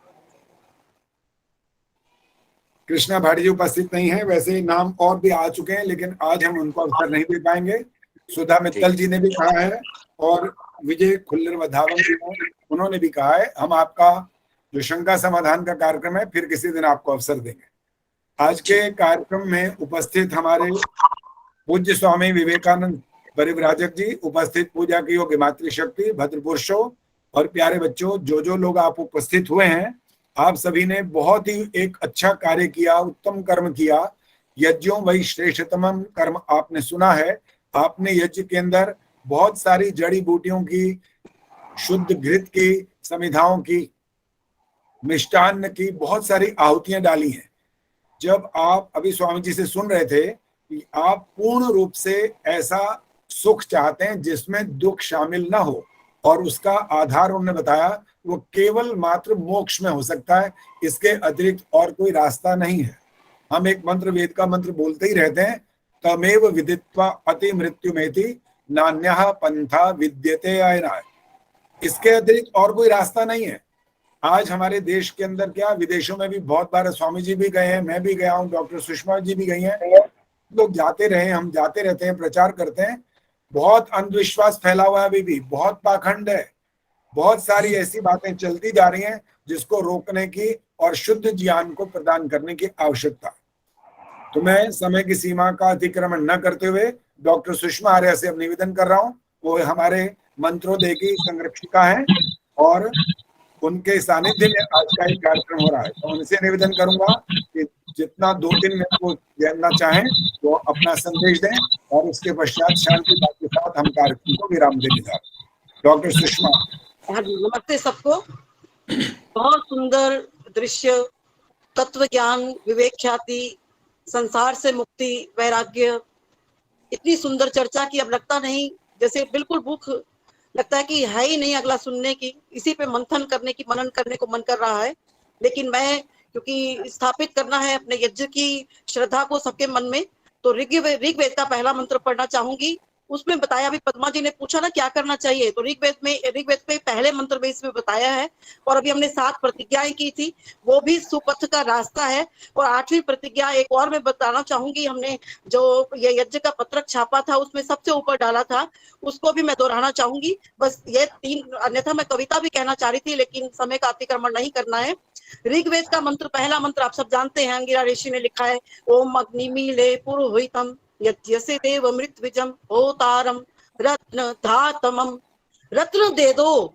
कृष्णा भाटिया जी उपस्थित नहीं है, वैसे नाम और भी आ चुके हैं लेकिन आज हम उनको अवसर नहीं दे पाएंगे। सुधा मित्तल जी ने भी कहा है और विजय खुल्लर वधावन जी ने, उन्होंने भी कहा है हम आपका जो शंका समाधान का कार्यक्रम है फिर किसी दिन आपको अवसर देंगे। आज के कार्यक्रम में उपस्थित हमारे पूज्य स्वामी विवेकानंद परिव्राजक जी, उपस्थित पूजा की योग्य मातृशक्ति, भद्र पुरुषों और प्यारे बच्चों, जो लोग आप उपस्थित हुए हैं, आप सभी ने बहुत ही एक अच्छा कार्य किया, उत्तम कर्म किया। यज्ञों वही श्रेष्ठतम कर्म आपने सुना है। आपने यज्ञ के अंदर बहुत सारी जड़ी बूटियों की, शुद्ध घृत की, समिधाओं की, मिष्टान्न की बहुत सारी आहुतियां डाली हैं। जब आप अभी स्वामी जी से सुन रहे थे कि आप पूर्ण रूप से ऐसा सुख चाहते हैं जिसमें दुख शामिल ना हो, और उसका आधार उन्होंने बताया वो केवल मात्र मोक्ष में हो सकता है, इसके अतिरिक्त और कोई रास्ता नहीं है। हम एक मंत्र, वेद का मंत्र बोलते ही रहते हैं, तमेव विदित्वा अति मृत्युमेति नान्यः पंथा विद्यते आयनाय। इसके अतिरिक्त और कोई रास्ता नहीं है। आज हमारे देश के अंदर क्या, विदेशों में भी बहुत बार स्वामी जी भी गए हैं, मैं भी गया हूँ, डॉक्टर सुषमा जी भी गई हैं, लोग जाते रहे, हम जाते रहते हैं, प्रचार करते हैं। बहुत अंधविश्वास फैला हुआ है अभी भी, बहुत पाखंड है, बहुत सारी ऐसी बातें चलती जा रही हैं जिसको रोकने की और शुद्ध ज्ञान को प्रदान करने की आवश्यकता है। तो मैं समय की सीमा का अतिक्रमण न करते हुए डॉक्टर सुषमा आर्य से अब निवेदन कर रहा हूँ, वो हमारे मंत्रोदय की संरक्षिका हैं और उनके सानिध्य में आज का एक कार्यक्रम हो रहा है। तो उनसे निवेदन करूंगा कि जितना 2-3 मिनट को जानना चाहें तो अपना संदेश दें और उसके पश्चात शांति के साथ हम कार्यक्रम को विराम देने जा रहे हैं। डॉक्टर सुषमा। नमस्ते सबको। बहुत सुंदर दृश्य, तत्व ज्ञान, विवेक ख्याति, संसार से मुक्ति, वैराग्य, इतनी सुंदर चर्चा की अब लगता नहीं, जैसे बिल्कुल भूख लगता है कि है ही नहीं अगला सुनने की, इसी पे मंथन करने की, मनन करने को मन कर रहा है। लेकिन मैं क्योंकि स्थापित करना है अपने यज्ञ की श्रद्धा को सबके मन में, तो ऋग्वेद का पहला मंत्र पढ़ना चाहूंगी। उसमें बताया, अभी पद्मा जी ने पूछा ना क्या करना चाहिए, तो ऋग्वेद में पहले मंत्र में इसमें बताया है। और अभी हमने 7 प्रतिज्ञाएं की थी, वो भी सुपथ का रास्ता है। और 8वीं प्रतिज्ञा एक और मैं बताना चाहूंगी, हमने जो ये यज्ञ का पत्रक छापा था उसमें सबसे ऊपर डाला था, उसको भी मैं दोहराना चाहूंगी। बस ये 3, अन्यथा मैं कविता भी कहना चाह रही थी लेकिन समय का अतिक्रमण नहीं करना है। ऋग्वेद का मंत्र, पहला मंत्र आप सब जानते हैं, अंगिरा ऋषि ने लिखा है, ओम अग्निमीले पुरोहितम यज्ञसे देव मृत्विजम होतारम रत्न धातमम। रत्न दे दो,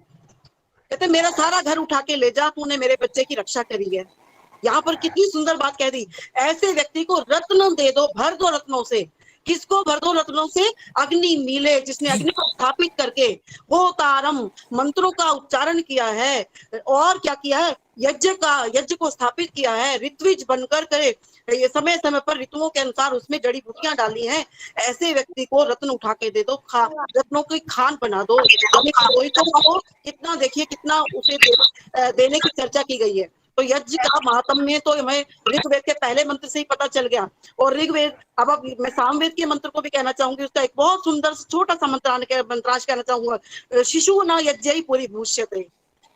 कहते मेरा सारा घर उठा के ले जा, तूने मेरे बच्चे की रक्षा करी है। यहाँ पर कितनी सुंदर बात कह दी, ऐसे व्यक्ति को रत्न दे दो, भर दो रत्नों से। किसको भर दो रत्नों से? अग्नि मीले, जिसने अग्नि को स्थापित करके होतारम मंत्रों का उच्चारण किया है, और क्या किया है, यज्ञ को स्थापित किया है, ऋत्विज बनकर करे, ये समय समय पर ऋतुओं के अनुसार उसमें जड़ी बूटियां डाली हैं। ऐसे व्यक्ति को रत्न उठा के दे दो, रत्नों की खान बना दो। को कितना देखिए, कितना उसे देने की चर्चा की गई है। तो यज्ञ का महात्म्य तो हमें ऋग्वेद के पहले मंत्र से ही पता चल गया। और ऋग्वेद, अब मैं सामवेद के मंत्र को भी कहना चाहूंगी, उसका एक बहुत सुंदर छोटा सा मंत्रांश कहना चाहूंगा, शिशु न यज्ञ पूरी भूष्यते।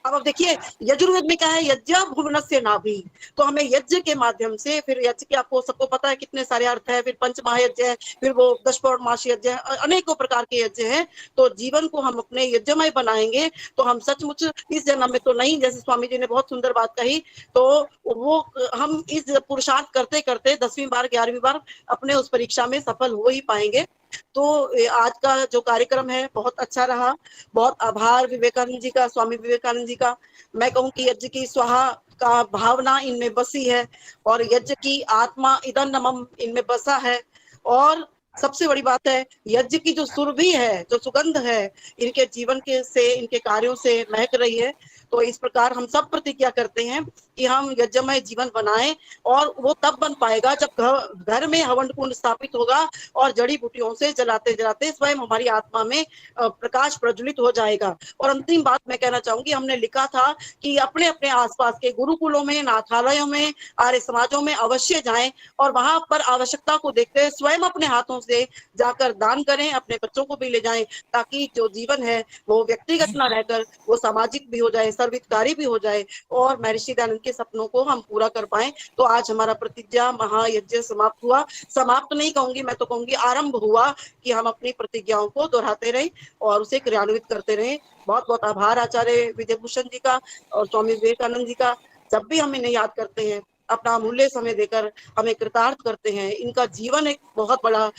अब देखिए यजुर्वेद में क्या है, यज्ञ भुवनस्य नाभि। तो हमें यज्ञ के माध्यम से, फिर यज्ञ के आपको सबको पता है कितने सारे अर्थ है, फिर पंचमहायज्ञ है, फिर वो 10 पौर्णमासी यज्ञ है, अनेकों प्रकार के यज्ञ हैं। तो जीवन को हम अपने यज्ञमय बनाएंगे तो हम सचमुच इस जन्म में तो नहीं, जैसे स्वामी जी ने बहुत सुंदर बात कही, तो वो हम इस पुरुषार्थ करते करते 10वीं बार 11वीं बार अपने उस परीक्षा में सफल हो ही पाएंगे। तो आज का जो कार्यक्रम है बहुत अच्छा रहा। बहुत आभार विवेकानंद जी का, स्वामी विवेकानंद जी का। मैं कहूँ कि यज्ञ की स्वाहा का भावना इनमें बसी है और यज्ञ की आत्मा इदं नमः इनमें बसा है। और सबसे बड़ी बात है, यज्ञ की जो सुरभि है, जो सुगंध है, इनके जीवन के से, इनके कार्यों से महक रही है। तो इस प्रकार हम सब प्रतिज्ञा करते हैं कि हम यज्ञमय जीवन बनाएं, और वो तब बन पाएगा जब घर में हवन कुंड स्थापित होगा और जड़ी बूटियों से जलाते जलाते स्वयं हमारी आत्मा में प्रकाश प्रज्वलित हो जाएगा। और अंतिम बात मैं कहना चाहूंगी, हमने लिखा था कि अपने अपने आसपास के गुरुकुलों में, नाथालयों में, आर्य समाजों में अवश्य जाएं और वहां पर आवश्यकता को देखते हुए स्वयं अपने हाथों से जाकर दान करें, अपने बच्चों को भी ले जाएं, ताकि जो जीवन है वो व्यक्तिगत ना रहकर वो सामाजिक भी हो जाए, सर्वहितकारी भी हो जाए और महर्षि दयानंद के सपनों को हम पूरा कर पाए। तो आज हमारा प्रतिज्ञा महायज्ञ समाप्त हुआ। समाप्त नहीं कहूंगी, मैं तो कहूंगी आरंभ हुआ कि हम अपनी प्रतिज्ञाओं को दोहराते रहें और उसे क्रियान्वित करते रहें। बहुत बहुत आभार आचार्य विजयभूषण जी का और स्वामी विवेकानंद जी का। जब भी हम इन्हें याद करते हैं, अपना अमूल्य समय देकर हमें कृतार्थ करते हैं। इनका जीवन एक बहुत बड़ा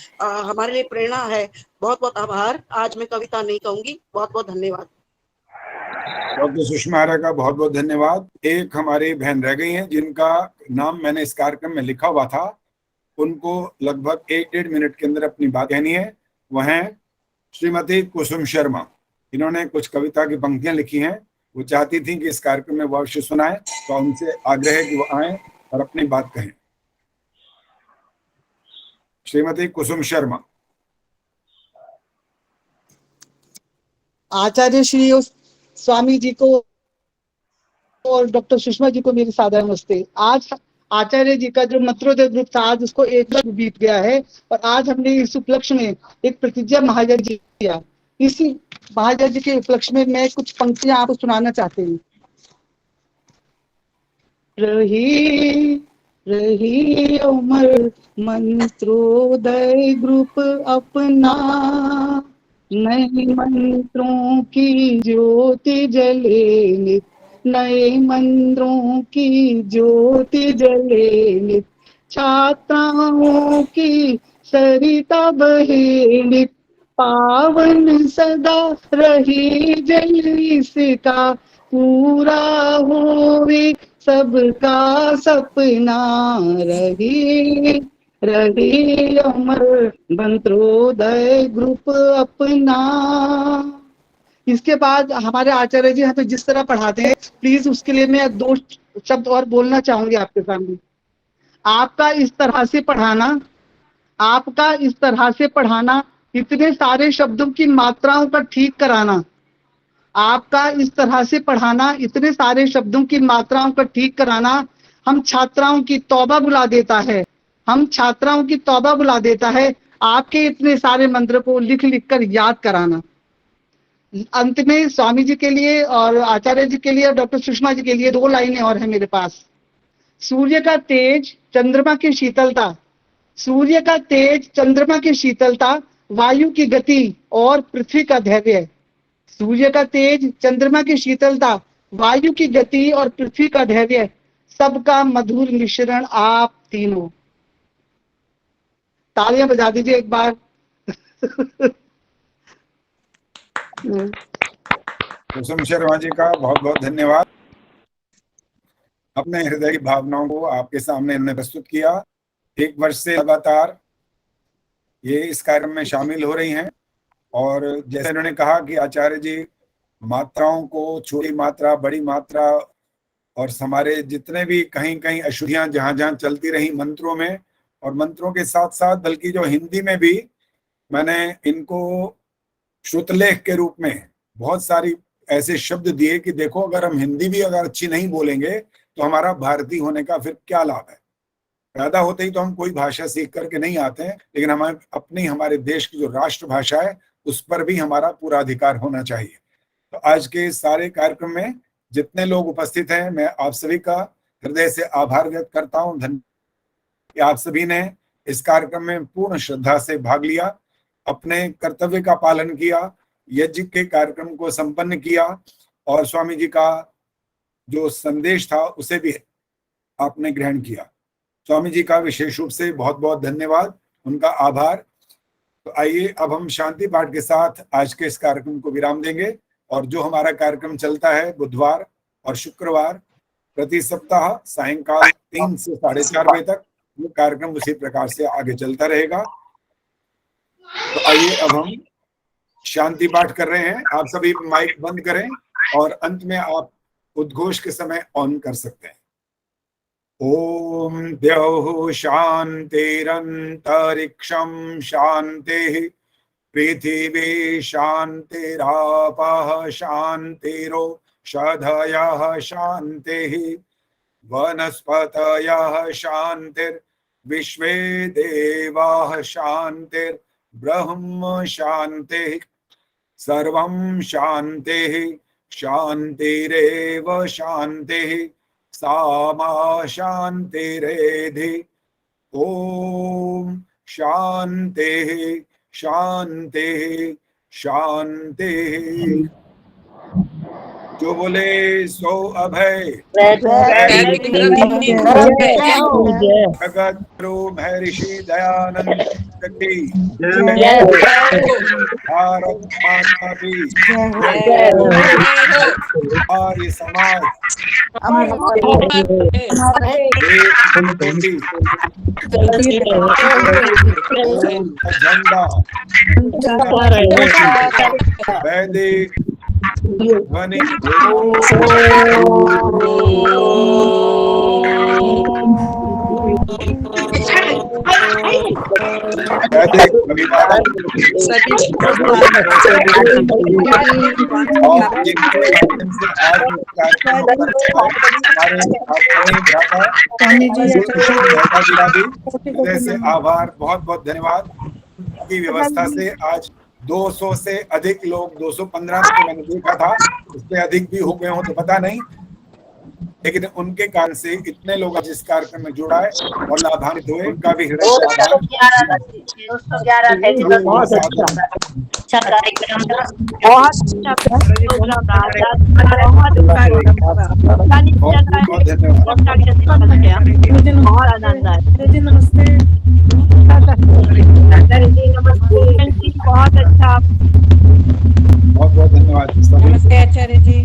हमारे लिए प्रेरणा है। बहुत बहुत आभार। आज मैं कविता नहीं कहूंगी। बहुत बहुत धन्यवाद। डॉक्टर सुषमा आर्य का बहुत बहुत धन्यवाद। एक हमारी बहन रह गई हैं जिनका नाम मैंने इस कार्यक्रम में लिखा हुआ था, उनको लगभग 1-1.5 मिनट के अंदर अपनी बात कहनी है। वह हैं श्रीमती कुसुम शर्मा। इन्होंने कुछ कविता की पंक्तियां लिखी हैं, वो चाहती थी कि इस कार्यक्रम में वो अवश्य सुनाएं, तो उनसे आग्रह है कि वो आए और अपनी बात कहें। श्रीमती कुसुम शर्मा। आचार्य श्री स्वामी जी को और डॉक्टर सुषमा जी को मेरी सादर नमस्ते। आज आचार्य जी का जो मंत्रोदय ग्रुप था, आज उसको 1 वर्ष बीत गया है और आज हमने इस उपलक्ष्य में एक प्रतिज्ञा महायज्ञ किया। इसी महायज्ञ के उपलक्ष्य में मैं कुछ पंक्तियां आपको सुनाना चाहती हूँ। रही रही उमर मंत्रोदय ग्रुप अपना, नए मंत्रों की ज्योति जले नित, नए मंत्रों की ज्योति जले नित, छात्राओं की सरिता बहे नित, पावन सदा रही जल इसका, पूरा होवे सबका सपना, रही रही अमर मंत्रोदय ग्रुप अपना। इसके बाद हमारे आचार्य जी यहाँ पे जिस तरह पढ़ाते हैं, प्लीज उसके लिए मैं 2 शब्द और बोलना चाहूंगी आपके सामने। आपका इस तरह से पढ़ाना, आपका इस तरह से पढ़ाना, इतने सारे शब्दों की मात्राओं का ठीक कराना, आपका इस तरह से पढ़ाना, इतने सारे शब्दों की मात्राओं का ठीक कराना, हम छात्राओं की तौबा बुला देता है, हम छात्राओं की तौबा बुला देता है। आपके इतने सारे मंत्र को लिख लिख कर याद कराना। अंत में स्वामी जी के लिए और आचार्य जी के लिए और डॉक्टर सुषमा जी के लिए 2 लाइनें और हैं मेरे पास। सूर्य का तेज, चंद्रमा की शीतलता, सूर्य का तेज, चंद्रमा की शीतलता, वायु की गति और पृथ्वी का धैर्य। सूर्य का तेज, चंद्रमा की शीतलता, वायु की गति और पृथ्वी का धैर्य, सबका मधुर मिश्रण आप तीनों। तालियां बजा दीजिए एक बार। कुसुम शर्मा जी का बहुत बहुत धन्यवाद। अपने हृदय की भावनाओं को आपके सामने इन्होंने प्रस्तुत किया। 1 वर्ष से लगातार ये इस कार्यक्रम में शामिल हो रही हैं और जैसे इन्होंने कहा कि आचार्य जी मात्राओं को, छोटी मात्रा, बड़ी मात्रा और हमारे जितने भी कहीं कहीं अशुद्धियां जहां जहां चलती रही मंत्रों में, और मंत्रों के साथ साथ बल्कि जो हिंदी में भी मैंने इनको श्रुतलेख के रूप में बहुत सारी ऐसे शब्द दिए कि देखो, अगर हम हिंदी भी अगर अच्छी नहीं बोलेंगे तो हमारा भारतीय होने का फिर क्या लाभ है। पैदा होते ही तो हम कोई भाषा सीख करके नहीं आते हैं, लेकिन हमें अपनी, हमारे देश की जो राष्ट्रभाषा है उस पर भी हमारा पूरा अधिकार होना चाहिए। तो आज के सारे कार्यक्रम में जितने लोग उपस्थित हैं, मैं आप सभी का हृदय से आभार व्यक्त करता हूँ। धन्यवाद कि आप सभी ने इस कार्यक्रम में पूर्ण श्रद्धा से भाग लिया, अपने कर्तव्य का पालन किया, यज्ञ के कार्यक्रम को संपन्न किया और स्वामी जी का जो संदेश था उसे भी आपने ग्रहण किया। स्वामी जी का विशेष रूप से बहुत बहुत धन्यवाद, उनका आभार। तो आइए अब हम शांति पाठ के साथ आज के इस कार्यक्रम को विराम देंगे और जो हमारा कार्यक्रम चलता है बुधवार और शुक्रवार प्रति सप्ताह सायंकाल 3 से 4:30 बजे तक, वो कार्यक्रम उसी प्रकार से आगे चलता रहेगा। तो आइए अब हम शांति पाठ कर रहे हैं। आप सभी माइक बंद करें और अंत में आप उद्घोष के समय ऑन कर सकते हैं। ओम द्यौः शान्तिरन्तरिक्षं शान्तिः पृथिवी शान्तिरापः शान्तिरोषधयः शान्तिः वनस्पतयः शान्तिर्विश्वे देवाः शान्तिर्ब्रह्म शान्तिः सर्वं शान्तिः शान्तिरेव शान्तिः सा मा शान्तिरेधि। ओम शान्तिः शान्तिः शान्तिः। जो बोले सो अभय। जगत गुरु महर्षि दयानंद की भारत माता की आर्य समाज झंडा वैदिक ध्वनि से आभार, बहुत बहुत धन्यवाद की व्यवस्था से आज 200 से अधिक लोग, 215 तो मैंने देखा था, उससे अधिक भी हो गए हो तो पता नहीं, लेकिन उनके कारण से इतने लोग जिस कार्यक्रम में जुड़ा है और लाभान्वित हुए का भी हृदय से आभार। बहुत अच्छा कार्यक्रम था, बहुत आनंद आया। नमस्ते, बहुत अच्छा, बहुत बहुत धन्यवाद। नमस्ते आचार्य जी।